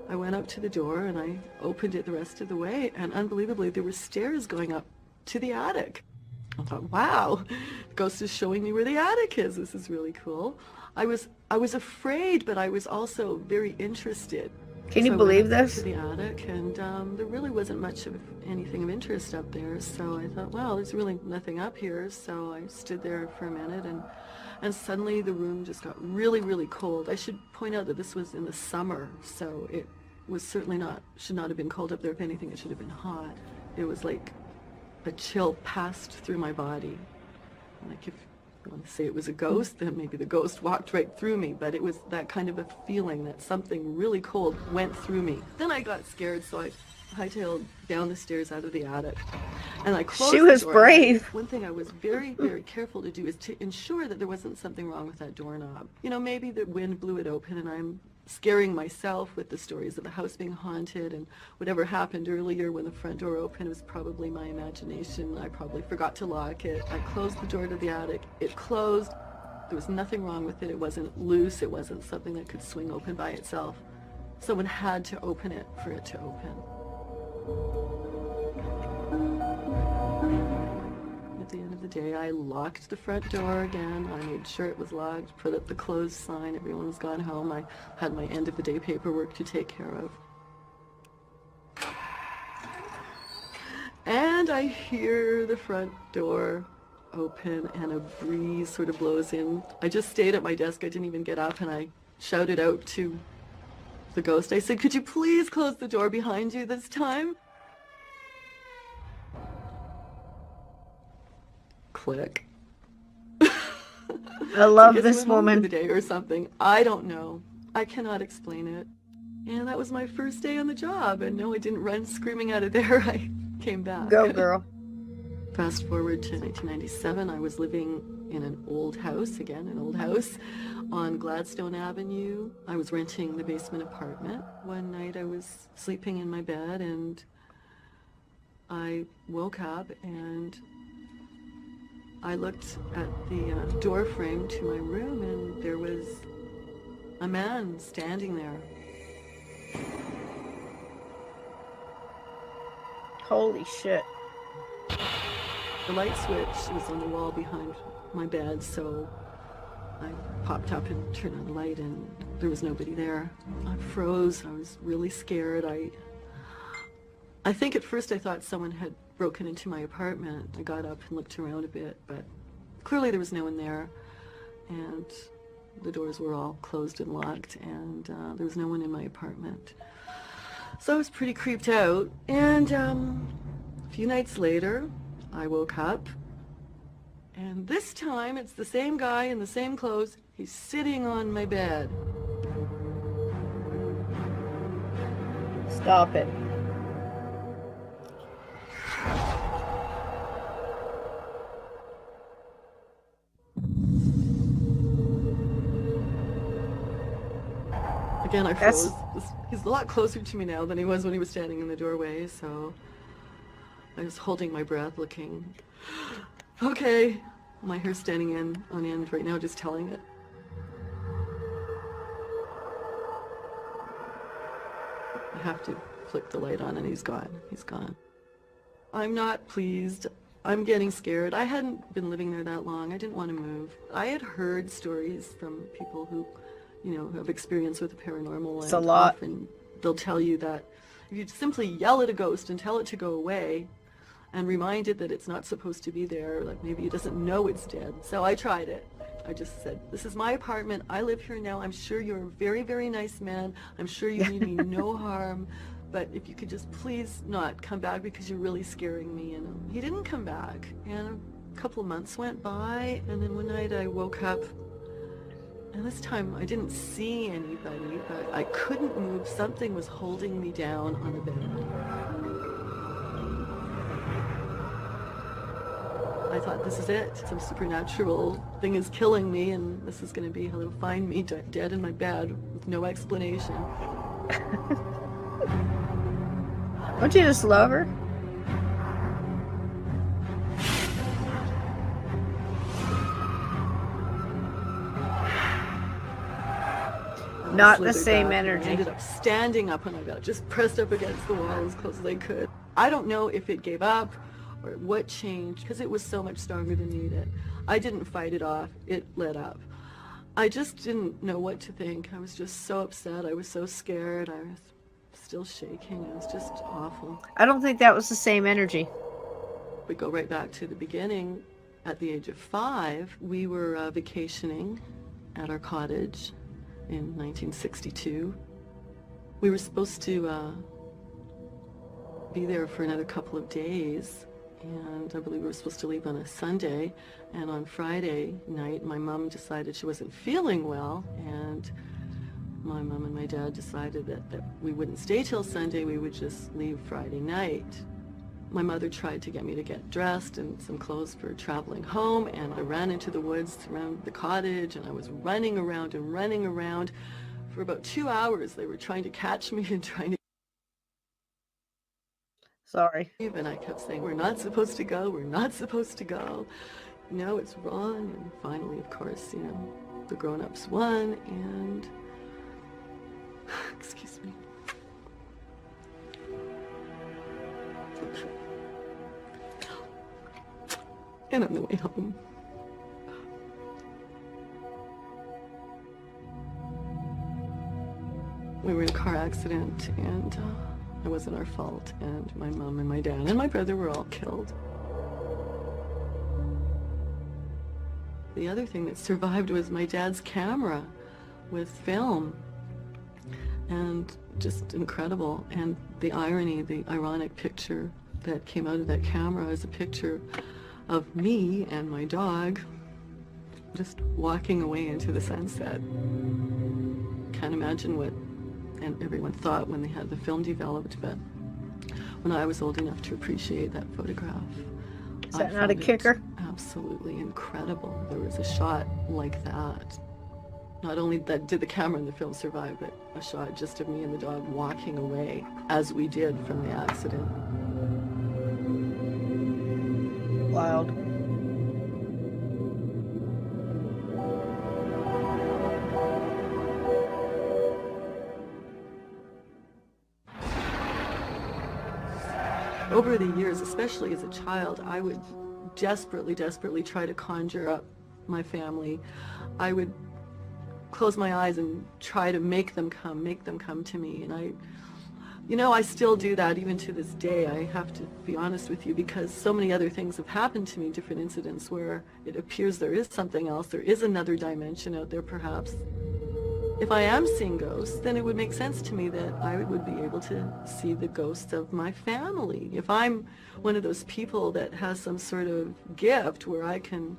Speaker 5: I went up to the door and I opened it the rest of the way, and unbelievably there were stairs going up to the attic. I thought, wow, the ghost is showing me where the attic is. This is really cool. I was afraid, but I was also very interested.
Speaker 1: Can you
Speaker 5: So I
Speaker 1: believe
Speaker 5: went up
Speaker 1: this?
Speaker 5: to the attic, and there really wasn't much of anything of interest up there. So I thought, well, there's really nothing up here. So I stood there for a minute, and suddenly the room just got really, really cold. I should point out that this was in the summer, so it was certainly should not have been cold up there. If anything, it should have been hot. It was like a chill passed through my body. Like if you want to say it was a ghost, then maybe the ghost walked right through me, but it was that kind of a feeling that something really cold went through me. Then I got scared, so I hightailed down the stairs out of the attic, and I closed
Speaker 1: She
Speaker 5: the
Speaker 1: was
Speaker 5: door.
Speaker 1: brave.
Speaker 5: One thing I was very, very careful to do is to ensure that there wasn't something wrong with that doorknob. You know, maybe the wind blew it open and I'm scaring myself with the stories of the house being haunted, and whatever happened earlier when the front door opened was probably my imagination. I probably forgot to lock it. I closed the door to the attic. It closed. There was nothing wrong with it. It wasn't loose. It wasn't something that could swing open by itself. Someone had to open it for it to open. At the end of the day, I locked the front door again. I made sure it was locked, put up the closed sign. Everyone was gone home. I had my end of the day paperwork to take care of. And I hear the front door open and a breeze sort of blows in. I just stayed at my desk. I didn't even get up, and I shouted out to the ghost. I said, could you please close the door behind you this time? Click.
Speaker 1: I love
Speaker 5: guess
Speaker 1: this
Speaker 5: went home for
Speaker 1: woman.
Speaker 5: the day or something. I don't know. I cannot explain it. And that was my first day on the job. And no, I didn't run screaming out of there. I came back.
Speaker 1: Go, girl.
Speaker 5: Fast forward to 1997, I was living in an old house, again, an old house, on Gladstone Avenue. I was renting the basement apartment. One night I was sleeping in my bed and I woke up and I looked at the door frame to my room and there was a man standing there.
Speaker 1: Holy shit.
Speaker 5: The light switch was on the wall behind my bed, so I popped up and turned on the light and there was nobody there. I froze. I was really scared. I think at first I thought someone had broken into my apartment. I got up and looked around a bit, but clearly there was no one there, and the doors were all closed and locked, and there was no one in my apartment. So I was pretty creeped out, and a few nights later I woke up, and this time it's the same guy in the same clothes. He's sitting on my bed.
Speaker 1: Stop it.
Speaker 5: Again, I
Speaker 1: That's-
Speaker 5: froze. He's a lot closer to me now than he was when he was standing in the doorway, so I was holding my breath, looking. Okay, my hair's standing on end right now, just telling it. I have to flick the light on and he's gone. He's gone. I'm not pleased. I'm getting scared. I hadn't been living there that long. I didn't want to move. I had heard stories from people who, who have experience with the paranormal.
Speaker 1: It's a
Speaker 5: and
Speaker 1: lot.
Speaker 5: Often they'll tell you that if you simply yell at a ghost and tell it to go away and remind it that it's not supposed to be there, like maybe it doesn't know it's dead. So I tried it. I just said, this is my apartment. I live here now. I'm sure you're a very, very nice man. I'm sure you mean me no harm. But if you could just please not come back because you're really scaring me. And he didn't come back. And a couple of months went by, and then one night I woke up, and this time I didn't see anybody, but I couldn't move. Something was holding me down on the bed. I thought, this is it. Some supernatural thing is killing me, and this is going to be how they'll find me dead in my bed with no explanation.
Speaker 1: Don't you just love her? Not the
Speaker 5: Slithered
Speaker 1: same
Speaker 5: back, and I
Speaker 1: energy.
Speaker 5: ended up standing up on my bed, just pressed up against the wall as close as I could. I don't know if it gave up or what changed, because it was so much stronger than me that I didn't fight it off. It let up. I just didn't know what to think. I was just so upset. I was so scared. I was still shaking. It was just awful.
Speaker 1: I don't think that was the same energy.
Speaker 5: We go right back to the beginning. At the age of 5, we were vacationing at our cottage in 1962. We were supposed to be there for another couple of days, and I believe we were supposed to leave on a Sunday. And on Friday night, my mom decided she wasn't feeling well, and my mom and my dad decided that we wouldn't stay till Sunday, we would just leave Friday night. My mother tried to get me to get dressed and some clothes for traveling home, and I ran into the woods around the cottage, and I was running around and running around. For about 2 hours, they were trying to catch me and trying to
Speaker 1: Sorry.
Speaker 5: leave, and I kept saying, we're not supposed to go, we're not supposed to go. No, it's wrong. And finally, of course, the grown-ups won, and excuse me. And on the way home, we were in a car accident, and it wasn't our fault, and my mom and my dad and my brother were all killed. The other thing that survived was my dad's camera with film, and just incredible. And the irony, the ironic picture that came out of that camera is a picture of me and my dog just walking away into the sunset. Can't imagine what and everyone thought when they had the film developed, but when I was old enough to appreciate that photograph,
Speaker 1: Is that
Speaker 5: I
Speaker 1: not a
Speaker 5: found it
Speaker 1: kicker?
Speaker 5: absolutely incredible. There was a shot like that. Not only that did the camera and the film survive, but a shot just of me and the dog walking away, as we did from the accident.
Speaker 1: Wild.
Speaker 5: Over the years, especially as a child, I would desperately, desperately try to conjure up my family. I would close my eyes and try to make them come to me. And I still do that even to this day. I have to be honest with you, because so many other things have happened to me, different incidents where it appears there is something else, there is another dimension out there perhaps. If I am seeing ghosts, then it would make sense to me that I would be able to see the ghosts of my family. If I'm one of those people that has some sort of gift where I can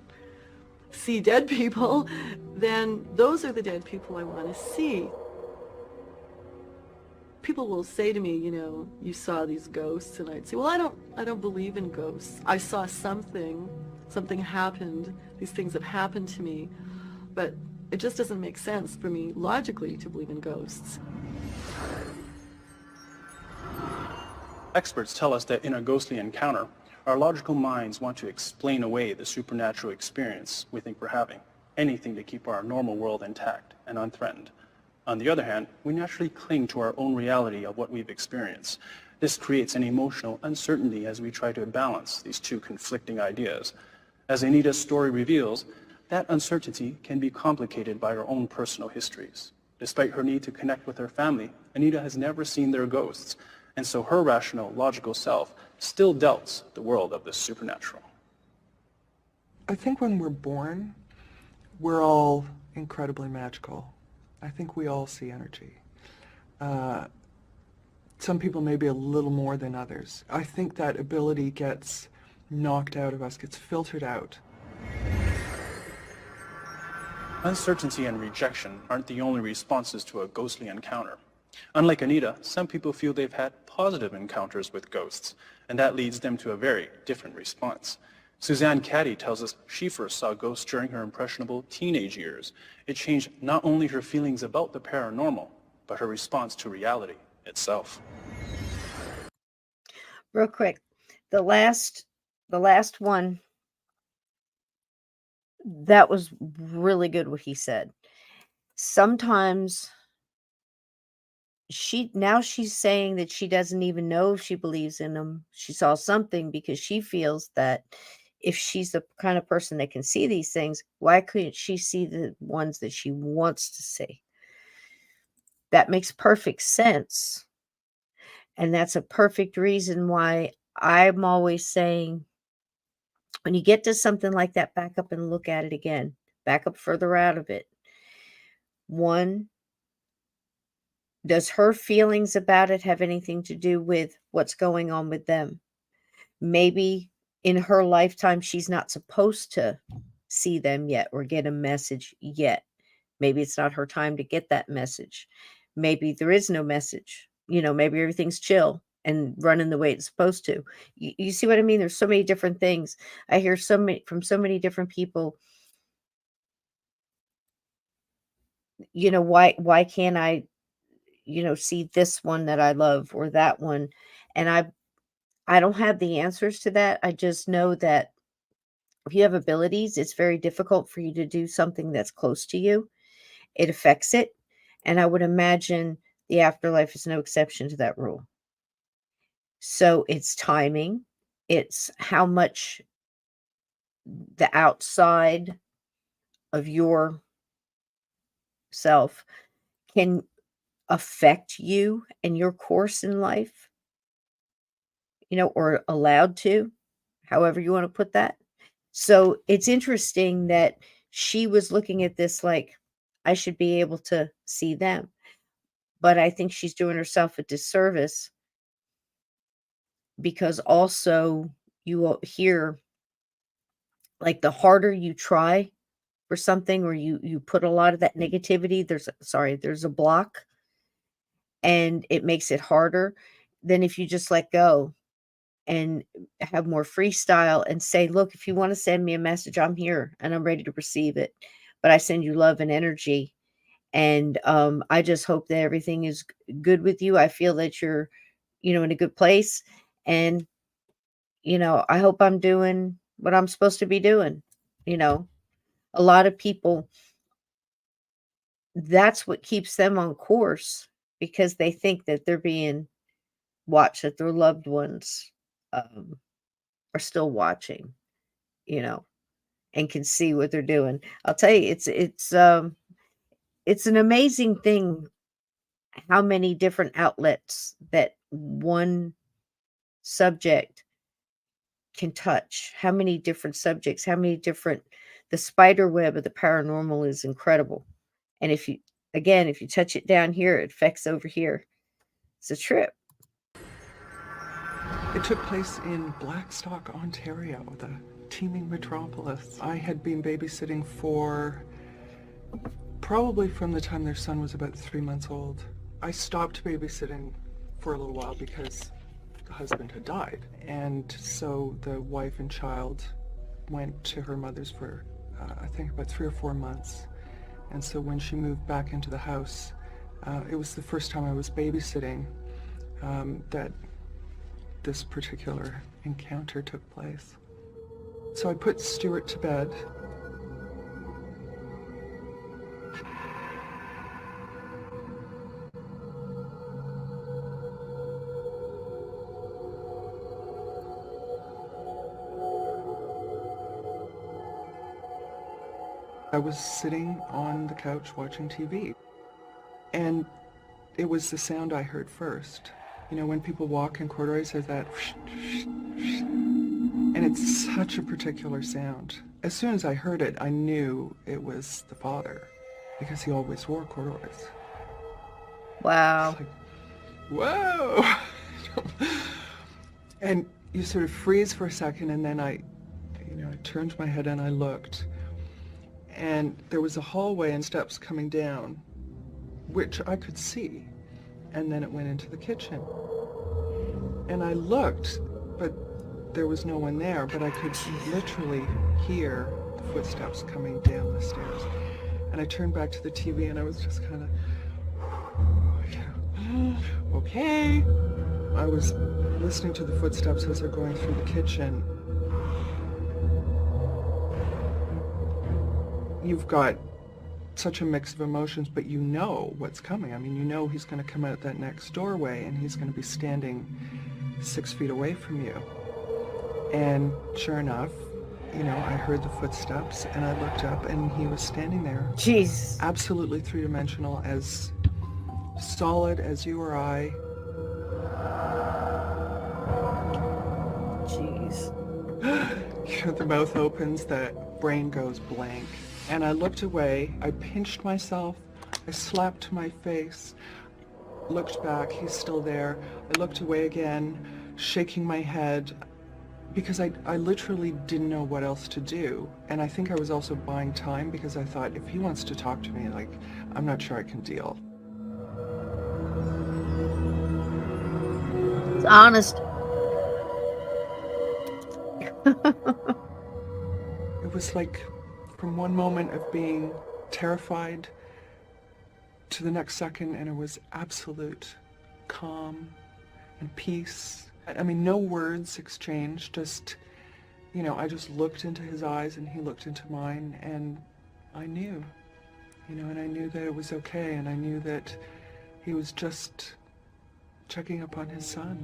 Speaker 5: see dead people, then those are the dead people I want to see. People will say to me, you saw these ghosts, and I'd say, well, I don't believe in ghosts. I saw something happened, these things have happened to me, but it just doesn't make sense for me logically to believe in ghosts.
Speaker 3: Experts tell us that in a ghostly encounter, our logical minds want to explain away the supernatural experience we think we're having, anything to keep our normal world intact and unthreatened. On the other hand, we naturally cling to our own reality of what we've experienced. This creates an emotional uncertainty as we try to balance these two conflicting ideas. As Anita's story reveals, that uncertainty can be complicated by her own personal histories. Despite her need to connect with her family, Anita has never seen their ghosts, and so her rational, logical self still doubts the world of the supernatural.
Speaker 6: I think when we're born, we're all incredibly magical. I think we all see energy. Some people maybe a little more than others. I think that ability gets knocked out of us, gets filtered out.
Speaker 3: Uncertainty and rejection aren't the only responses to a ghostly encounter. Unlike Anita, some people feel they've had positive encounters with ghosts, and that leads them to a very different response. Suzanne Caddy tells us she first saw ghosts during her impressionable teenage years. It changed not only her feelings about the paranormal, but her response to reality itself.
Speaker 1: Real quick, the last one, that was really good what he said. Sometimes she's saying that she doesn't even know if she believes in them. She saw something because she feels that if she's the kind of person that can see these things, why couldn't she see the ones that she wants to see? That makes perfect sense. And that's a perfect reason why I'm always saying, when you get to something like that, back up and look at it again. Back up further out of it. One, does her feelings about it have anything to do with what's going on with them? Maybe in her lifetime, she's not supposed to see them yet or get a message yet. Maybe it's not her time to get that message. Maybe there is no message. Maybe everything's chill and running the way it's supposed to. You see what I mean? There's so many different things. I hear from so many different people. Why can't I, see this one that I love or that one? And I don't have the answers to that. I just know that if you have abilities, it's very difficult for you to do something that's close to you. It affects it. And I would imagine the afterlife is no exception to that rule. So it's timing. It's how much the outside of your self can affect you and your course in life, or allowed to, however you want to put that. So it's interesting that she was looking at this like, I should be able to see them. But I think she's doing herself a disservice, because also you will hear, like, the harder you try for something, or you put a lot of that negativity, there's a block, and it makes it harder than if you just let go and have more freestyle and say, look, if you want to send me a message, I'm here and I'm ready to receive it. But I send you love and energy. And I just hope that everything is good with you. I feel that you're, in a good place. And, I hope I'm doing what I'm supposed to be doing. A lot of people, that's what keeps them on course, because they think that they're being watched, that their loved ones are still watching, and can see what they're doing. I'll tell you, it's an amazing thing how many different outlets that one subject can touch, how many different subjects, the spider web of the paranormal is incredible. And if you touch it down here, it affects over here. It's a trip.
Speaker 6: It took place in Blackstock, Ontario, the teeming metropolis. I had been babysitting for probably from the time their son was about 3 months old. I stopped babysitting for a little while because the husband had died. And so the wife and child went to her mother's for, I think, about 3 or 4 months. And so when she moved back into the house, it was the first time I was babysitting that this particular encounter took place. So I put Stuart to bed. I was sitting on the couch watching TV, and it was the sound I heard first. You know, when people walk in corduroys, there's that and it's such a particular sound. As soon as I heard it, I knew it was the father, because he always wore corduroys.
Speaker 1: Wow.
Speaker 6: It's like, whoa! And you sort of freeze for a second, and then I turned my head and I looked, and there was a hallway and steps coming down, which I could see, and then it went into the kitchen. And I looked, but there was no one there, but I could literally hear the footsteps coming down the stairs. And I turned back to the TV, and I was just kind of, okay. I was listening to the footsteps as they're going through the kitchen. You've got such a mix of emotions, but you know what's coming. I mean, you know he's going to come out that next doorway, and he's going to be standing 6 feet away from you. And sure enough, I heard the footsteps, and I looked up, and he was standing there.
Speaker 1: Jeez.
Speaker 6: Absolutely three-dimensional, as solid as you or I.
Speaker 1: Jeez.
Speaker 6: The mouth opens, the brain goes blank. And I looked away, I pinched myself, I slapped my face, looked back, he's still there. I looked away again, shaking my head, because I literally didn't know what else to do. And I think I was also buying time, because I thought, if he wants to talk to me, I'm not sure I can deal.
Speaker 1: It's honest.
Speaker 6: It was like from one moment of being terrified to the next second, and it was absolute calm and peace. I mean, no words exchanged, just, I just looked into his eyes and he looked into mine, and I knew, and I knew that it was okay, and I knew that he was just checking up on his son.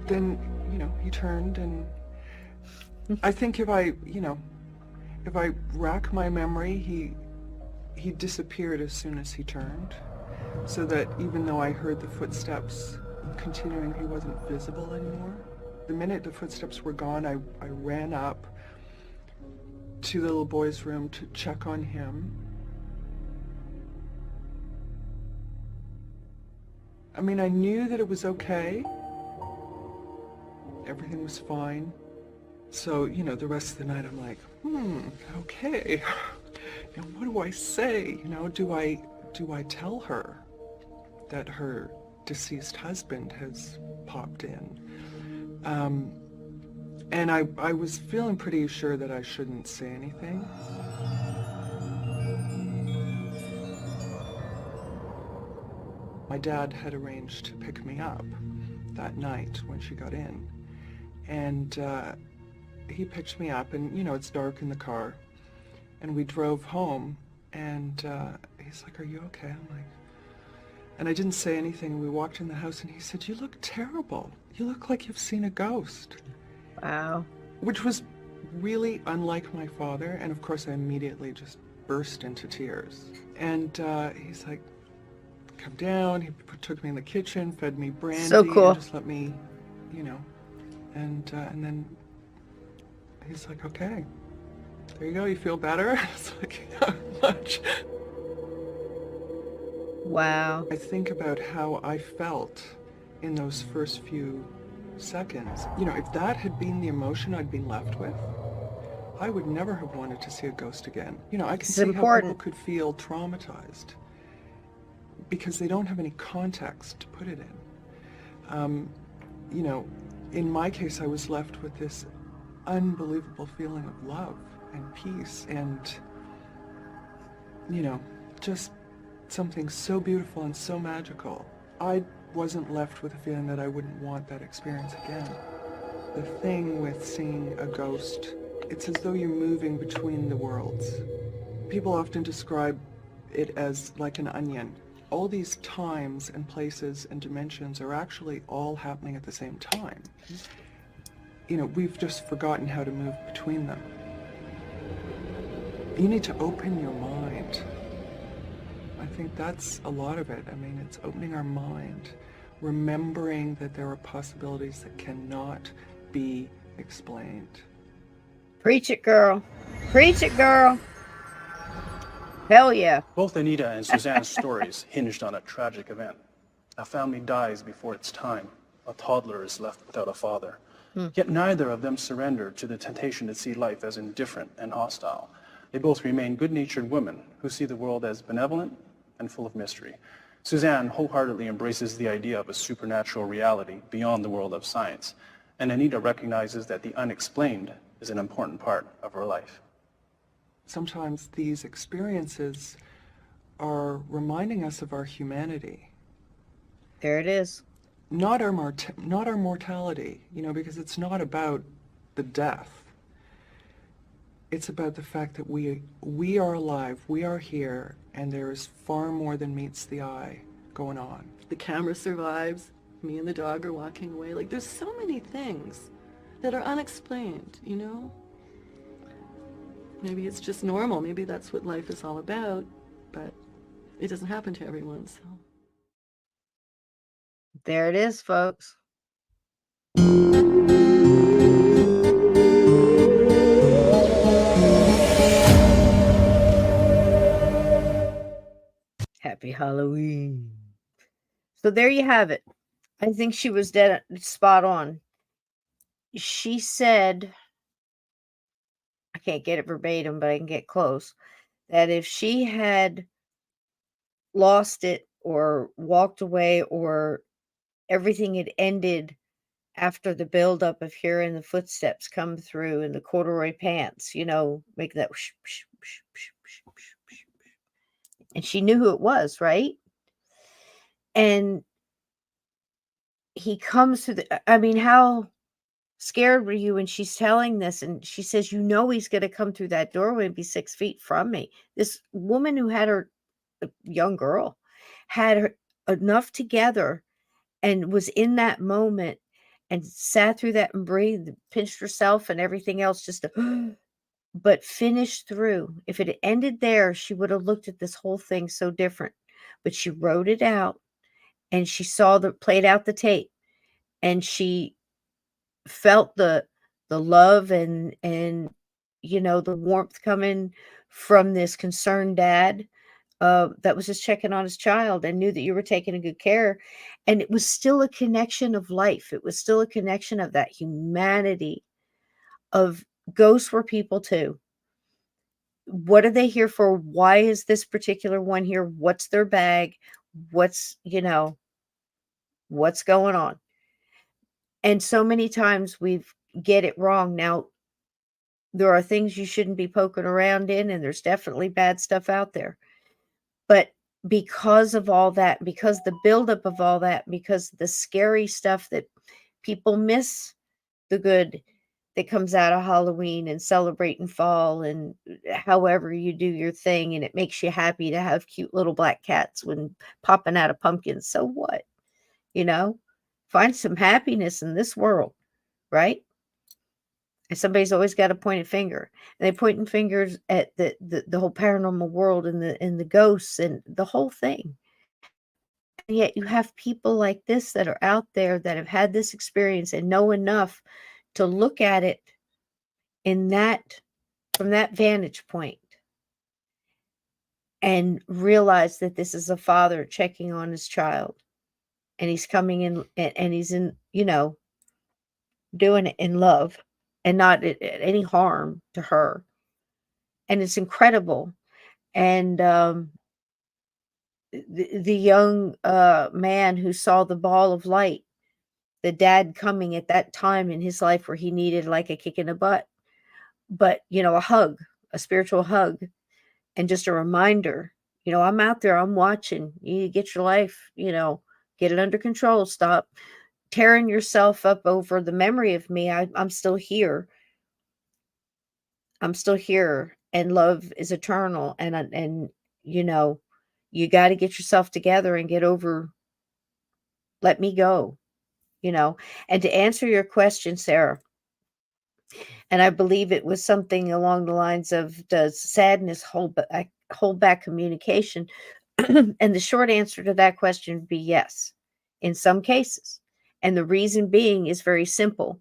Speaker 6: Then, he turned, and I think if I rack my memory, he disappeared as soon as he turned, so that even though I heard the footsteps continuing, he wasn't visible anymore. The minute the footsteps were gone, I ran up to the little boy's room to check on him. I mean, I knew that it was okay. Everything was fine. So, the rest of the night I'm like, okay. Now what do I say? Do I tell her that her deceased husband has popped in? And I was feeling pretty sure that I shouldn't say anything. My dad had arranged to pick me up that night when she got in. And he picked me up, and, it's dark in the car. And we drove home, and he's like, "Are you okay?" I'm like, and I didn't say anything. We walked in the house, and he said, "You look terrible. You look like you've seen a ghost."
Speaker 1: Wow.
Speaker 6: Which was really unlike my father, and of course I immediately just burst into tears. And he's like, "Come down." He took me in the kitchen, fed me brandy,
Speaker 1: So cool.
Speaker 6: and just let me, and then he's like, "Okay, there you go. You feel better?" It's like, "Not much."
Speaker 1: Wow.
Speaker 6: I think about how I felt in those first few seconds. If that had been the emotion I'd been left with, I would never have wanted to see a ghost again. I can
Speaker 1: It's
Speaker 6: see how
Speaker 1: important.
Speaker 6: people could feel traumatized because they don't have any context to put it in. In my case, I was left with this unbelievable feeling of love and peace and, just something so beautiful and so magical. I wasn't left with a feeling that I wouldn't want that experience again. The thing with seeing a ghost it's as though you're moving between the worlds. People often describe it as like an onion. All these times and places and dimensions are actually all happening at the same time. You know, we've just forgotten how to move between them. You need to open your mind. I think that's a lot of it. I mean, it's opening our mind, remembering that there are possibilities that cannot be explained.
Speaker 1: Preach it, girl. Preach it, girl. Hell yeah.
Speaker 3: Both Anita and Suzanne's stories hinged on a tragic event. A family dies before its time. A toddler is left without a father. Yet neither of them surrendered to the temptation to see life as indifferent and hostile. They both remain good-natured women who see the world as benevolent and full of mystery. Suzanne wholeheartedly embraces the idea of a supernatural reality beyond the world of science, and Anita recognizes that the unexplained is an important part of her life.
Speaker 6: Sometimes these experiences are reminding us of our humanity.
Speaker 1: There it is.
Speaker 6: Not our mortality, you know, because it's not about the death. It's about the fact that we are alive, we are here, and there is far more than meets the eye going on.
Speaker 5: The camera survives. Me and the dog are walking away. Like, there's so many things that are unexplained, you know? Maybe it's just normal. Maybe that's what life is all about, but it doesn't happen to everyone, so.
Speaker 1: There it is, folks. Happy Halloween. So there you have it. I think she was dead spot on. She said, I can't get it verbatim, but I can get close, that if she had lost it or walked away or everything had ended after the buildup of hearing the footsteps come through in the corduroy pants, you know, make that whoosh, whoosh, whoosh, whoosh, whoosh, whoosh, whoosh, whoosh. And she knew who it was, right? And he comes through I mean, how scared were you when she's telling this? And she says, you know, he's going to come through that doorway and be 6 feet from me. This woman who had her, a young girl, had her enough together and was in that moment and sat through that and breathed, pinched herself and everything else just to, but finished through. If it had ended there, she would have looked at this whole thing so different. But she wrote it out and she played out the tape and she felt the love and you know, the warmth coming from this concerned dad that was just checking on his child and knew that you were taking a good care. And it was still a connection of life. It was still a connection of that humanity of ghosts were people too. What are they here for? Why is this particular one here? What's their bag? What's, you know, what's going on? And so many times we've get it wrong. Now, there are things you shouldn't be poking around in, and there's definitely bad stuff out there. But because of all that, because the buildup of all that, because the scary stuff that people miss the good that comes out of Halloween and celebrating fall and however you do your thing, and it makes you happy to have cute little black cats when popping out of pumpkins. So what? You know, find some happiness in this world, right? And somebody's always got a pointed finger, and they pointing fingers at the whole paranormal world and the ghosts and the whole thing. And yet you have people like this that are out there that have had this experience and know enough to look at it in that, from that vantage point, and realize that this is a father checking on his child, and he's coming in and he's in, you know, doing it in love and not at any harm to her. And it's incredible. And the young man who saw the ball of light, the dad coming at that time in his life where he needed like a kick in the butt, but, you know, a hug, a spiritual hug, and just a reminder, you know, I'm out there, I'm watching. You need to get your life, you know, get it under control. Stop tearing yourself up over the memory of me. I'm still here. I'm still here, and love is eternal, and you know, you got to get yourself together and get over, let me go, you know. And to answer your question, Sarah, and I believe it was something along the lines of, does sadness hold back communication? And the short answer to that question would be yes, in some cases. And the reason being is very simple.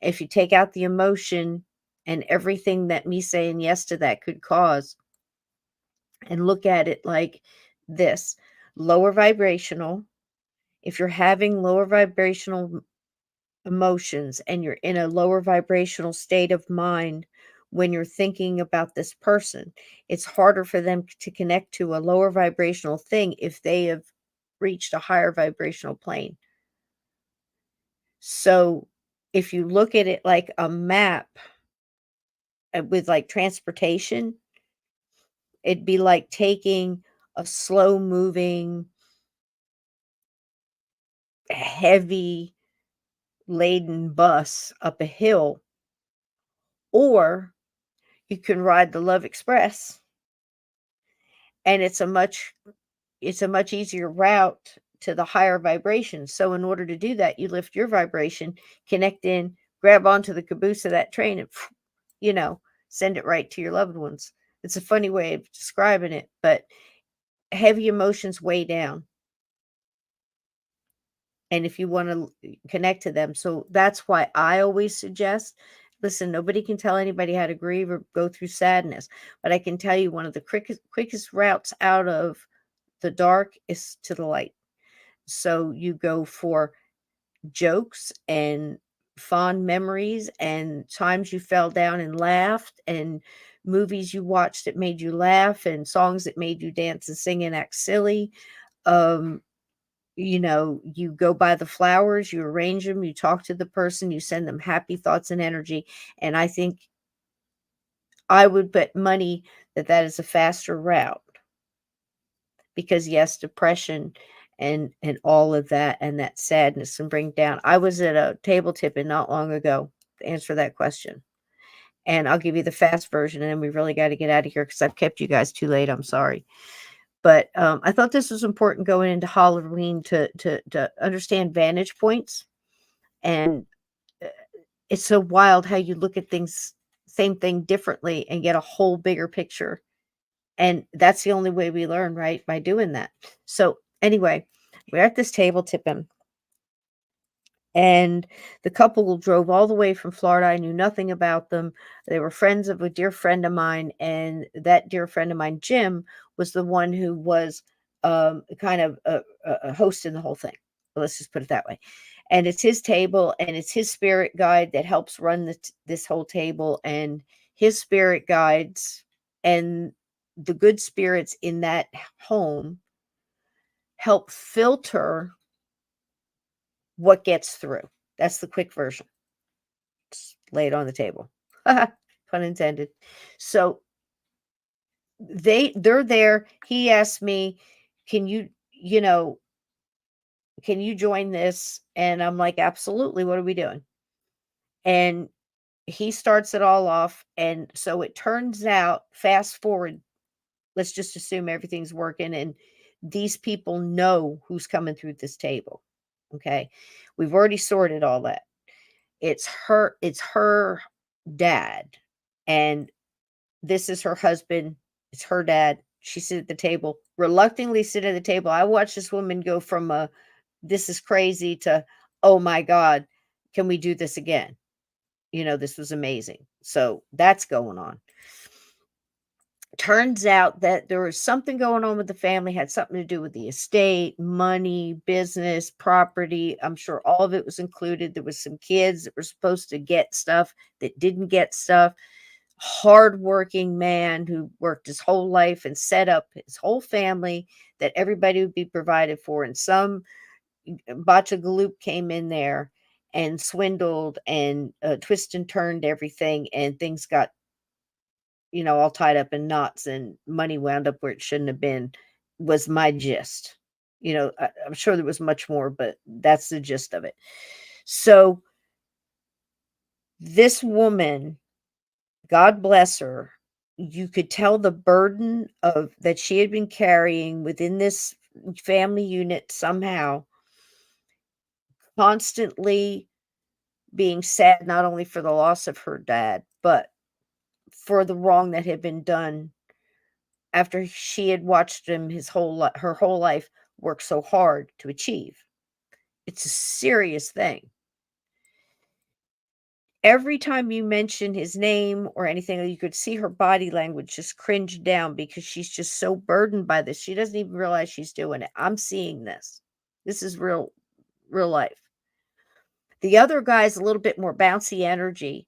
Speaker 1: If you take out the emotion and everything that me saying yes to that could cause, and look at it like this: lower vibrational, if you're having lower vibrational emotions and you're in a lower vibrational state of mind when you're thinking about this person, it's harder for them to connect to a lower vibrational thing if they have reached a higher vibrational plane. So if you look at it like a map, with like transportation, it'd be like taking a slow moving, heavy laden bus up a hill, or you can ride the Love Express, and it's a much easier route to the higher vibration. So in order to do that, you lift your vibration, connect in, grab onto the caboose of that train, and you know, send it right to your loved ones. It's a funny way of describing it, but heavy emotions weigh down. And if you want to connect to them, so that's why I always suggest, listen, nobody can tell anybody how to grieve or go through sadness, but I can tell you one of the quickest routes out of the dark is to the light. So you go for jokes and fond memories and times you fell down and laughed, and movies you watched that made you laugh, and songs that made you dance and sing and act silly. um you know, you go buy the flowers, you arrange them, you talk to the person, you send them happy thoughts and energy. And I think I would bet money that that is a faster route, because yes, depression and all of that and that sadness and bring down. I was at a table tipping not long ago to answer that question. And I'll give you the fast version, and then we really got to get out of here because I've kept you guys too late. I'm sorry. But I thought this was important going into Halloween to understand vantage points. And uh, it's so wild how you look at things, same thing differently, and get a whole bigger picture. And that's the only way we learn, right? By doing that. So anyway, we're at this table tipping, and the couple drove all the way from Florida. I knew nothing about them. They were friends of a dear friend of mine, and that dear friend of mine, Jim, was the one who was kind of hosting the whole thing. Let's just put it that way. And it's his table, and it's his spirit guide that helps run this whole table, and his spirit guides and the good spirits in that home help filter what gets through. That's the quick version. Just lay it on the table. Pun intended. So they're there. He asked me, can you know, can you join this? And I'm like, absolutely. What are we doing? And he starts it all off. And so it turns out, fast forward, let's just assume everything's working and these people know who's coming through this table. Okay. We've already sorted all that. It's her dad, and this is her husband. It's her dad. She sit at the table, reluctantly sit at the table. I watched this woman go from a this is crazy to, oh my God, can we do this again? You know, this was amazing. So that's going on. Turns out that there was something going on with the family, had something to do with the estate, money, business, property. I'm sure all of it was included. There was some kids that were supposed to get stuff that didn't get stuff. Hardworking man who worked his whole life and set up his whole family that everybody would be provided for. And some Bachagaloop came in there and swindled and twist and turned everything, and things got, you know, all tied up in knots, and money wound up where it shouldn't have been, was my gist. You know, I'm sure there was much more, but that's the gist of it. So this woman God bless her. You could tell the burden of that she had been carrying within this family unit somehow, constantly being sad not only for the loss of her dad, but for the wrong that had been done after she had watched him her whole life work so hard to achieve. It's a serious thing. Every time you mention his name or anything, you could see her body language just cringe down because she's just so burdened by this. She doesn't even realize she's doing it. I'm seeing this. This is real life. The other guy's a little bit more bouncy energy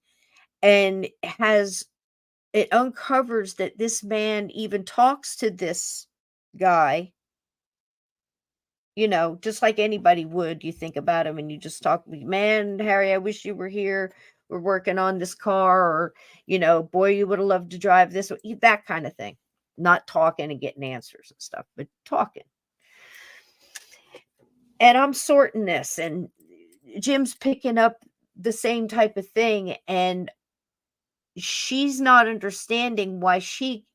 Speaker 1: and it uncovers that this man even talks to this guy, just like anybody would. You think about him and you just talk, man, Harry, I wish you were here. We're working on this car, or, boy, you would have loved to drive this, that kind of thing. Not talking and getting answers and stuff, but talking. And I'm sorting this, and Jim's picking up the same type of thing, and she's not understanding why she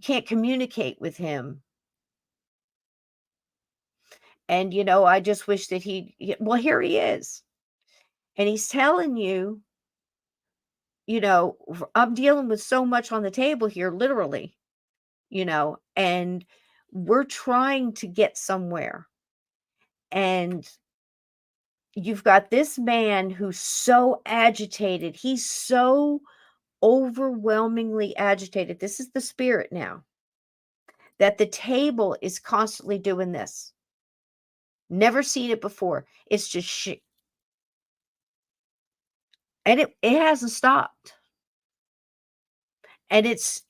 Speaker 1: can't communicate with him. And, I just wish that well, here he is. And he's telling you, I'm dealing with so much on the table here, literally, and we're trying to get somewhere. And you've got this man who's so agitated. He's so overwhelmingly agitated. This is the spirit now, that the table is constantly doing this. Never seen it before. It's just and it hasn't stopped. And it's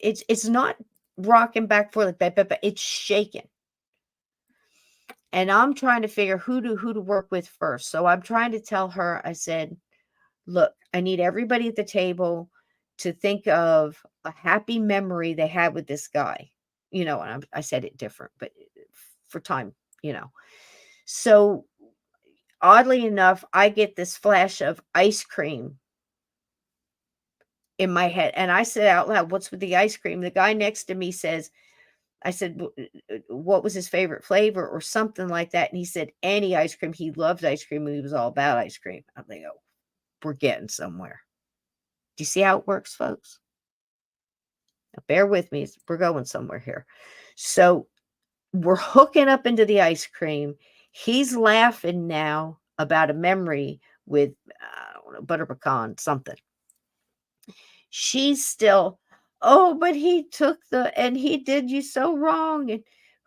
Speaker 1: not rocking back forth like that, but it's shaking. And I'm trying to figure who to work with first. So I'm trying to tell her, I said, look, I need everybody at the table to think of a happy memory they had with this guy. And I said it different, but for time, So oddly enough, I get this flash of ice cream in my head. And I said out loud, what's with the ice cream? The guy next to me says, I said, what was his favorite flavor or something like that? And he said, any ice cream. He loved ice cream. And he was all about ice cream. I'm like, oh, we're getting somewhere. Do you see how it works, folks? Now, bear with me. We're going somewhere here. So we're hooking up into the ice cream. He's laughing now about a memory with butter pecan, something. She's still, oh, but he took and he did you so wrong.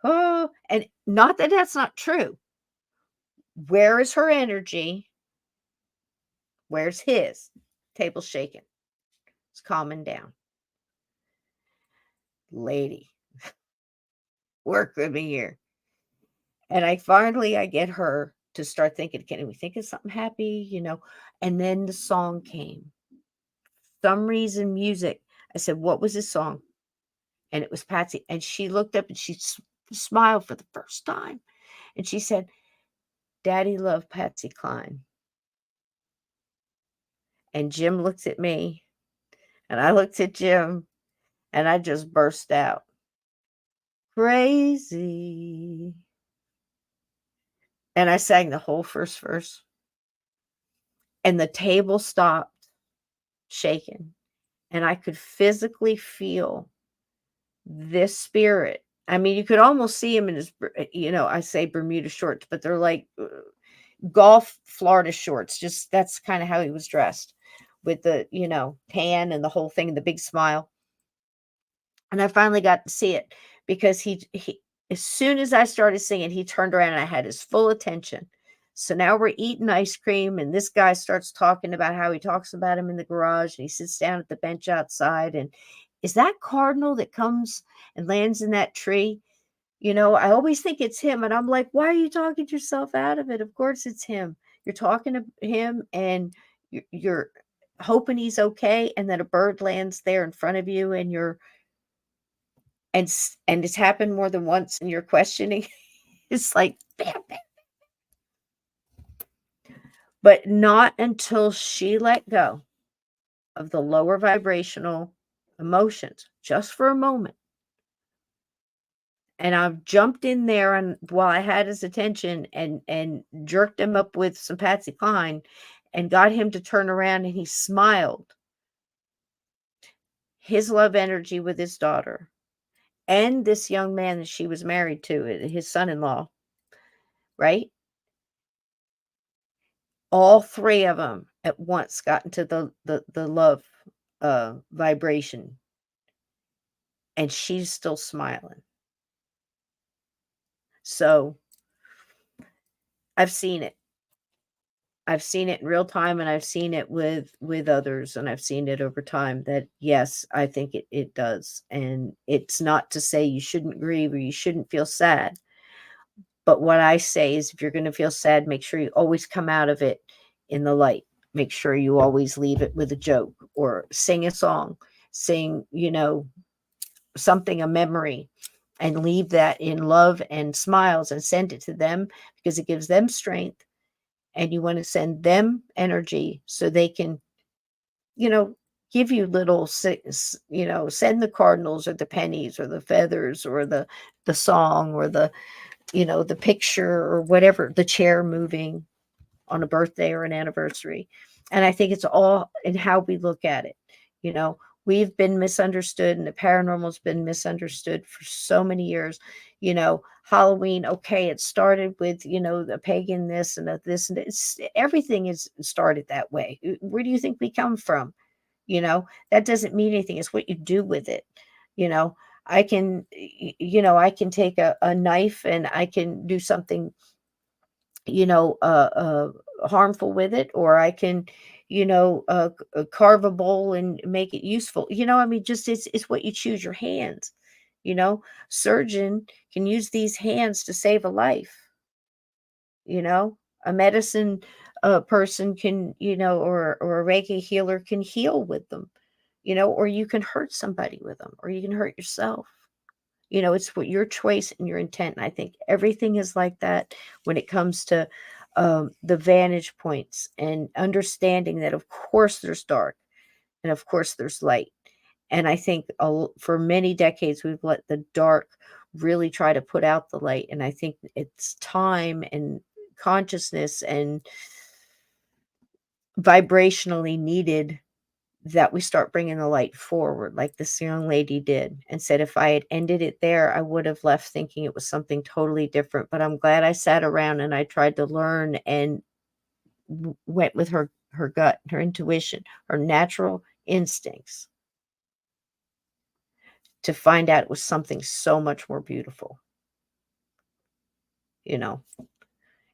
Speaker 1: And not that that's not true. Where is her energy? Where's his? Table shaking. It's calming down. Lady, work with me here. And I get her to start thinking, can we think of something happy? And then the song came. Some reason, music. I said, what was this song? And it was Patsy. And she looked up and she smiled for the first time. And she said, Daddy loved Patsy Cline. And Jim looked at me. And I looked at Jim. And I just burst out. Crazy. And I sang the whole first verse. And the table stopped shaking. And I could physically feel this spirit. I mean, you could almost see him in his, I say Bermuda shorts, but they're like golf Florida shorts. Just that's kind of how he was dressed, with the, tan and the whole thing, and the big smile. And I finally got to see it because he as soon as I started singing, he turned around and I had his full attention. So now we're eating ice cream, and this guy starts talking about how he talks about him in the garage, and he sits down at the bench outside. And is that cardinal that comes and lands in that tree? I always think it's him. And I'm like, why are you talking yourself out of it? Of course it's him. You're talking to him and you're hoping he's okay. And then a bird lands there in front of you, and and it's happened more than once, and you're questioning. It's like, bam, bam. But not until she let go of the lower vibrational emotions just for a moment. And I've jumped in there and while I had his attention and jerked him up with some Patsy Cline and got him to turn around and he smiled. His love energy with his daughter and this young man that she was married to, his son-in-law, right? All three of them at once got into the love vibration, and she's still smiling. So I've seen it. I've seen it in real time, and I've seen it with others, and I've seen it over time that yes, I think it does. And it's not to say you shouldn't grieve or you shouldn't feel sad. But what I say is if you're going to feel sad, make sure you always come out of it in the light. Make sure you always leave it with a joke or sing a song, sing, something, a memory, and leave that in love and smiles and send it to them because it gives them strength. And you want to send them energy so they can, give you little, send the cardinals or the pennies or the feathers or the song or the picture or whatever, the chair moving on a birthday or an anniversary. And I think it's all in how we look at it. We've been misunderstood and the paranormal's been misunderstood for so many years. Halloween, okay, it started with, the pagan this and this and this. Everything is started that way. Where do you think we come from? That doesn't mean anything. It's what you do with it. I can, I can take a knife and I can do something, harmful with it, or I can, carve a bowl and make it useful. Just it's what you choose your hands. Surgeon can use these hands to save a life. A medicine person can, or a Reiki healer can heal with them, or you can hurt somebody with them, or you can hurt yourself. It's what your choice and your intent. And I think everything is like that when it comes to the vantage points and understanding that, of course, there's dark and of course there's light. And I think for many decades, we've let the dark really try to put out the light. And I think it's time and consciousness and vibrationally needed that we start bringing the light forward like this young lady did, and said if I had ended it there, I would have left thinking it was something totally different. But I'm glad I sat around and I tried to learn and went with her gut, her intuition, her natural instincts to find out it was something so much more beautiful,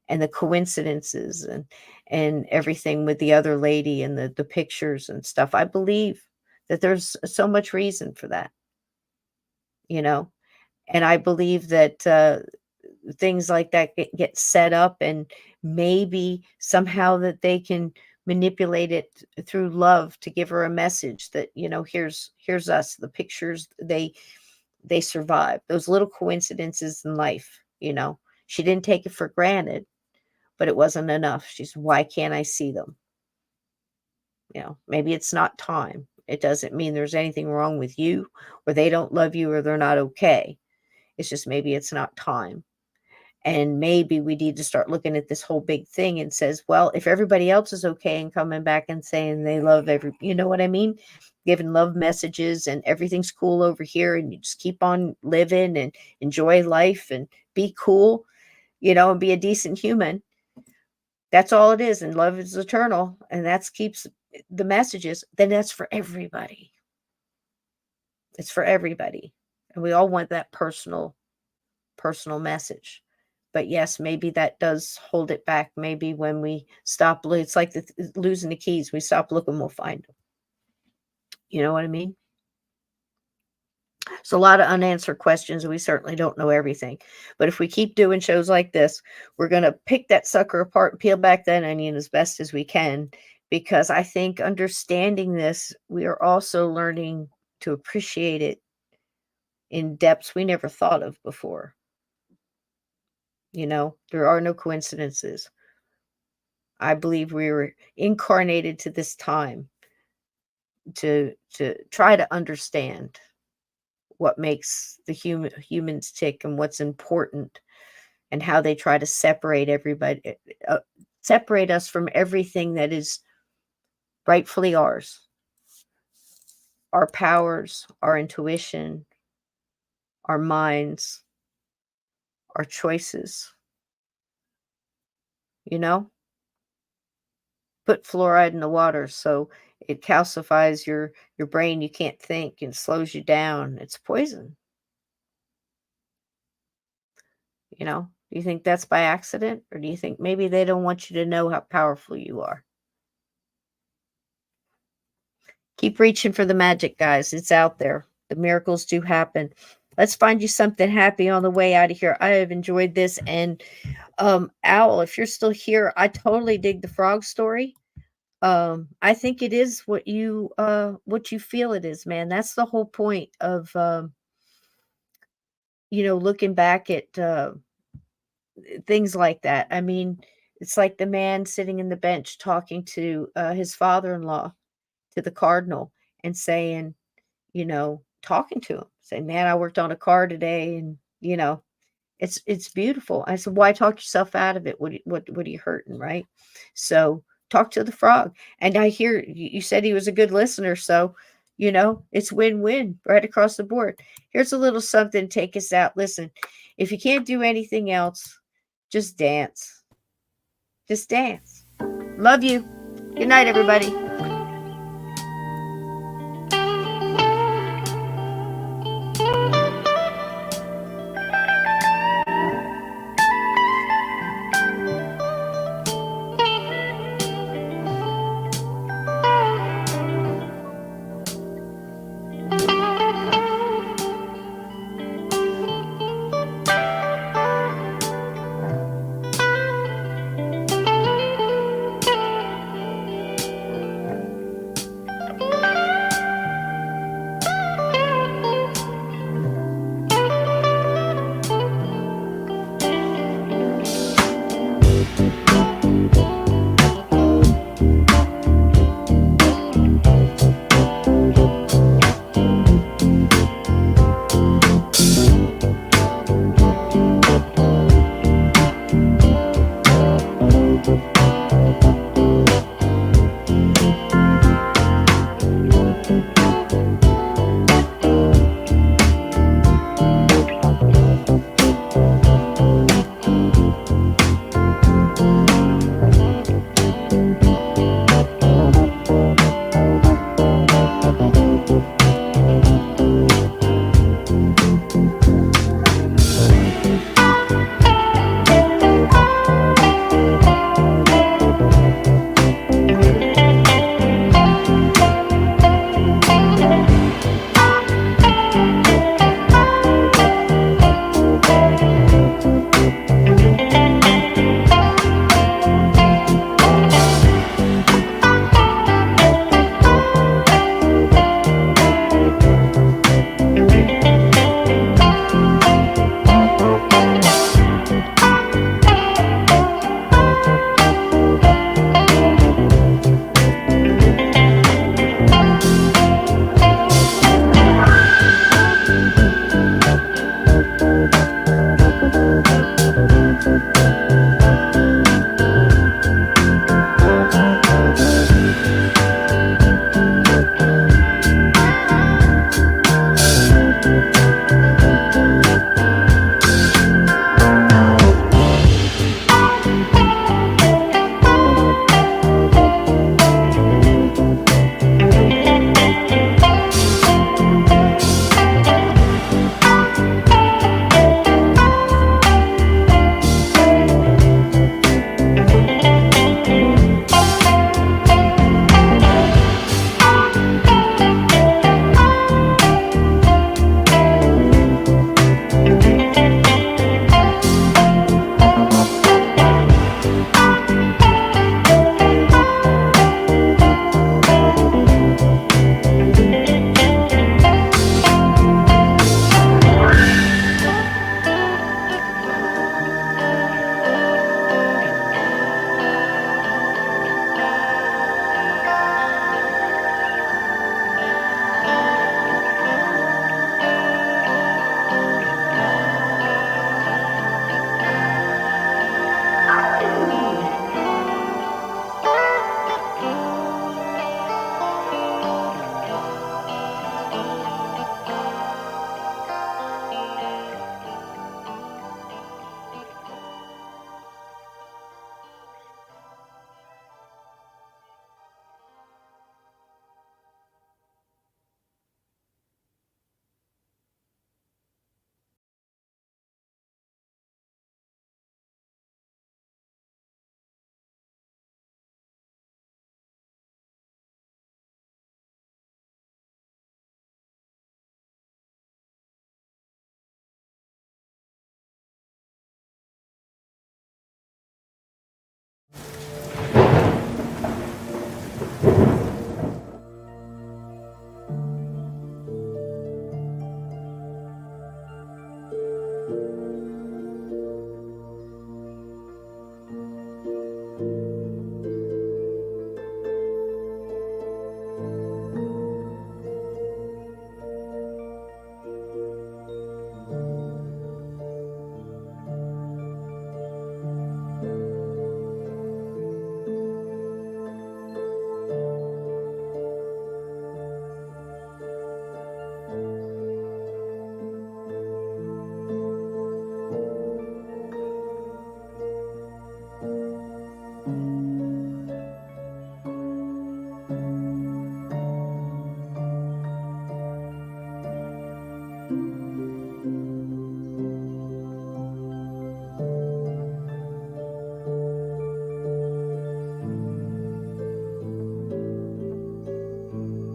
Speaker 1: and the coincidences and everything with the other lady and the pictures and stuff. I believe that there's so much reason for that, and I believe that things like that get set up, and maybe somehow that they can manipulate it through love to give her a message that, here's us, the pictures, they survive those little coincidences in life. She didn't take it for granted, but it wasn't enough. She's, why can't I see them? Maybe it's not time. It doesn't mean there's anything wrong with you or they don't love you or they're not okay. It's just maybe it's not time. And maybe we need to start looking at this whole big thing and says, well, if everybody else is okay and coming back and saying they love you know what I mean? Giving love messages and everything's cool over here and you just keep on living and enjoy life and be cool, and be a decent human. That's all it is. And love is eternal. And that keeps the messages. Then that's for everybody. It's for everybody. And we all want that personal message. But yes, maybe that does hold it back. Maybe when we stop, it's like losing the keys. We stop looking, we'll find them. You know what I mean? It's a lot of unanswered questions, and we certainly don't know everything. But if we keep doing shows like this, we're going to pick that sucker apart and peel back that onion as best as we can, because I think understanding this, we are also learning to appreciate it in depths we never thought of before. There are no coincidences. I believe we were incarnated to this time to try to understand what makes the humans tick and what's important, and how they try to separate everybody, separate us from everything that is rightfully ours, our powers, our intuition, our minds, our choices. You know, put fluoride in the water so it calcifies your brain. You can't think and slows you down. It's poison. You know, do you think that's by accident, or do you think maybe they don't want you to know how powerful you are? Keep reaching for the magic, guys. It's out there. The miracles do happen. Let's find you something happy on the way out of here. I have enjoyed this. And Owl, if you're still here, I totally dig the frog story. I think it is what you feel it is, man. That's the whole point of looking back at things like that. I mean, it's like the man sitting in the bench talking to his father-in-law, to the cardinal, and saying, talking to him, saying, "Man, I worked on a car today," and it's beautiful. I said, "Why talk yourself out of it? What are you hurting, right?" So talk to the frog. And I hear you said he was a good listener, so it's win-win right across the board. Here's a little something to take us out. Listen, if you can't do anything else, just dance. Just dance. Love you. Good night, everybody.